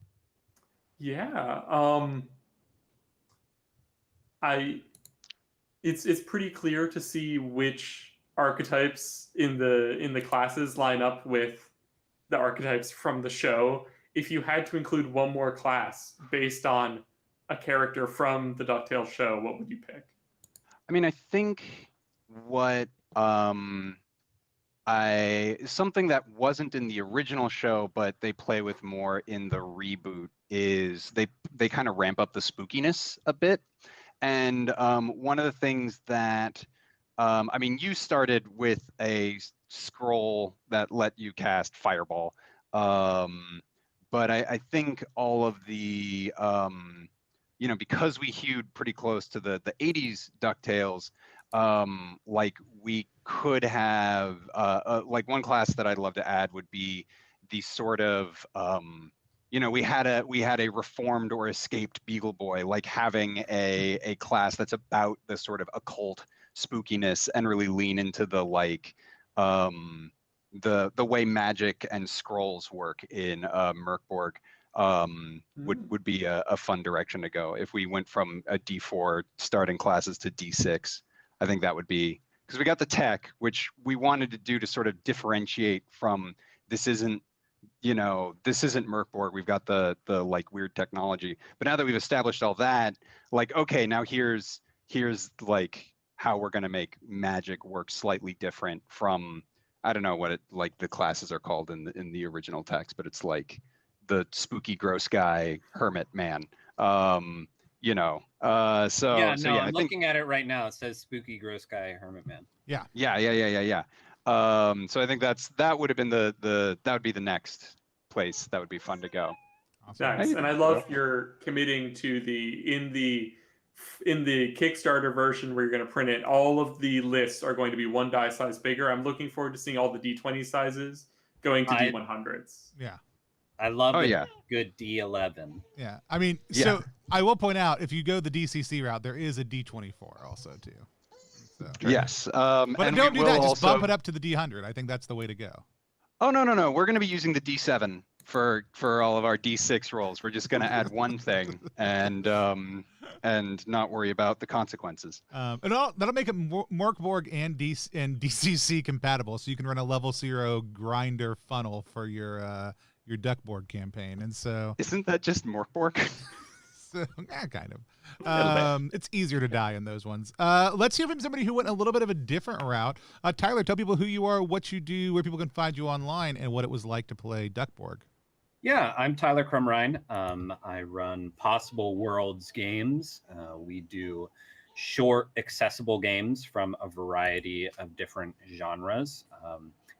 Yeah. It's pretty clear to see which archetypes in the classes line up with the archetypes from the show. If you had to include one more class based on a character from the DuckTales show, what would you pick? I mean, I think what something that wasn't in the original show, but they play with more in the reboot is they kind of ramp up the spookiness a bit. And one of the things that I mean, you started with a scroll that let you cast Fireball, but I think all of the you know, because we hewed pretty close to the 80s DuckTales, like we could have like one class that I'd love to add would be the sort of you know, we had a reformed or escaped Beagle Boy, like having a class that's about the sort of occult spookiness and really lean into the like the way magic and scrolls work in Mork Borg. Would be a fun direction to go if we went from a D4 starting classes to D6. I think that would be, because we got the tech, which we wanted to do to sort of differentiate from this isn't, you know, this isn't Mork Borg. We've got the like weird technology, but now that we've established all that, like, okay, now here's like how we're gonna make magic work slightly different from, I don't know what it like the classes are called in the original text, but it's like the spooky gross guy hermit man. You know, so yeah, so no, yeah, I'm I think, looking at it right now. It says spooky gross guy hermit man. Yeah. yeah. So I think that would have been that would be the next place that would be fun to go. Awesome. Nice, and I love your committing to in the Kickstarter version where you're going to print it. All of the lists are going to be one die size bigger. I'm looking forward to seeing all the D20 sizes going to D100s. Yeah. I love yeah. good D11. Yeah. I mean, Yeah. so I will point out, if you go the DCC route, there is a D24 also too. So, Yes. but and don't we do that. will Just bump it up to the D100. I think that's the way to go. Oh no. We're going to be using the D7 for all of our D6 rolls. We're just going to add one thing and not worry about the consequences. And that'll make it Mork Borg and DCC compatible, so you can run a level 0 grinder funnel for your DukkBorg campaign. And so isn't that just Mork Borg? So, kind of. It's easier to die in those ones. Let's hear from somebody who went a little bit of a different route. Tyler, tell people who you are, what you do, where people can find you online, and what it was like to play DukkBorg. Yeah, I'm Tyler Crumrine. I run Possible Worlds games. We do short, accessible games from a variety of different genres,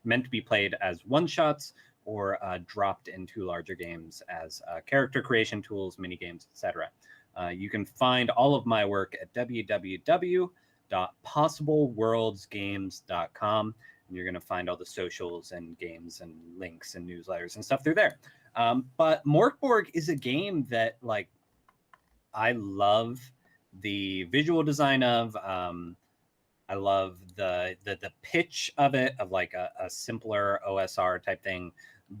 meant to be played as one-shots or dropped into larger games as character creation tools, mini games, etc. You can find all of my work at www.possibleworldsgames.com, and you're going to find all the socials and games and links and newsletters and stuff through there. But Mork Borg is a game that, like, I love the visual design of. I love the pitch of it, of like a simpler OSR type thing,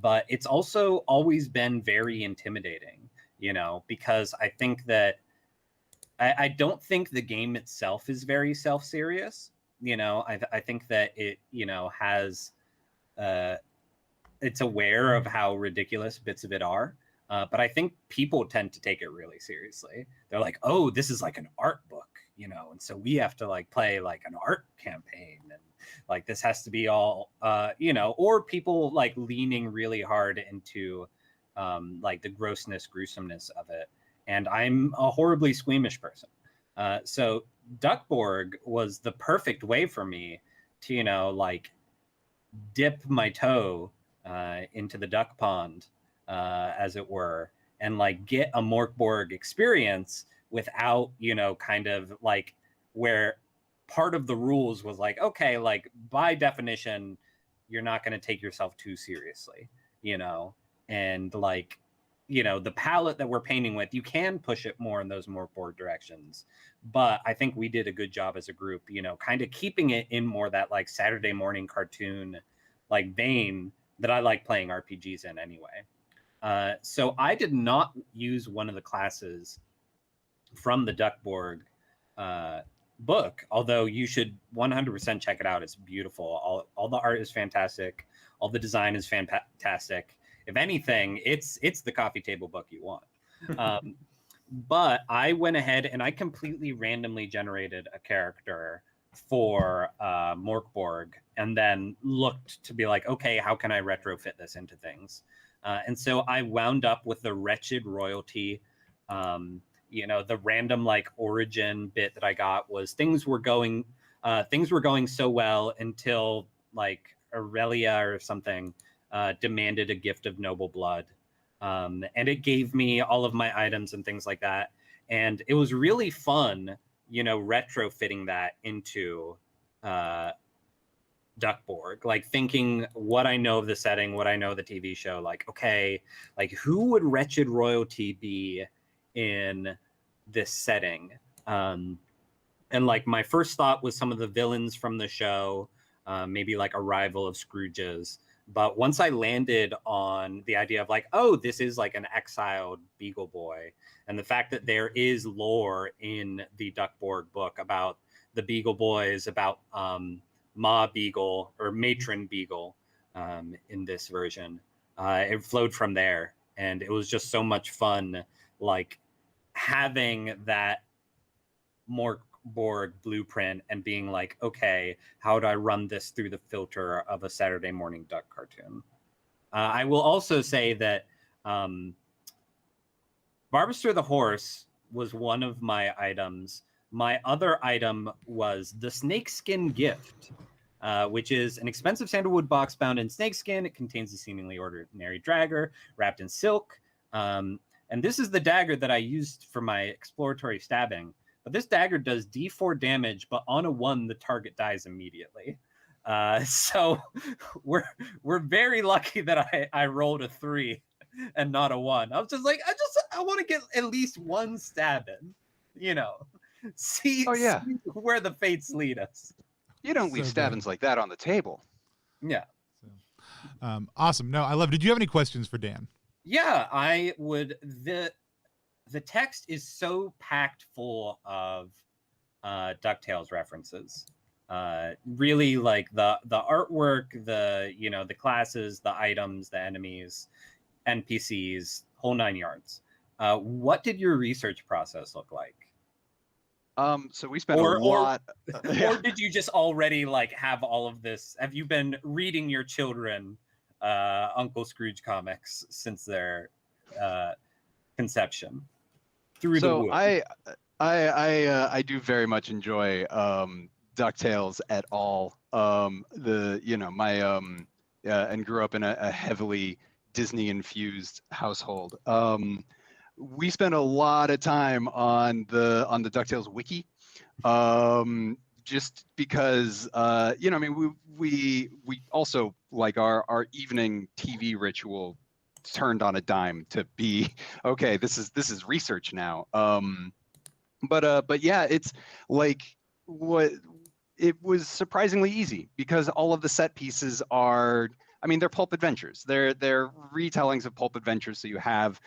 but it's also always been very intimidating, you know, because I think that I don't think the game itself is very self-serious. You know, I think that it, you know, has it's aware of how ridiculous bits of it are. But I think people tend to take it really seriously. They're like, oh, this is like an art book, you know, and so we have to like play like an art campaign, and like this has to be all, you know, or people like leaning really hard into like the grossness, gruesomeness of it. And I'm a horribly squeamish person. So DukkBorg was the perfect way for me to, you know, like dip my toe into the duck pond, as it were, and like get a Mork Borg experience without, you know, kind of like where part of the rules was like, okay, like by definition, you're not going to take yourself too seriously, you know, and like, you know, the palette that we're painting with, you can push it more in those more board directions. But I think we did a good job as a group, you know, kind of keeping it in more that like Saturday morning cartoon like vein that I like playing RPGs in anyway. So I did not use one of the classes from the DUKK BORG book, although you should 100% check it out. It's beautiful. All the art is fantastic. All the design is fantastic. If anything, it's the coffee table book you want. But I went ahead and I completely randomly generated a character for Mork Borg, and then looked to be like, okay, how can I retrofit this into things? And so I wound up with the wretched royalty. You know, the random like origin bit that I got was things were going so well until like Aurelia or something demanded a gift of noble blood. And it gave me all of my items and things like that. And it was really fun, you know, retrofitting that into DUKK BORG, like thinking what I know of the setting, what I know of the TV show, like, okay, like who would wretched royalty be in this setting? And like my first thought was some of the villains from the show, maybe like a rival of Scrooge's. But once I landed on the idea of like, oh, this is like an exiled Beagle Boy, and the fact that there is lore in the DUKK BORG book about the Beagle Boys, about Ma Beagle or Matron Beagle in this version, it flowed from there. And it was just so much fun, like having that Mork Borg blueprint and being like, okay, how do I run this through the filter of a Saturday morning duck cartoon? I will also say that Barbaster the horse was one of my items. My other item was the snakeskin gift, which is an expensive sandalwood box bound in snakeskin. It contains a seemingly ordinary dagger wrapped in silk. And this is the dagger that I used for my exploratory stabbing. But this dagger does D4 damage, but on a 1, the target dies immediately. So we're very lucky that I rolled a 3 and not a 1. I was just like, I want to get at least one stab in, you know, see where the fates lead us. You don't leave stabbings like that on the table. Yeah. So, awesome. No, I love it. Did you have any questions for Dan? Yeah, I would. The text is so packed full of DuckTales references. Really, like the artwork, the classes, the items, the enemies, NPCs, whole 9 yards. What did your research process look like? So we spent a lot. Or did you just already like have all of this? Have you been reading your children Uncle Scrooge comics since their conception? So I do very much enjoy DuckTales at all. And grew up in a heavily Disney infused household. We spent a lot of time on the DuckTales wiki, just because we also like our evening TV ritual turned on a dime to be okay. This is research now. But yeah, it's like it was surprisingly easy because all of the set pieces are, I mean, they're pulp adventures. They're retellings of pulp adventures. So you have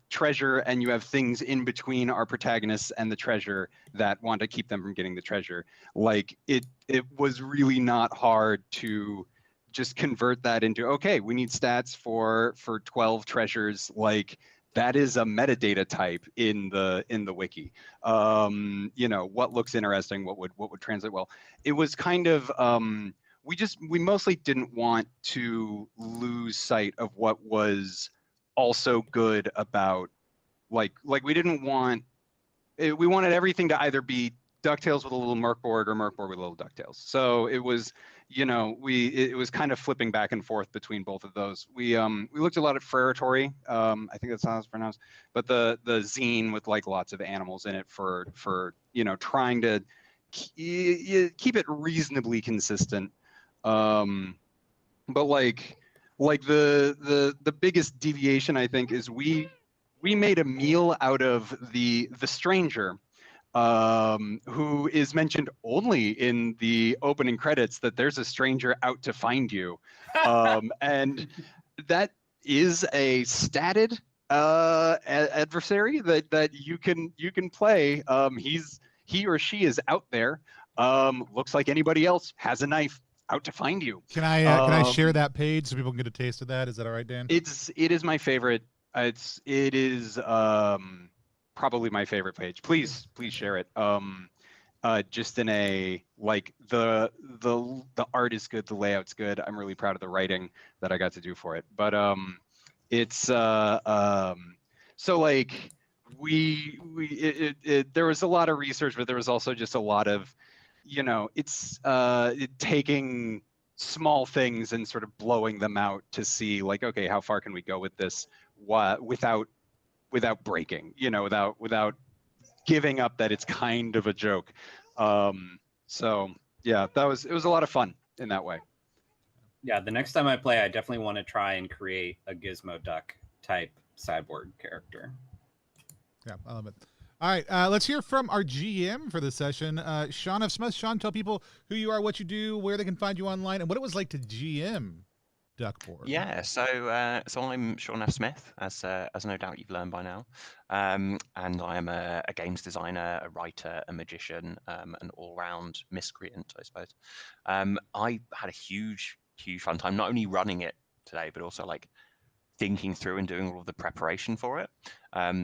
treasure and you have things in between our protagonists and the treasure that want to keep them from getting the treasure. Like it was really not hard to just convert that into, okay, we need stats for 12 treasures. Like that is a metadata type in the wiki. What looks interesting, what would translate well. It was kind of we mostly didn't want to lose sight of what was also good about like we didn't want we wanted everything to either be DuckTales with a little Mork Borg or Mork Borg with a little DuckTales. So it was, it was kind of flipping back and forth between both of those. We looked a lot at Ferratory, I think that's how it's pronounced, but the zine with like lots of animals in it for trying to you keep it reasonably consistent. But like the biggest deviation, I think, is we made a meal out of the stranger, who is mentioned only in the opening credits, that there's a stranger out to find you, and that is a statted adversary that you can play. He or she is out there. Looks like anybody else, has a knife, out to find you. Can I share that page so people can get a taste of that? Is that all right, Dan? It is my favorite. It is probably my favorite page. Please share it. Just in a, like, the art is good, the layout's good. I'm really proud of the writing that I got to do for it. But it's so like there was a lot of research, but there was also just a lot of, it's taking small things and sort of blowing them out to see, like, okay, how far can we go with this without breaking, without giving up that it's kind of a joke. So yeah, it was a lot of fun in that way. Yeah, the next time I play, I definitely want to try and create a Gizmo Duck type cyborg character. Yeah, I love it. All right, let's hear from our GM for this session, Sean F. Smith. Sean, tell people who you are, what you do, where they can find you online, and what it was like to GM DukkBorg. Yeah, so I'm Sean F. Smith, as no doubt you've learned by now, and I am a games designer, a writer, a magician, an all-round miscreant, I suppose. I had a huge fun time, not only running it today, but also like thinking through and doing all of the preparation for it,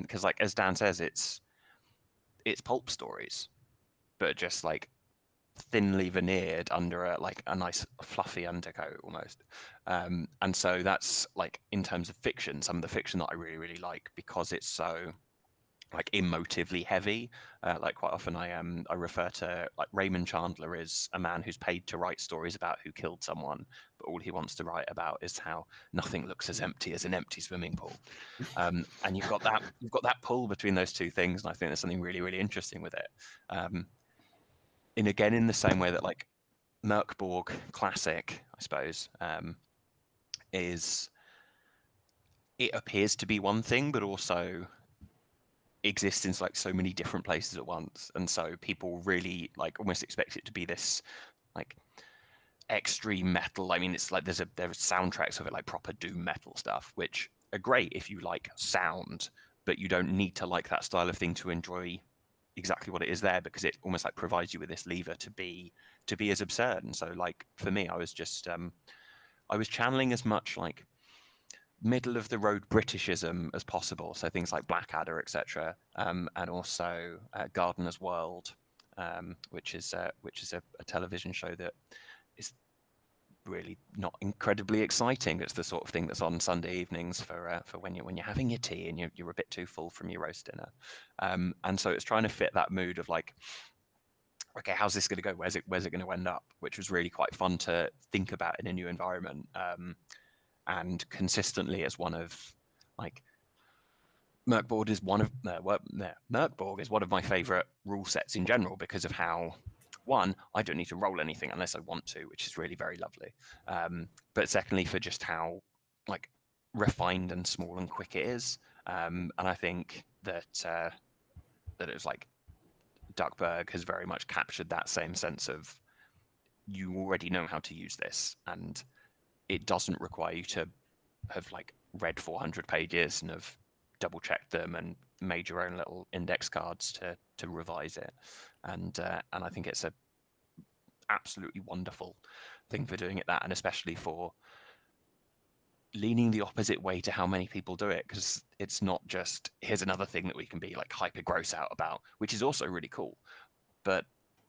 because like as Dan says, it's pulp stories, but just like thinly veneered under a nice fluffy undercoat almost, and so that's like, in terms of fiction, some of the fiction that I really like, because it's so like emotively heavy. Like quite often I refer to, like, Raymond Chandler is a man who's paid to write stories about who killed someone, but all he wants to write about is how nothing looks as empty as an empty swimming pool. And you've got that pull between those two things, and I think there's something really interesting with it. And again, in the same way that like Mork Borg classic, I suppose, is, it appears to be one thing, but also exists in like so many different places at once, and so people really like almost expect it to be this like extreme metal. I mean, it's like there are soundtracks of it, like proper doom metal stuff, which are great if you like sound, but you don't need to like that style of thing to enjoy exactly what it is there, because it almost like provides you with this lever to be as absurd. And so like for me, I was just I was channeling as much like middle of the road Britishism as possible, so things like Blackadder, etc., and also Gardener's World, which is a television show that is really not incredibly exciting. It's the sort of thing that's on Sunday evenings for when you're having your tea and you're a bit too full from your roast dinner, and so it's trying to fit that mood of like, okay, how's this going to go? Where's it going to end up? Which was really quite fun to think about in a new environment. And consistently, as one of like Mork Borg is one of Mork Borg is one of my favorite rule sets in general, because of how, one, I don't need to roll anything unless I want to, which is really very lovely. But secondly, for just how like refined and small and quick it is. And I think that it was like DukkBorg has very much captured that same sense of, you already know how to use this, and it doesn't require you to have like read 400 pages and have double checked them and made your own little index cards to revise it. And I think it's a absolutely wonderful thing for doing it that, and especially for leaning the opposite way to how many people do it, because it's not just, here's another thing that we can be like hyper gross out about, which is also really cool. But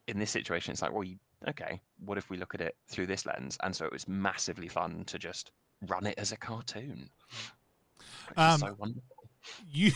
in this situation, it's like, well, okay, what if we look at it through this lens? And so it was massively fun to just run it as a cartoon. Which is so wonderful. You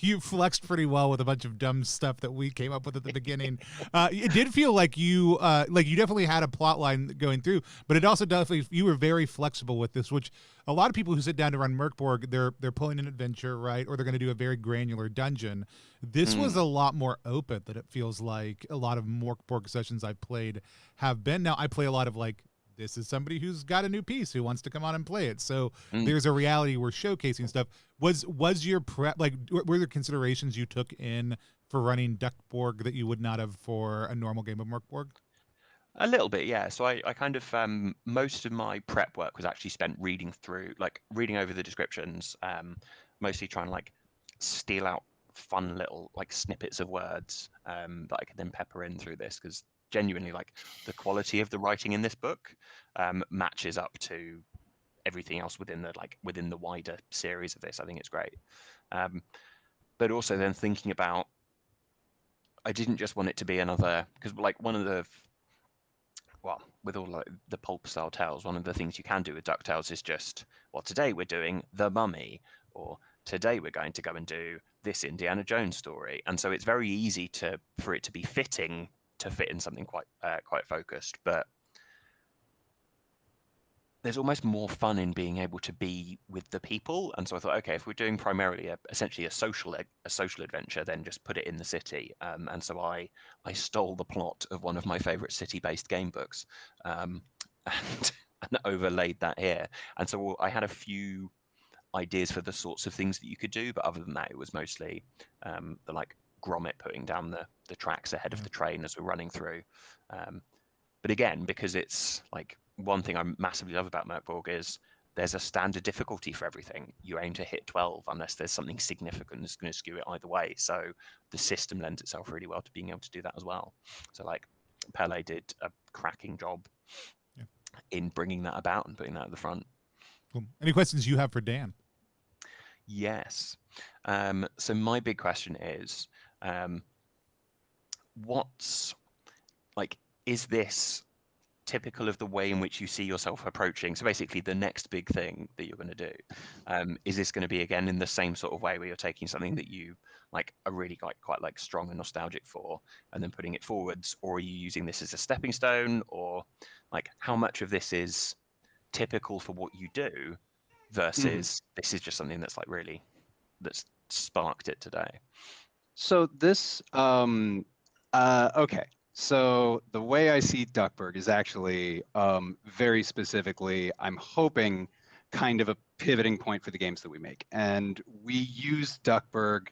you flexed pretty well with a bunch of dumb stuff that we came up with at the beginning. It did feel like you definitely had a plot line going through, but it also definitely you were very flexible with this, which a lot of people who sit down to run Mork Borg, they're pulling an adventure, right? Or they're going to do a very granular dungeon. This was a lot more open than it feels like a lot of Mork Borg sessions I've played have been. Now I play a lot of like, this is somebody who's got a new piece who wants to come on and play it. So there's a reality we're showcasing stuff. Was your prep, like, were there considerations you took in for running DUKK BORG that you would not have for a normal game of Mork Borg? A little bit, yeah. So I kind of most of my prep work was actually spent reading over the descriptions, mostly trying to like steal out fun little like snippets of words that I could then pepper in through this, because genuinely like the quality of the writing in this book matches up to everything else within the wider series of this. I think it's great. But also then thinking about, I didn't just want it to be another, because like one of the, well, with all like the pulp style tales, one of the things you can do with DuckTales is just, well, today we're doing The Mummy, or today we're going to go and do this Indiana Jones story. And so it's very easy for it to be fitting to fit in something quite focused, but there's almost more fun in being able to be with the people. And so I thought, okay, if we're doing primarily essentially a social adventure, then just put it in the city. And so I stole the plot of one of my favorite city-based game books and overlaid that here. And so I had a few ideas for the sorts of things that you could do, but other than that, it was mostly the like Gromit putting down the tracks ahead of the train as we're running through. But again, because it's like, one thing I massively love about Mork Borg is there's a standard difficulty for everything. You aim to hit 12 unless there's something significant that's going to skew it either way. So the system lends itself really well to being able to do that as well. So like Pele did a cracking job in bringing that about and putting that at the front. Cool. Any questions you have for Dan? Yes. So my big question is, is this typical of the way in which you see yourself approaching? So basically the next big thing that you're going to do, is this going to be again in the same sort of way where you're taking something that you like are really quite like strong and nostalgic for and then putting it forwards, or are you using this as a stepping stone, or like how much of this is typical for what you do versus this is just something that's like really that's sparked it today? So this okay. So the way I see Duckburg is actually very specifically, I'm hoping, kind of a pivoting point for the games that we make. And we use Duckburg.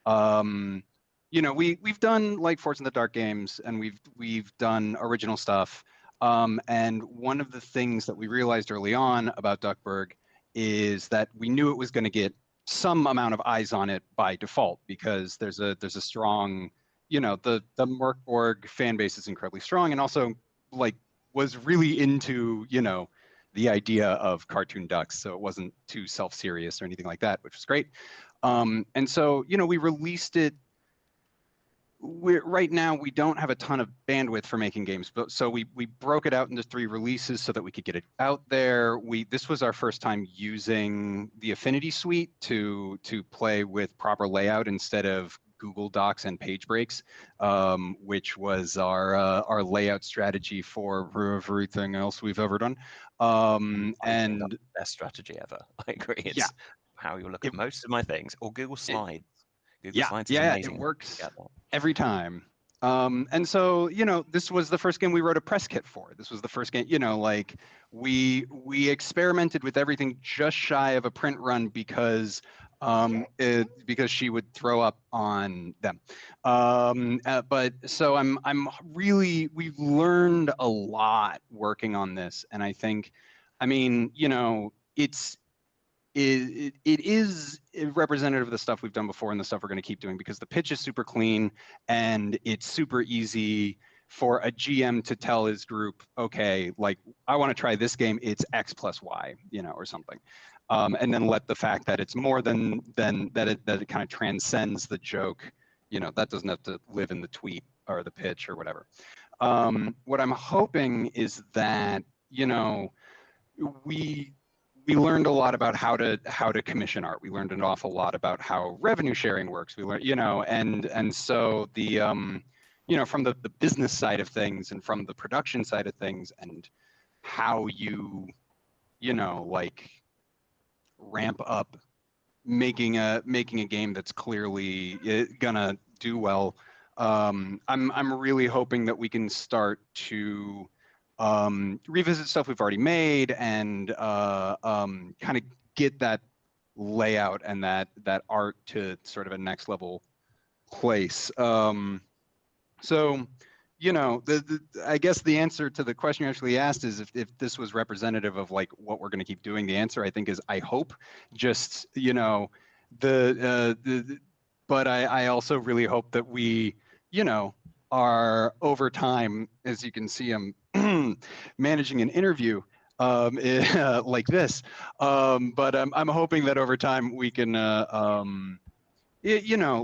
You know, we've done like Forts in the Dark games, and we've done original stuff. And one of the things that we realized early on about Duckburg is that we knew it was going to get some amount of eyes on it by default, because there's a strong, you know, the Mork Borg fan base is incredibly strong, and also like was really into, you know, the idea of cartoon ducks, so it wasn't too self-serious or anything like that, which was great. And so, you know, we released it. Right now we don't have a ton of bandwidth for making games, but so we broke it out into 3 releases so that we could get it out there. This was our first time using the Affinity Suite to play with proper layout instead of Google Docs and page breaks, which was our layout strategy for everything else we've ever done. And best strategy ever. I agree. It's how you look at most of my things, or Google Slides. Google Slides is amazing. It works every time. And so, you know, this was the first game we wrote a press kit for. This was the first game, you know, like we experimented with everything just shy of a print run because she would throw up on them. But so I'm really, we've learned a lot working on this, and I think, I mean, you know, it is representative of the stuff we've done before and the stuff we're going to keep doing, because the pitch is super clean and it's super easy for a GM to tell his group, okay, like I want to try this game, it's X plus Y, you know, or something. And then let the fact that it's more than that it kind of transcends the joke, you know, that doesn't have to live in the tweet or the pitch or whatever. What I'm hoping is that, you know, we we learned a lot about how to commission art. We learned an awful lot about how revenue sharing works. We learned, and so the from the business side of things and from the production side of things, and how you like ramp up making a game that's clearly gonna do well. I'm really hoping that we can start to revisit stuff we've already made and kind of get that layout and that art to sort of a next level place. So, I guess the answer to the question you actually asked is if this was representative of like what we're going to keep doing. The answer I think is I hope. Just but I also really hope that we are over time, as you can see, I'm managing an interview like this, but I'm hoping that over time we can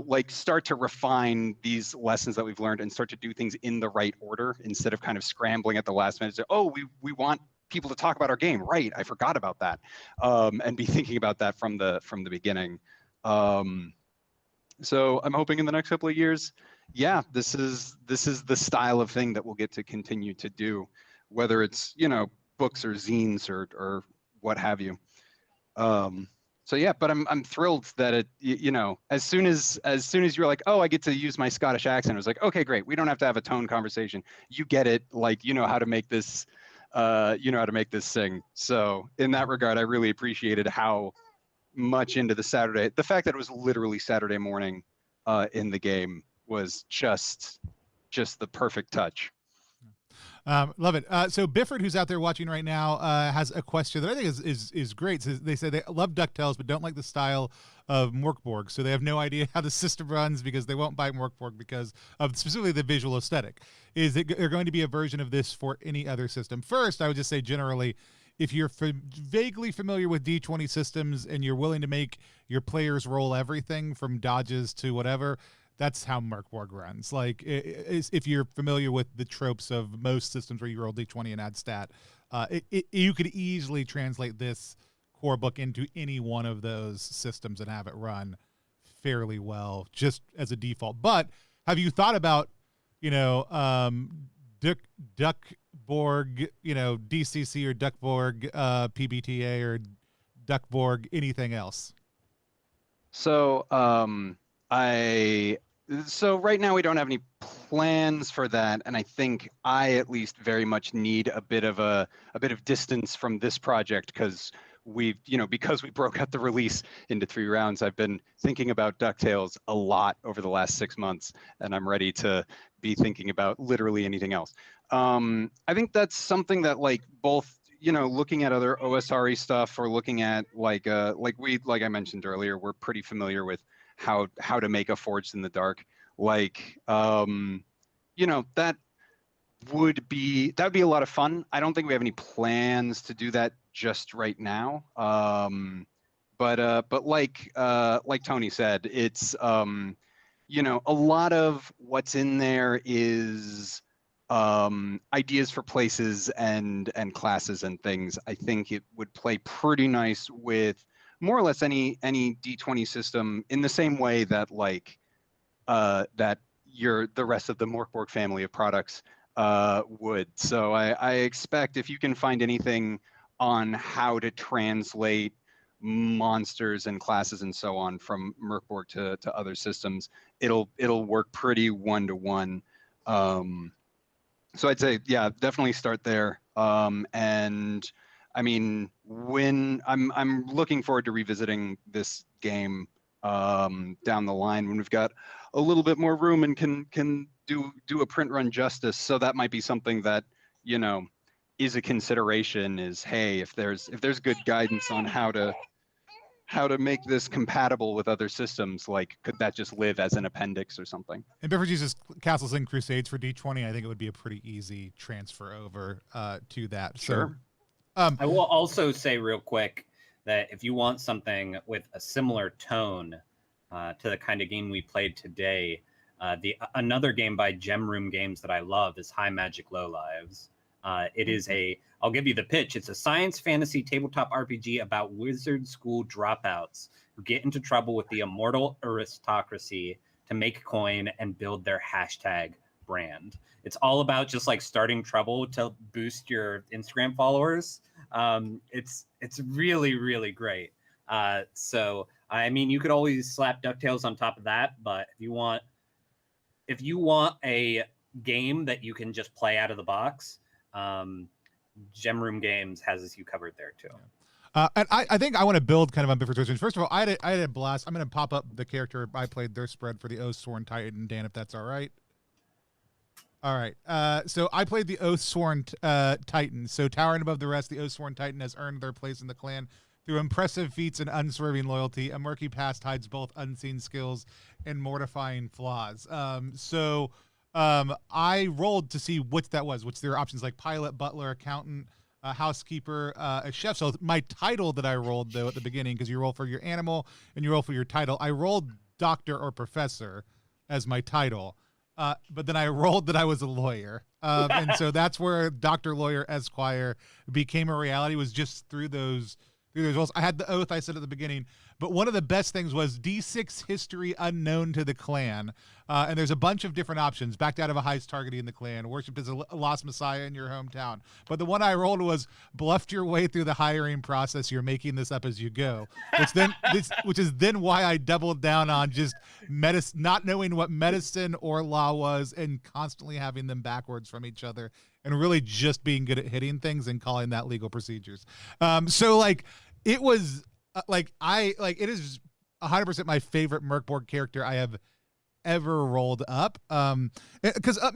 like start to refine these lessons that we've learned and start to do things in the right order instead of kind of scrambling at the last minute. Say, oh, we want people to talk about our game, right? I forgot about that, and be thinking about that from the beginning. So I'm hoping in the next couple of years, yeah, this is the style of thing that we'll get to continue to do, whether it's books or zines or what have you. So yeah, but I'm thrilled that it as soon as you're like, oh, I get to use my Scottish accent, I was like, okay, great. We don't have to have a tone conversation. You get it, like how to make this sing. So in that regard, I really appreciated how much into the fact that it was literally Saturday morning in the game was just the perfect touch. Love it. So Bifford, who's out there watching right now, has a question that I think is great. So they say they love DuckTales, but don't like the style of Mork Borg. So they have no idea how the system runs because they won't buy Mork Borg because of specifically the visual aesthetic. Is there going to be a version of this for any other system? First, I would just say generally, if you're vaguely familiar with D20 systems and you're willing to make your players roll everything from dodges to whatever, that's how Mork Borg runs. Like, if you're familiar with the tropes of most systems where you roll D20 and add stat, you could easily translate this core book into any one of those systems and have it run fairly well, just as a default. But have you thought about, DukkBorg, DCC or DukkBorg, PBTA or DukkBorg, anything else? So so right now we don't have any plans for that, and I think I at least very much need a bit of distance from this project because because we broke out the release into 3 rounds. I've been thinking about DuckTales a lot over the last 6 months, and I'm ready to be thinking about literally anything else. I think that's something that both looking at other OSRE stuff or looking at like I mentioned earlier, we're pretty familiar with how to make a Forged in the Dark. That would be a lot of fun. I don't think we have any plans to do that just right now. But like Tony said, it's a lot of what's in there is ideas for places and classes and things. I think it would play pretty nice with more or less any D20 system, in the same way that the rest of the Mork Borg family of products would. So I expect if you can find anything on how to translate monsters and classes and so on from Mork Borg to other systems, it'll work pretty one-to-one. So I'd say, yeah, definitely start there. And I mean, when I'm looking forward to revisiting this game down the line when we've got a little bit more room and can do a print run justice. So that might be something that is a consideration. Is, hey, if there's good guidance on how to make this compatible with other systems, could that just live as an appendix or something? And Bifford uses Castles and Crusades for D20. I think it would be a pretty easy transfer over to that. Sure. So, I will also say real quick that if you want something with a similar tone to the kind of game we played today, another game by Gem Room Games that I love is High Magic Low Lives. It is I'll give you the pitch. It's a science fantasy tabletop RPG about wizard school dropouts who get into trouble with the immortal aristocracy to make coin and build their hashtag brand. It's all about just like starting trouble to boost your Instagram followers. It's really, really great. So I mean, you could always slap DuckTales on top of that, but if you want a game that you can just play out of the box, Gem Room Games has you covered there too. And I think I want to build kind of on Bifford's questions. First of all, I had a blast. I'm going to pop up the character I played their spread for the Oathsworn Titan, Dan, if that's all right. All right. So I played the Oathsworn Titan. So towering above the rest, the Oathsworn Titan has earned their place in the clan through impressive feats and unswerving loyalty. A murky past hides both unseen skills and mortifying flaws. I rolled to see what that was, which there are options like pilot, butler, accountant, housekeeper, a chef. So my title that I rolled, though, at the beginning, because you roll for your animal and you roll for your title, I rolled doctor or professor as my title. But then I rolled that I was a lawyer. And so that's where Dr. Lawyer Esquire became a reality, was just through those roles. I had the oath I said at the beginning, but one of the best things was D6 history unknown to the clan. And there's a bunch of different options. Backed out of a heist targeting the clan, worshipped as a lost messiah in your hometown. But the one I rolled was bluffed your way through the hiring process. You're making this up as you go, which is then why I doubled down on just not knowing what medicine or law was and constantly having them backwards from each other, and really just being good at hitting things and calling that legal procedures. So like it was it is 100% my favorite Mork Borg character I have ever rolled up. Because I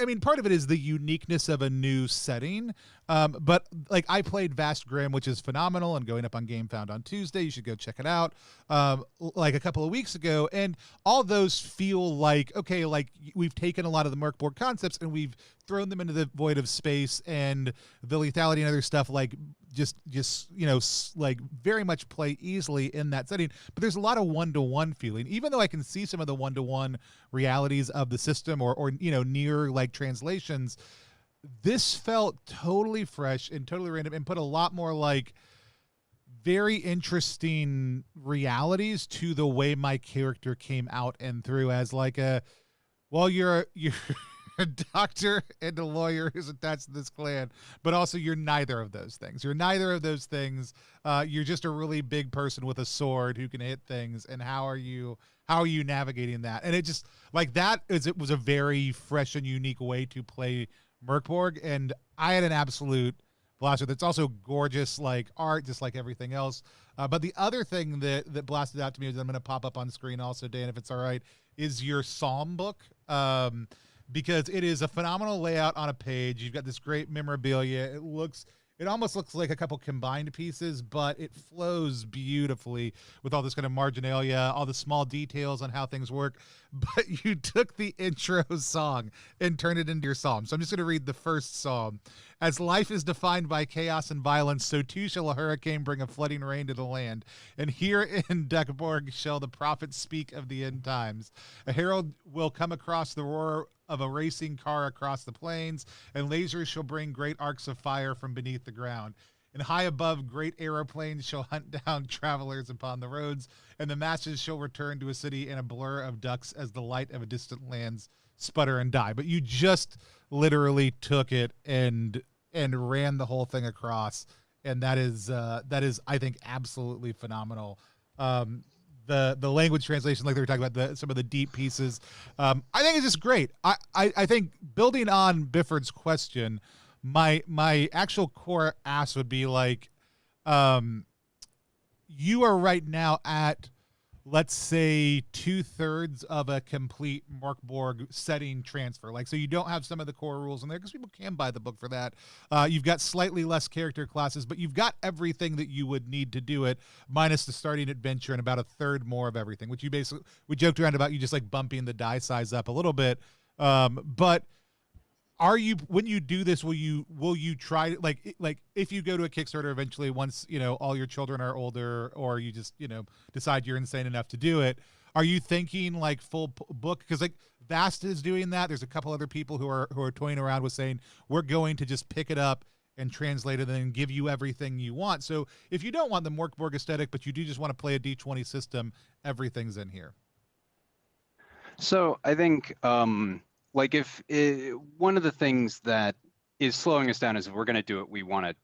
mean, part of it is the uniqueness of a new setting. But like I played Vast Grim, which is phenomenal and going up on GameFound on Tuesday. You should go check it out. Like a couple of weeks ago, and all those feel like, okay, like we've taken a lot of the Mork Borg concepts and we've thrown them into the void of space, and the lethality and other stuff like just like very much play easily in that setting. But there's a lot of one-to-one feeling, even though I can see some of the one-to-one realities of the system or near like translations. This felt totally fresh and totally random, and put a lot more like very interesting realities to the way my character came out and through as like you're a doctor and a lawyer who's attached to this clan, but also you're neither of those things. You're neither of those things. You're just a really big person with a sword who can hit things. And how are you navigating that? And it just like it was a very fresh and unique way to play Mork Borg, and I had an absolute blast with it. It's also gorgeous, like art, just like everything else. But the other thing that blasted out to me, is I'm going to pop up on screen also, Dan, if it's all right, is your Psalm book. Because it is a phenomenal layout on a page. You've got this great memorabilia. It almost looks like a couple combined pieces, but it flows beautifully with all this kind of marginalia, all the small details on how things work. But you took the intro song and turned it into your psalm. So I'm just going to read the first psalm. As life is defined by chaos and violence, so too shall a hurricane bring a flooding rain to the land. And here in DukkBorg shall the prophets speak of the end times. A herald will come across the roar of a racing car across the plains, and lasers shall bring great arcs of fire from beneath the ground. And high above, great aeroplanes shall hunt down travelers upon the roads, and the masses shall return to a city in a blur of ducks as the light of a distant lands sputter and die. But you just literally took it and ran the whole thing across, and that is I think absolutely phenomenal. The language translation, like they were talking about, some of the deep pieces, I think it's just great. I think building on Bifford's question, my actual core ask would be like, you are right now at, let's say, 2/3 of a complete Mork Borg setting transfer. Like, so you don't have some of the core rules in there because people can buy the book for that. You've got slightly less character classes, but you've got everything that you would need to do it, minus the starting adventure and about 1/3 more of everything, which we joked around about you just like bumping the die size up a little bit. But when you do this, will you try like if you go to a Kickstarter eventually, once all your children are older, or you just decide you're insane enough to do it, Are you thinking like full book? Because like Vasta is doing that. There's a couple other people who are toying around with saying we're going to just pick it up and translate it and then give you everything you want. So if you don't want the Mork Borg aesthetic, but you do just want to play a D20 system, everything's in here. So I think like if one of the things that is slowing us down is if we're going to do it, we want to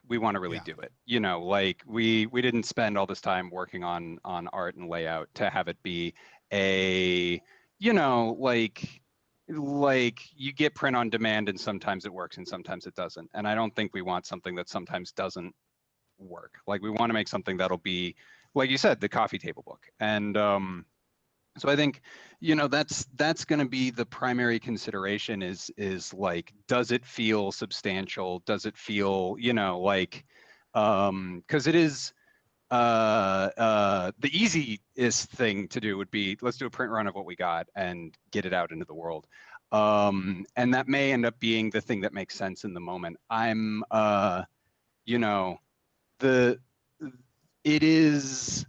really do it. You know, like we didn't spend all this time working on art and layout to have it be a, you know, like you get print on demand and sometimes it works and sometimes it doesn't. And I don't think we want something that sometimes doesn't work. Like we want to make something that'll be, like you said, the coffee table book. And so I think, you know, that's going to be the primary consideration is like, does it feel substantial? Does it feel, you know, like, because it is the easiest thing to do would be, let's do a print run of what we got and get it out into the world. And that may end up being the thing that makes sense in the moment. I'm, you know, it is,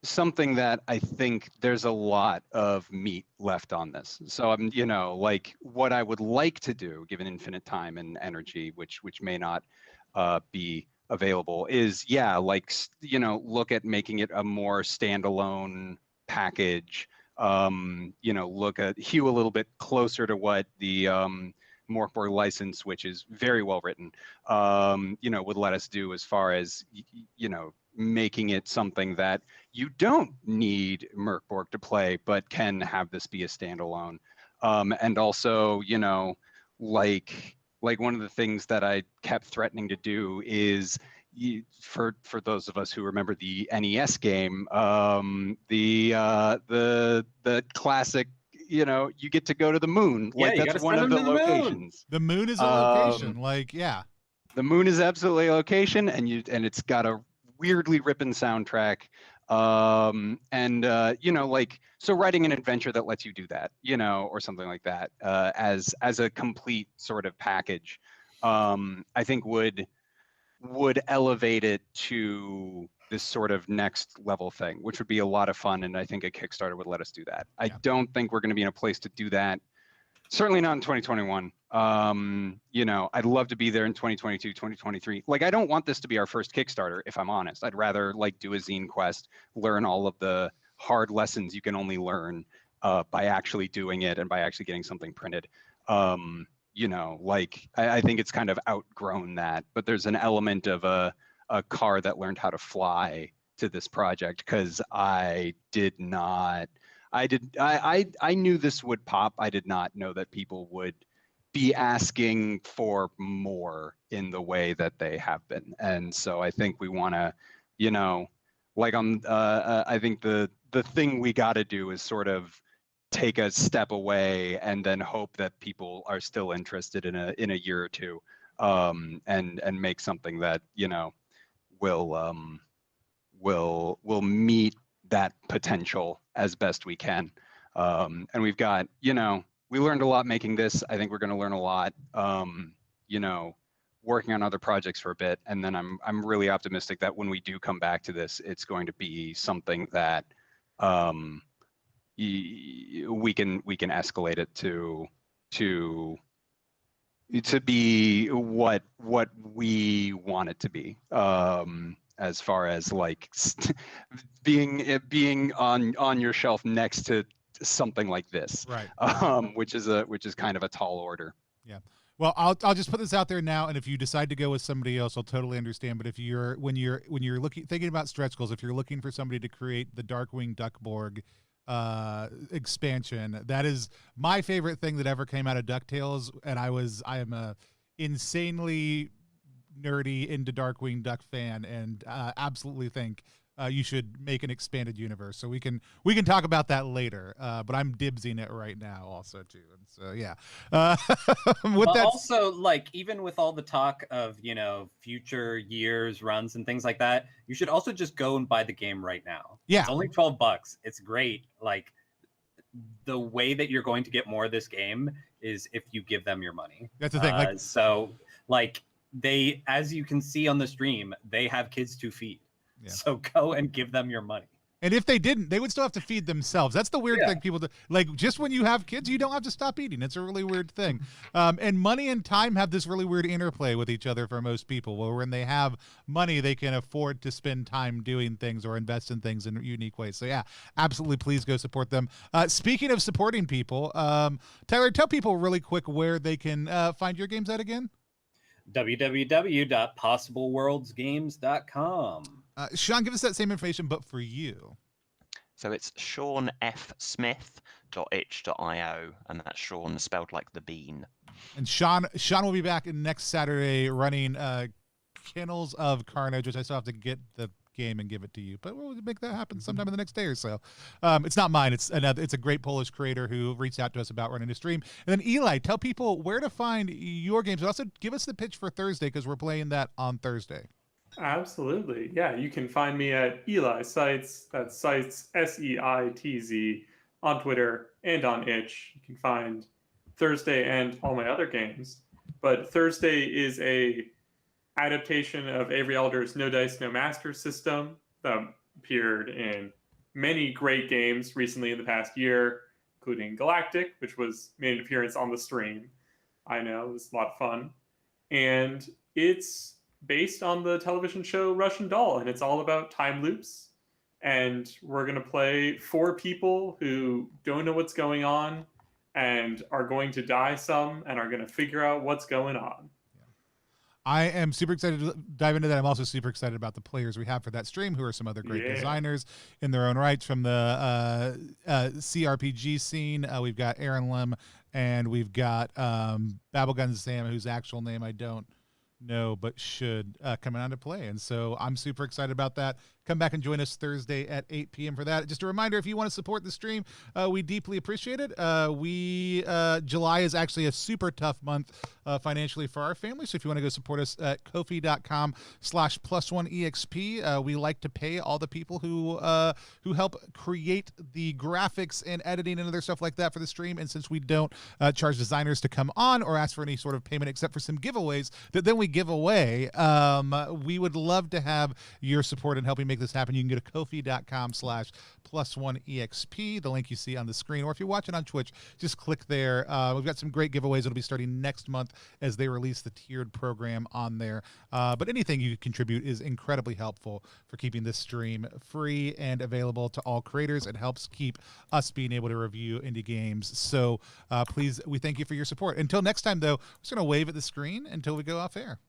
something that I think there's a lot of meat left on this. So I'm, you know, like what I would like to do, given infinite time and energy, which may not be available, is like, you know, look at making it a more standalone package. You know, look at hew a little bit closer to what the Mork Borg license, which is very well written, you know, would let us do as far as, you know, making it something that you don't need Mork Borg to play, but can have this be a standalone. And also, you know, like one of the things that I kept threatening to do is, for those of us who remember the NES game, the classic, you know, you get to go to the moon. Yeah, like that's one of the locations. The moon is a location. Like, yeah. The moon is absolutely a location, and it's got a weirdly ripping soundtrack. You know, like, so writing an adventure that lets you do that, you know, or something like that, as a complete sort of package, I think would elevate it to this sort of next level thing, which would be a lot of fun. And I think a Kickstarter would let us do that. I don't think we're going to be in a place to do that. Certainly not in 2021. You know, I'd love to be there in 2022, 2023. Like, I don't want this to be our first Kickstarter, if I'm honest. I'd rather like do a zine quest, learn all of the hard lessons you can only learn by actually doing it and by actually getting something printed. You know, like I think it's kind of outgrown that, but there's an element of a car that learned how to fly to this project, because I knew this would pop. I did not know that people would be asking for more in the way that they have been. And so I think we want to, you know, like I think the thing we got to do is sort of take a step away and then hope that people are still interested in a year or two, and make something that, you know, will meet that potential as best we can. And we've got, you know, we learned a lot making this. I think we're going to learn a lot, you know, working on other projects for a bit. And then I'm really optimistic that when we do come back to this, it's going to be something that we can escalate it to be what we want it to be. As far as like being on your shelf next to something like this, right? Which is kind of a tall order. Yeah. Well, I'll just put this out there now, and if you decide to go with somebody else, I'll totally understand. But if when you're thinking about stretch goals, if you're looking for somebody to create the Darkwing DukkBorg expansion, that is my favorite thing that ever came out of DuckTales, and I am a insanely nerdy into Darkwing Duck fan, and absolutely think you should make an expanded universe. So we can talk about that later. But I'm dibsing it right now, also too. And so yeah. But also, like, even with all the talk of, you know, future years runs and things like that, you should also just go and buy the game right now. Yeah, it's only $12. It's great. Like, the way that you're going to get more of this game is if you give them your money. That's the thing. So, like, as you can see on the stream, they have kids to feed. Yeah. So go and give them your money. And if they didn't, they would still have to feed themselves. That's the weird Yeah. thing people do. Like, just when you have kids, you don't have to stop eating. It's a really weird thing. And money and time have this really weird interplay with each other for most people, where when they have money, they can afford to spend time doing things or invest in things in unique ways. So yeah, absolutely, please go support them. Speaking of supporting people, Tyler, tell people really quick where they can find your games at again. www.possibleworldsgames.com. Sean, give us that same information, but for you. So it's SeanFsmith.itch.io, and that's Sean spelled like the bean. And Sean will be back next Saturday running Kennels of Carnage, which I still have to get the game and give it to you, but we'll make that happen sometime in the next day or so. It's not mine. It's a great Polish creator who reached out to us about running a stream. And then Eli, tell people where to find your games, but also give us the pitch for Thursday, because we're playing that on Thursday. Absolutely. Yeah, you can find me at Eli Sites. That's Sites, SEITZ, on Twitter and on Itch. You can find Thursday and all my other games. But Thursday is a adaptation of Avery Alder's No Dice, No Master system that appeared in many great games recently in the past year, including Galactic, which made an appearance on the stream. I know, it was a lot of fun. And it's based on the television show Russian Doll, and it's all about time loops. And we're going to play 4 people who don't know what's going on and are going to die some and are going to figure out what's going on. I am super excited to dive into that. I'm also super excited about the players we have for that stream, who are some other great designers in their own rights from the CRPG scene. We've got Aaron Lim, and we've got Babblegun Sam, whose actual name I don't know but should coming on to play. And so I'm super excited about that. Come back and join us Thursday at 8 p.m. for that. Just a reminder, if you want to support the stream, we deeply appreciate it. July is actually a super tough month financially for our family. So if you want to go support us at kofi.com/+1exp, we like to pay all the people who help create the graphics and editing and other stuff like that for the stream. And since we don't charge designers to come on or ask for any sort of payment except for some giveaways that then we give away, we would love to have your support in helping make this happen. You can go to kofi.com/+1exp, the link you see on the screen, or if you're watching on Twitch, just click there. We've got some great giveaways that'll be starting next month as they release the tiered program on there. But anything you contribute is incredibly helpful for keeping this stream free and available to all creators. It helps keep us being able to review indie games. So please, we thank you for your support. Until next time, though, we're just going to wave at the screen until we go off air.